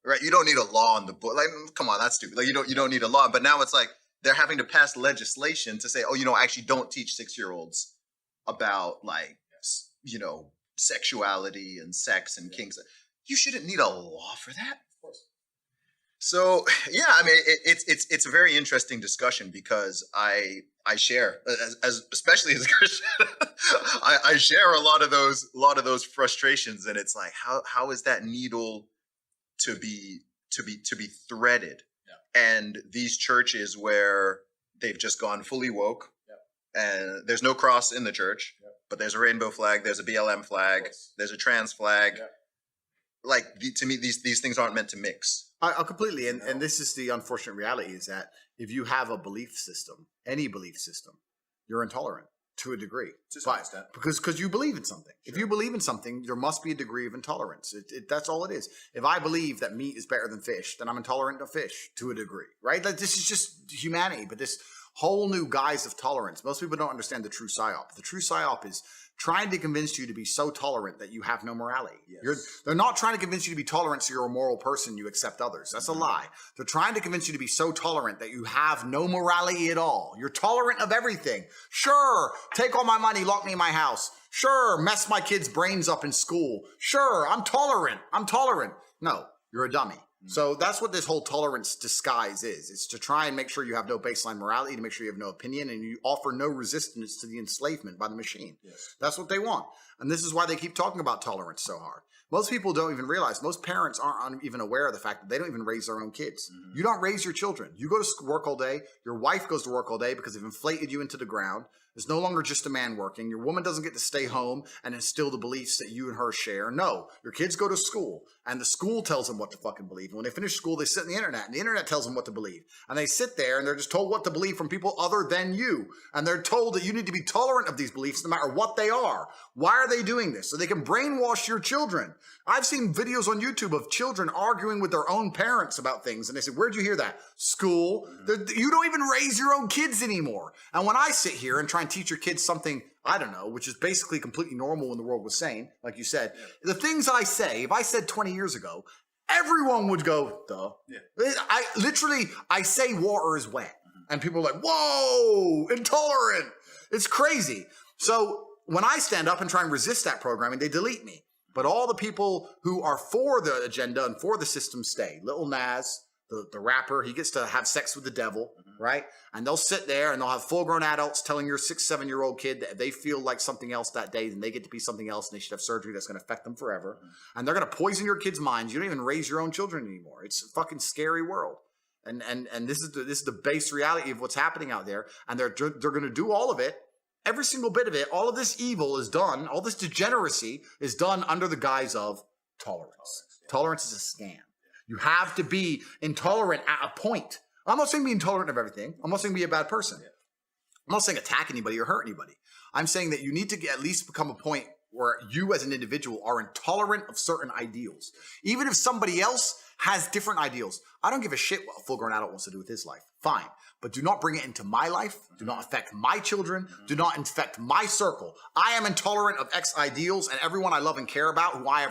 right? You don't need a law in the book. Like, come on, that's stupid. Like, you don't need a law. But now it's like they're having to pass legislation to say, oh, actually don't teach 6-year-olds about like, sexuality and sex and kinks. You shouldn't need a law for that. Of course. So yeah, I mean, it's a very interesting discussion because I share as especially as a Christian, I share a lot of those frustrations, and it's like how is that needle to be threaded? Yeah. And these churches where they've just gone fully woke, yeah. And there's no cross in the church, yeah. But there's a rainbow flag, there's a BLM flag, there's a trans flag. Yeah. Like to me, these things aren't meant to mix. I completely, and this is the unfortunate reality is that if you have a belief system, any belief system, you're intolerant to a degree. To some extent. Because you believe in something. Sure. If you believe in something, there must be a degree of intolerance. That's all it is. If I believe that meat is better than fish, then I'm intolerant of fish to a degree, right? Like, this is just humanity, but this whole new guise of tolerance. Most people don't understand the true psyop. The true psyop is trying to convince you to be so tolerant that you have no morality. Yes. They're not trying to convince you to be tolerant so you're a moral person, you accept others. That's a lie. They're trying to convince you to be so tolerant that you have no morality at all. You're tolerant of everything. Sure, take all my money, lock me in my house. Sure, mess my kids' brains up in school. Sure, I'm tolerant. No, you're a dummy. So that's what this whole tolerance disguise is. It's to try and make sure you have no baseline morality, to make sure you have no opinion, and you offer no resistance to the enslavement by the machine. Yes. That's what they want. And this is why they keep talking about tolerance so hard. Most people don't even realize, most parents aren't even aware of the fact that they don't even raise their own kids. Mm-hmm. You don't raise your children. You go to work all day. Your wife goes to work all day because they've inflated you into the ground. There's no longer just a man working. Your woman doesn't get to stay home and instill the beliefs that you and her share. No, your kids go to school and the school tells them what to fucking believe. And when they finish school, they sit on the internet and the internet tells them what to believe. And they sit there and they're just told what to believe from people other than you. And they're told that you need to be tolerant of these beliefs no matter what they are. Why are they doing this? So they can brainwash your children. I've seen videos on YouTube of children arguing with their own parents about things. And they say, where'd you hear that? School. You don't even raise your own kids anymore. And when I sit here and try and teach your kids something, I don't know, which is basically completely normal when the world was sane, like you said, the things I say, if I said 20 years ago, everyone would go, duh. Yeah. I say water is wet. And people are like, whoa, intolerant. It's crazy. So when I stand up and try and resist that programming, they delete me. But all the people who are for the agenda and for the system stay. Lil Nas, the rapper, he gets to have sex with the devil, right? And they'll sit there and they'll have full-grown adults telling your 6-7-year-old kid that if they feel like something else that day, then they get to be something else and they should have surgery that's going to affect them forever. And they're going to poison your kids' minds. You don't even raise your own children anymore. It's a fucking scary world. And this is the base reality of what's happening out there. And they're going to do all of it. Every single bit of it, all of this evil is done, all this degeneracy is done under the guise of tolerance. Tolerance is a scam. You have to be intolerant at a point. I'm not saying be intolerant of everything. I'm not saying be a bad person. I'm not saying attack anybody or hurt anybody. I'm saying that you need to at least become a point where you as an individual are intolerant of certain ideals. Even if somebody else has different ideals. I don't give a shit what a full-grown adult wants to do with his life. Fine. But do not bring it into my life. Do not affect my children. Do not infect my circle. I am intolerant of X ideals, and everyone I love and care about, who I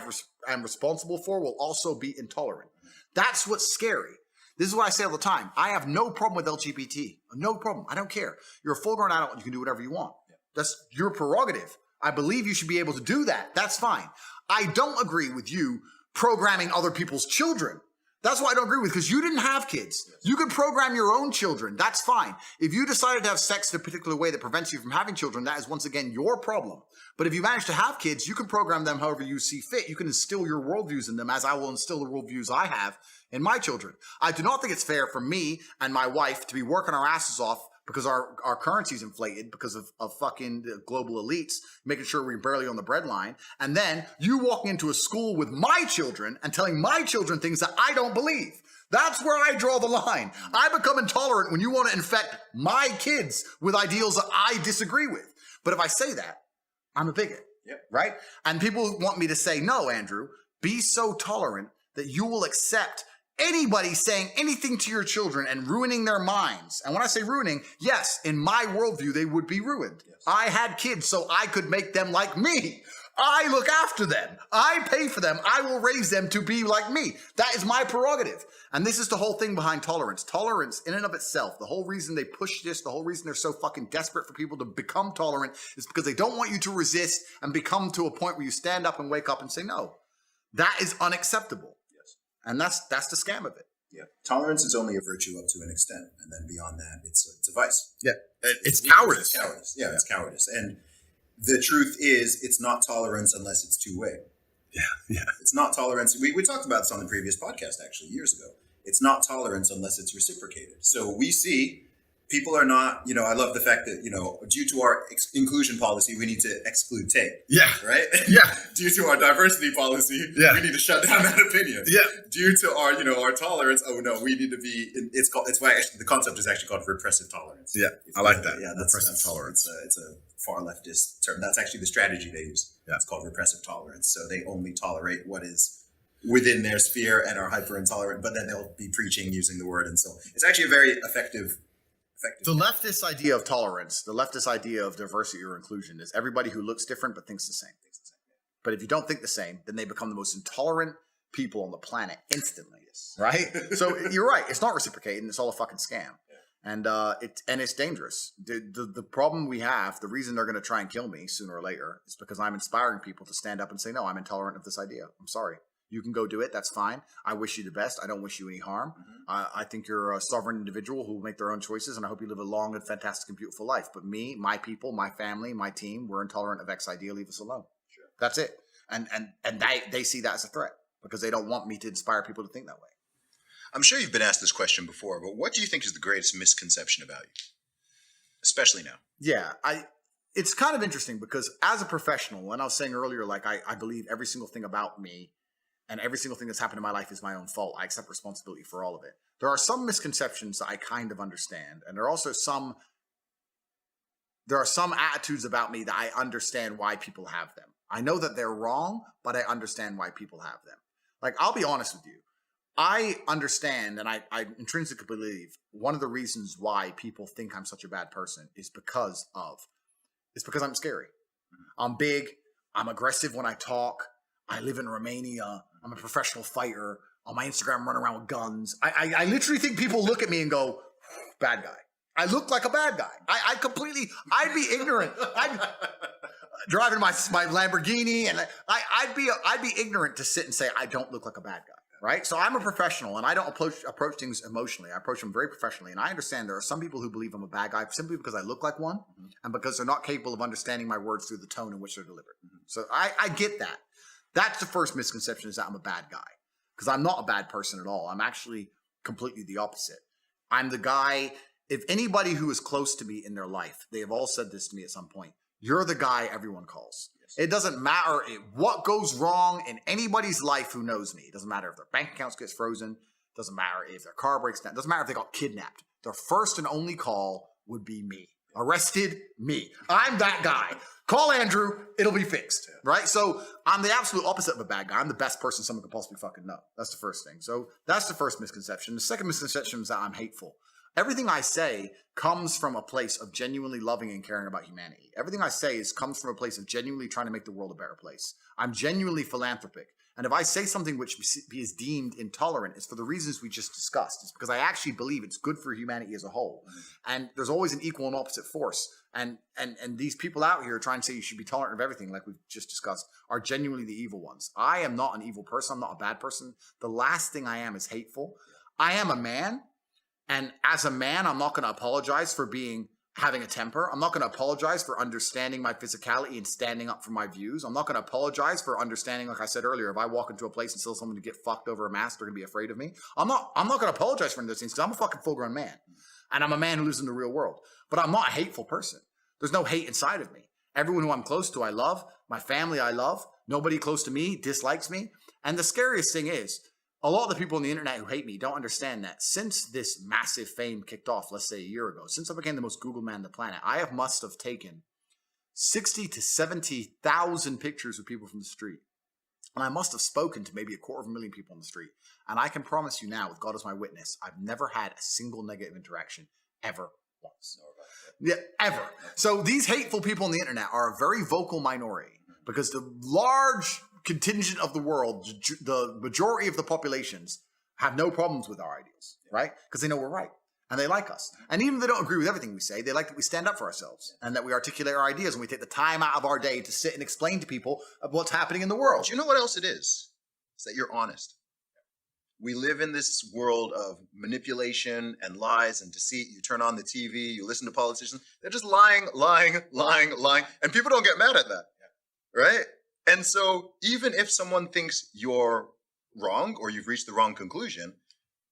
am responsible for, will also be intolerant. That's what's scary. This is what I say all the time. I have no problem with LGBT. No problem. I don't care. You're a full-grown adult. You can do whatever you want. That's your prerogative. I believe you should be able to do that. That's fine. I don't agree with you programming other people's children. That's what I don't agree with, because you didn't have kids. You could program your own children. That's fine. If you decided to have sex in a particular way that prevents you from having children, that is once again your problem. But if you manage to have kids, you can program them however you see fit. You can instill your worldviews in them, as I will instill the worldviews I have in my children. I do not think it's fair for me and my wife to be working our asses off because our currency's inflated because of fucking global elites, making sure we're barely on the breadline. And then you walking into a school with my children and telling my children things that I don't believe. That's where I draw the line. I become intolerant when you want to infect my kids with ideals that I disagree with. But if I say that, I'm a bigot, right? And people want me to say, no, Andrew, be so tolerant that you will accept anybody saying anything to your children and ruining their minds. And when I say ruining, yes, in my worldview, they would be ruined. Yes. I had kids so I could make them like me. I look after them. I pay for them. I will raise them to be like me. That is my prerogative. And this is the whole thing behind tolerance. Tolerance in and of itself, the whole reason they push this, the whole reason they're so fucking desperate for people to become tolerant is because they don't want you to resist and become to a point where you stand up and wake up and say, no, that is unacceptable. Yes. And that's the scam of it. Yeah. Tolerance is only a virtue up to an extent. And then beyond that, it's a vice. Yeah. It's cowardice. It's cowardice. Yeah, it's cowardice. And the truth is, it's not tolerance unless it's two-way. Yeah. It's not tolerance. We talked about this on the previous podcast, actually, years ago. It's not tolerance unless it's reciprocated. So we see people are not, I love the fact that, due to our inclusion policy, we need to exclude tate. Yeah. Right? Yeah. Due to our diversity policy, we need to shut down that opinion. Yeah. Due to our, our tolerance, oh no, we need to be, it's why actually the concept is actually called repressive tolerance. Yeah. I like that. Yeah. Repressive tolerance. It's a far leftist term. That's actually the strategy they use. Yeah. It's called repressive tolerance. So they only tolerate what is within their sphere and are hyper intolerant, but then they'll be preaching using the word. And so it's actually a very effective. The leftist idea of tolerance, the leftist idea of diversity or inclusion is everybody who looks different but thinks the same. But if you don't think the same, then they become the most intolerant people on the planet instantly. Right? So you're right. It's not reciprocating. It's all a fucking scam. And it's dangerous. The problem we have, the reason they're going to try and kill me sooner or later is because I'm inspiring people to stand up and say, no, I'm intolerant of this idea. I'm sorry. You can go do it. That's fine. I wish you the best. I don't wish you any harm. I think you're a sovereign individual who will make their own choices, and I hope you live a long and fantastic and beautiful life. But me, my people, my family, my team, we're intolerant of X idea. Leave us alone. Sure. That's it. And they see that as a threat because they don't want me to inspire people to think that way. I'm sure you've been asked this question before, but what do you think is the greatest misconception about you? Especially now. Yeah, it's kind of interesting because as a professional, and I was saying earlier, like I believe every single thing about me and every single thing that's happened in my life is my own fault. I accept responsibility for all of it. There are some misconceptions that I kind of understand. And there are also some attitudes about me that I understand why people have them. I know that they're wrong, but I understand why people have them. Like, I'll be honest with you. I understand, and I intrinsically believe one of the reasons why people think I'm such a bad person is because I'm scary. I'm big. I'm aggressive when I talk. I live in Romania. I'm a professional fighter. On my Instagram, run around with guns. I literally think people look at me and go, bad guy. I look like a bad guy. I'd be ignorant. I'd driving my Lamborghini, and I'd be ignorant to sit and say, I don't look like a bad guy. Right? So I'm a professional, and I don't approach things emotionally. I approach them very professionally. And I understand there are some people who believe I'm a bad guy simply because I look like one and because they're not capable of understanding my words through the tone in which they're delivered. So I get that. That's the first misconception, is that I'm a bad guy. Because I'm not a bad person at all. I'm actually completely the opposite. I'm the guy, if anybody who is close to me in their life, they have all said this to me at some point, you're the guy everyone calls. It doesn't matter what goes wrong in anybody's life who knows me. It doesn't matter if their bank accounts gets frozen. It doesn't matter if their car breaks down. It doesn't matter if they got kidnapped. Their first and only call would be me. Arrested, me. I'm that guy. Call Andrew, it'll be fixed, right? So I'm the absolute opposite of a bad guy. I'm the best person someone could possibly fucking know. That's the first thing. So that's the first misconception. The second misconception is that I'm hateful. Everything I say comes from a place of genuinely loving and caring about humanity. Everything I say comes from a place of genuinely trying to make the world a better place. I'm genuinely philanthropic. And if I say something which is deemed intolerant, it's for the reasons we just discussed. It's because I actually believe it's good for humanity as a whole. And there's always an equal and opposite force. And these people out here trying to say you should be tolerant of everything, like we've just discussed, are genuinely the evil ones. I am not an evil person. I'm not a bad person. The last thing I am is hateful. I am a man. And as a man, I'm not going to apologize for having a temper. I'm not going to apologize for understanding my physicality and standing up for my views. I'm not going to apologize for understanding, like I said earlier, if I walk into a place and tell someone to get fucked over a mask, they're going to be afraid of me. I'm not going to apologize for any of those things because I'm a fucking full-grown man. And I'm a man who lives in the real world. But I'm not a hateful person. There's no hate inside of me. Everyone who I'm close to, I love. My family, I love. Nobody close to me dislikes me. And the scariest thing is, a lot of the people on the internet who hate me don't understand that since this massive fame kicked off, let's say a year ago, since I became the most Googled man on the planet, I must have taken 60 to 70,000 pictures of people from the street. And I must have spoken to maybe 250,000 people on the street. And I can promise you now, with God as my witness, I've never had a single negative interaction ever once. Yeah, ever. So these hateful people on the internet are a very vocal minority. because the large contingent of the world, the majority of the populations, have no problems with our ideals, right? Because they know we're right. And they like us. And even if they don't agree with everything we say, they like that we stand up for ourselves and that we articulate our ideas and we take the time out of our day to sit and explain to people of what's happening in the world. But you know what else it is? It's that you're honest. We live in this world of manipulation and lies and deceit. You turn on the TV, you listen to politicians. They're just lying. And people don't get mad at that, right? And so even if someone thinks you're wrong or you've reached the wrong conclusion,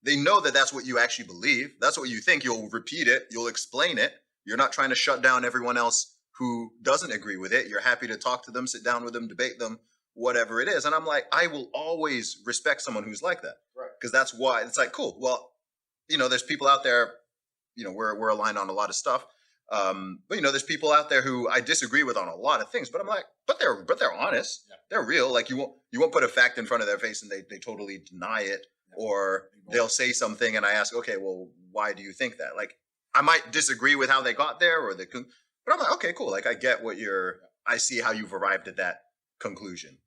they know that that's what you actually believe. That's what you think. You'll repeat it. You'll explain it. You're not trying to shut down everyone else who doesn't agree with it. You're happy to talk to them, sit down with them, debate them, whatever it is. And I'm like, I will always respect someone who's like that. Right. Because that's why it's like, cool. Well, there's people out there, we're aligned on a lot of stuff. But there's people out there who I disagree with on a lot of things, but I'm like, but they're honest. Yeah. They're real. Like you won't put a fact in front of their face and they totally deny it. Or they'll say something and I ask, okay, well, why do you think that? Like, I might disagree with how they got there but I'm like, okay, cool. Like, I get I see how you've arrived at that conclusion,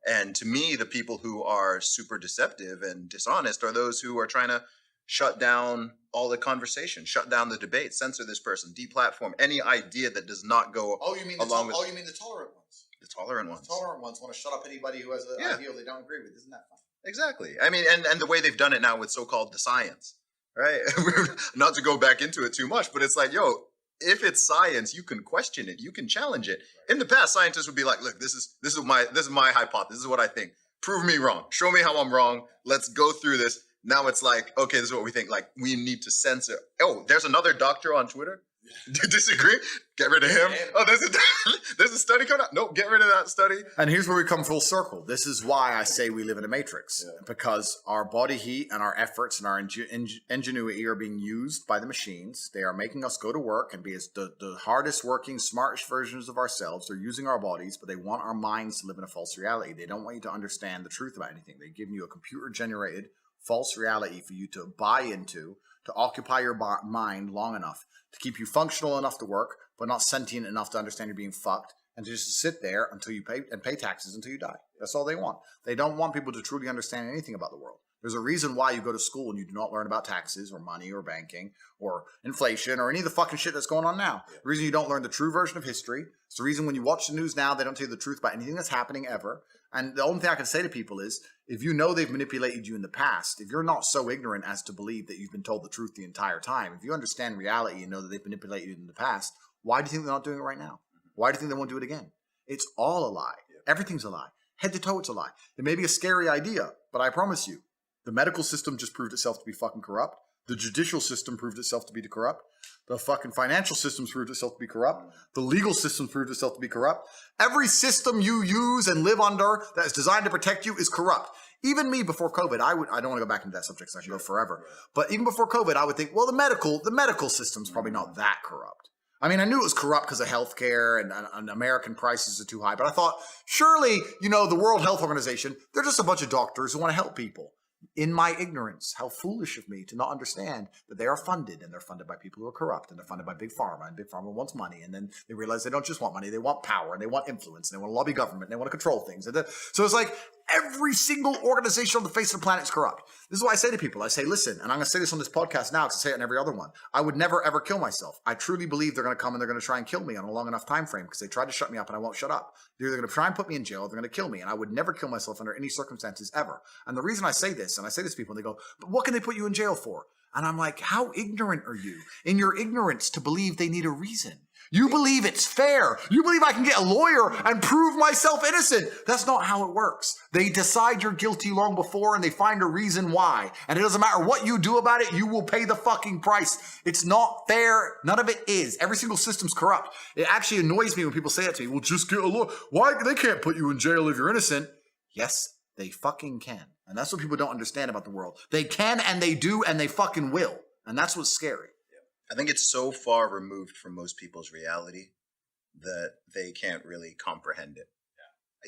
And to me, the people who are super deceptive and dishonest are those who are trying to shut down all the conversation, shut down the debate, censor this person, deplatform any idea that does not go you mean along with... Oh, you mean the tolerant ones? The tolerant ones. The tolerant ones want to shut up anybody who has an ideal they don't agree with. Isn't that fun? Exactly. I mean, and the way they've done it now with so-called the science, right? Not to go back into it too much, but it's like, if it's science, you can question it, you can challenge it. In the past, scientists would be like, look, this is my hypothesis, this is what I think. Prove me wrong. Show me how I'm wrong. Let's go through this. Now it's like, okay, this is what we think. Like, we need to censor. Oh, there's another doctor on Twitter. Disagree? Get rid of him. Oh, there's a study coming out. Nope, get rid of that study. And here's where we come full circle. This is why I say we live in a matrix. Yeah. Because our body heat and our efforts and our ingenuity are being used by the machines. They are making us go to work and be as the hardest working, smartest versions of ourselves. They're using our bodies, but they want our minds to live in a false reality. They don't want you to understand the truth about anything. They're giving you a computer-generated false reality for you to buy into, to occupy your mind long enough to keep you functional enough to work, but not sentient enough to understand you're being fucked, and to just sit there until you pay taxes until you die. That's all they want. They don't want people to truly understand anything about the world. There's a reason why you go to school and you do not learn about taxes or money or banking or inflation or any of the fucking shit that's going on now. Yeah. The reason you don't learn the true version of history. It's the reason when you watch the news now, they don't tell you the truth about anything that's happening ever. And the only thing I can say to people is, if you know they've manipulated you in the past, if you're not so ignorant as to believe that you've been told the truth the entire time, if you understand reality and know that they've manipulated you in the past, why do you think they're not doing it right now? Why do you think they won't do it again? It's all a lie. Everything's a lie. Head to toe, it's a lie. It may be a scary idea, but I promise you, the medical system just proved itself to be fucking corrupt. The judicial system proved itself to be corrupt. The fucking financial system proved itself to be corrupt. The legal system proved itself to be corrupt. Every system you use and live under that is designed to protect you is corrupt. Even me before COVID, I don't want to go back into that subject, so I can go forever. But even before COVID, I would think, well, the medical system's probably not that corrupt. I mean, I knew it was corrupt because of healthcare and American prices are too high. But I thought, surely, the World Health Organization, they're just a bunch of doctors who want to help people. In my ignorance, how foolish of me to not understand that they are funded, and they're funded by people who are corrupt, and they're funded by Big Pharma, and Big Pharma wants money, and then they realize they don't just want money, they want power, and they want influence, and they want to lobby government, and they want to control things. So it's like every single organization on the face of the planet is corrupt. This is what I say to people. I say, listen, and I'm going to say this on this podcast now because I say it on every other one. I would never, ever kill myself. I truly believe they're going to come and they're going to try and kill me on a long enough time frame because they tried to shut me up and I won't shut up. They're either going to try and put me in jail or they're going to kill me. And I would never kill myself under any circumstances ever. And the reason I say this, and I say this to people, and they go, but what can they put you in jail for? And I'm like, how ignorant are you in your ignorance to believe they need a reason? You believe it's fair. You believe I can get a lawyer and prove myself innocent. That's not how it works. They decide you're guilty long before and they find a reason why. And it doesn't matter what you do about it, you will pay the fucking price. It's not fair. None of it is. Every single system's corrupt. It actually annoys me when people say that to me. Well, just get a lawyer. Why? They can't put you in jail if you're innocent. Yes, they fucking can. And that's what people don't understand about the world. They can and they do and they fucking will. And that's what's scary. I think it's so far removed from most people's reality that they can't really comprehend it.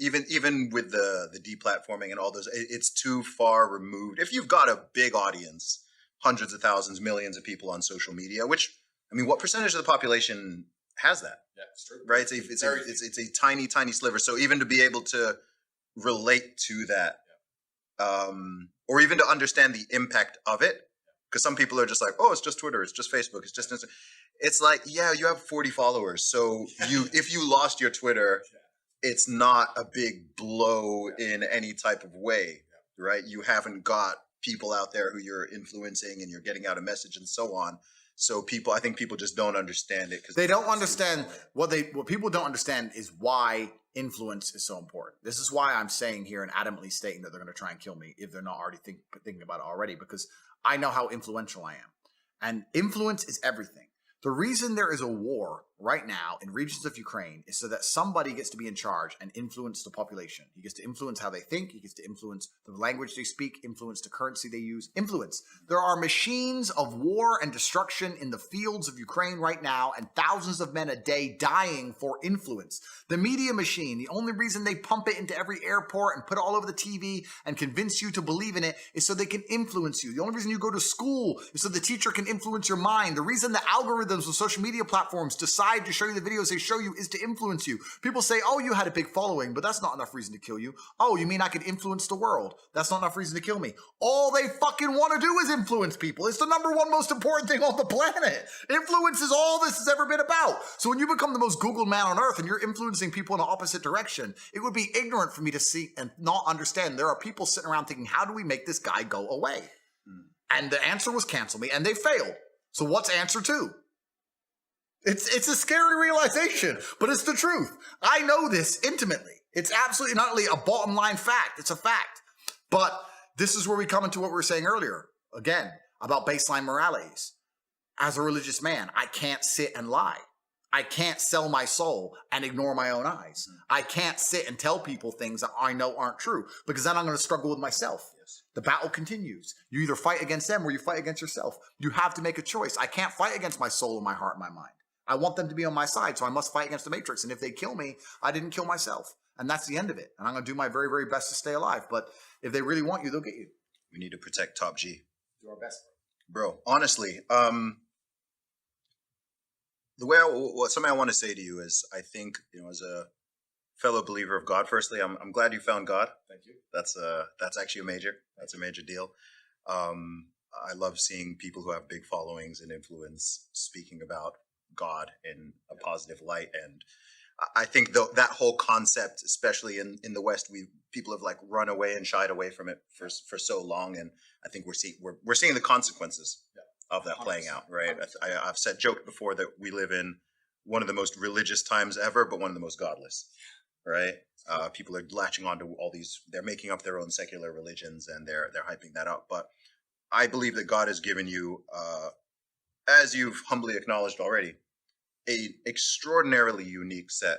Yeah. Even with the deplatforming and all those, it's too far removed. If you've got a big audience, hundreds of thousands, millions of people on social media, which, I mean, what percentage of the population has that. Yeah, it's true. Right? It's a tiny, tiny sliver. So even to be able to relate to that, or even to understand the impact of it, because some people are just like, oh, it's just Twitter, it's just Facebook, it's just Insta. It's like, yeah, you have 40 followers, so if you lost your Twitter, it's not a big blow in any type of way, right? You haven't got people out there who you're influencing and you're getting out a message and so on. So I think people just don't understand it because they don't understand what people don't understand is why influence is so important. This is why I'm saying here and adamantly stating that they're going to try and kill me if they're not already thinking about it already, because I know how influential I am, and influence is everything. The reason there is a war right now in regions of Ukraine is so that somebody gets to be in charge and influence the population. He gets to influence how they think. He gets to influence the language they speak, influence the currency they use, influence. There are machines of war and destruction in the fields of Ukraine right now, and thousands of men a day dying for influence. The media machine, the only reason they pump it into every airport and put it all over the TV and convince you to believe in it is so they can influence you. The only reason you go to school is so the teacher can influence your mind. The reason the algorithms of social media platforms decide to show you the videos they show you is to influence you. People say, oh, you had a big following, but that's not enough reason to kill you. Oh, you mean I could influence the world? That's not enough reason to kill me. All they fucking want to do is influence people. It's the number one most important thing on the planet. Influence is all this has ever been about. So when you become the most Googled man on earth and you're influencing people in the opposite direction, it would be ignorant for me to see and not understand there are people sitting around thinking, how do we make this guy go away? And the answer was cancel me, and they failed. So what's answer two? It's a scary realization, but it's the truth. I know this intimately. It's absolutely not only a bottom line fact, it's a fact. But this is where we come into what we were saying earlier, again, about baseline moralities. As a religious man, I can't sit and lie. I can't sell my soul and ignore my own eyes. I can't sit and tell people things that I know aren't true, because then I'm going to struggle with myself. The battle continues. You either fight against them or you fight against yourself. You have to make a choice. I can't fight against my soul and my heart and my mind. I want them to be on my side, so I must fight against the Matrix. And if they kill me, I didn't kill myself. And that's the end of it. And I'm going to do my very, very best to stay alive. But if they really want you, they'll get you. We need to protect Top G. Do our best. Bro, honestly, something I want to say to you is, I think, as a fellow believer of God, firstly, I'm glad you found God. Thank you. That's actually a major deal. I love seeing people who have big followings and influence speaking about God in a positive light. And I think that whole concept, especially in the West, people have like run away and shied away from it for so long. And I think we're seeing the consequences of that playing out, right? I've joked before that we live in one of the most religious times ever, but one of the most godless, right? People are latching onto all these, they're making up their own secular religions and they're hyping that up. But I believe that God has given you, as you've humbly acknowledged already, an extraordinarily unique set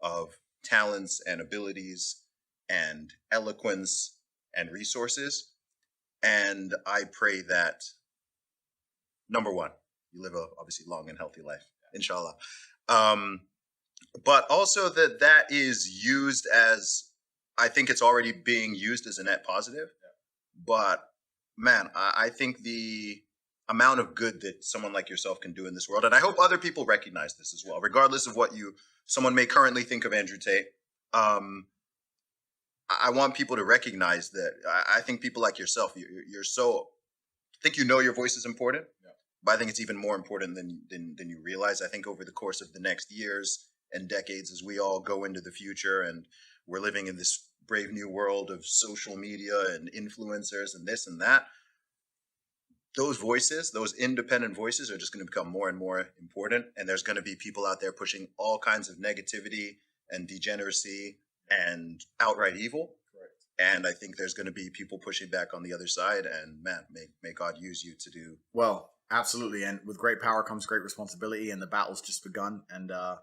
of talents and abilities and eloquence and resources. And I pray that, number one, you live a obviously long and healthy life, inshallah. But also that is used as, I think it's already being used as a net positive. But man, I think the amount of good that someone like yourself can do in this world, and I hope other people recognize this as well, regardless of what someone may currently think of Andrew Tate. I want people to recognize that. I think people like yourself, you're so, I think your voice is important, but I think it's even more important than you realize. I think over the course of the next years and decades, as we all go into the future and we're living in this brave new world of social media and influencers and this and that, those voices, those independent voices, are just going to become more and more important. And there's going to be people out there pushing all kinds of negativity and degeneracy and outright evil. Correct. And I think there's going to be people pushing back on the other side. And man, may God use you to do. Well, absolutely. And with great power comes great responsibility. And the battle's just begun. And I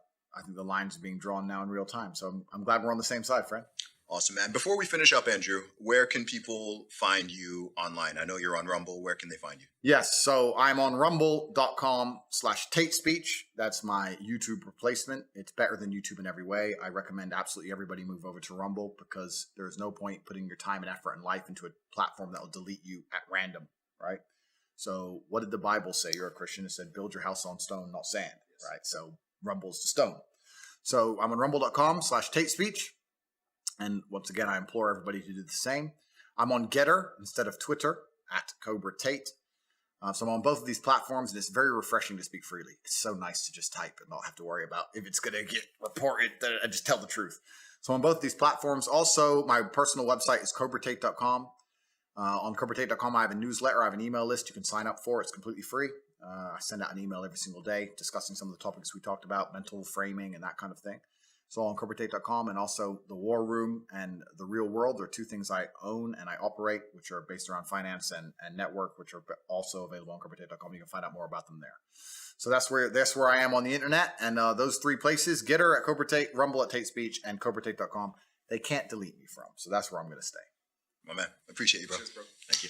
think the lines are being drawn now in real time. So I'm glad we're on the same side, friend. Awesome, man. Before we finish up, Andrew, where can people find you online? I know you're on Rumble. Where can they find you? Yes. So I'm on rumble.com/Tate Speech. That's my YouTube replacement. It's better than YouTube in every way. I recommend absolutely everybody move over to Rumble, because there's no point putting your time and effort and life into a platform that will delete you at random, right? So what did the Bible say? You're a Christian. It said, build your house on stone, not sand, right? So Rumble's the stone. So I'm on rumble.com/tatespeech. And once again, I implore everybody to do the same. I'm on Getter instead of Twitter @Cobra Tate. So I'm on both of these platforms, and it's very refreshing to speak freely. It's so nice to just type and not have to worry about if it's going to get reported. I just tell the truth. So on both of these platforms. Also, my personal website is cobratate.com. On cobratate.com, I have a newsletter. I have an email list you can sign up for. It's completely free. I send out an email every single day discussing some of the topics we talked about, mental framing and that kind of thing. So on cobratate.com, and also the War Room and the Real World are two things I own and I operate, which are based around finance and network, which are also available on cobratate.com. You can find out more about them there. So that's where I am on the internet. And those three places, Getter @Cobra Tate, Rumble @TateSpeech, and cobratate.com, they can't delete me from. So that's where I'm going to stay. My man, appreciate you, bro. Cheers, bro. Thank you.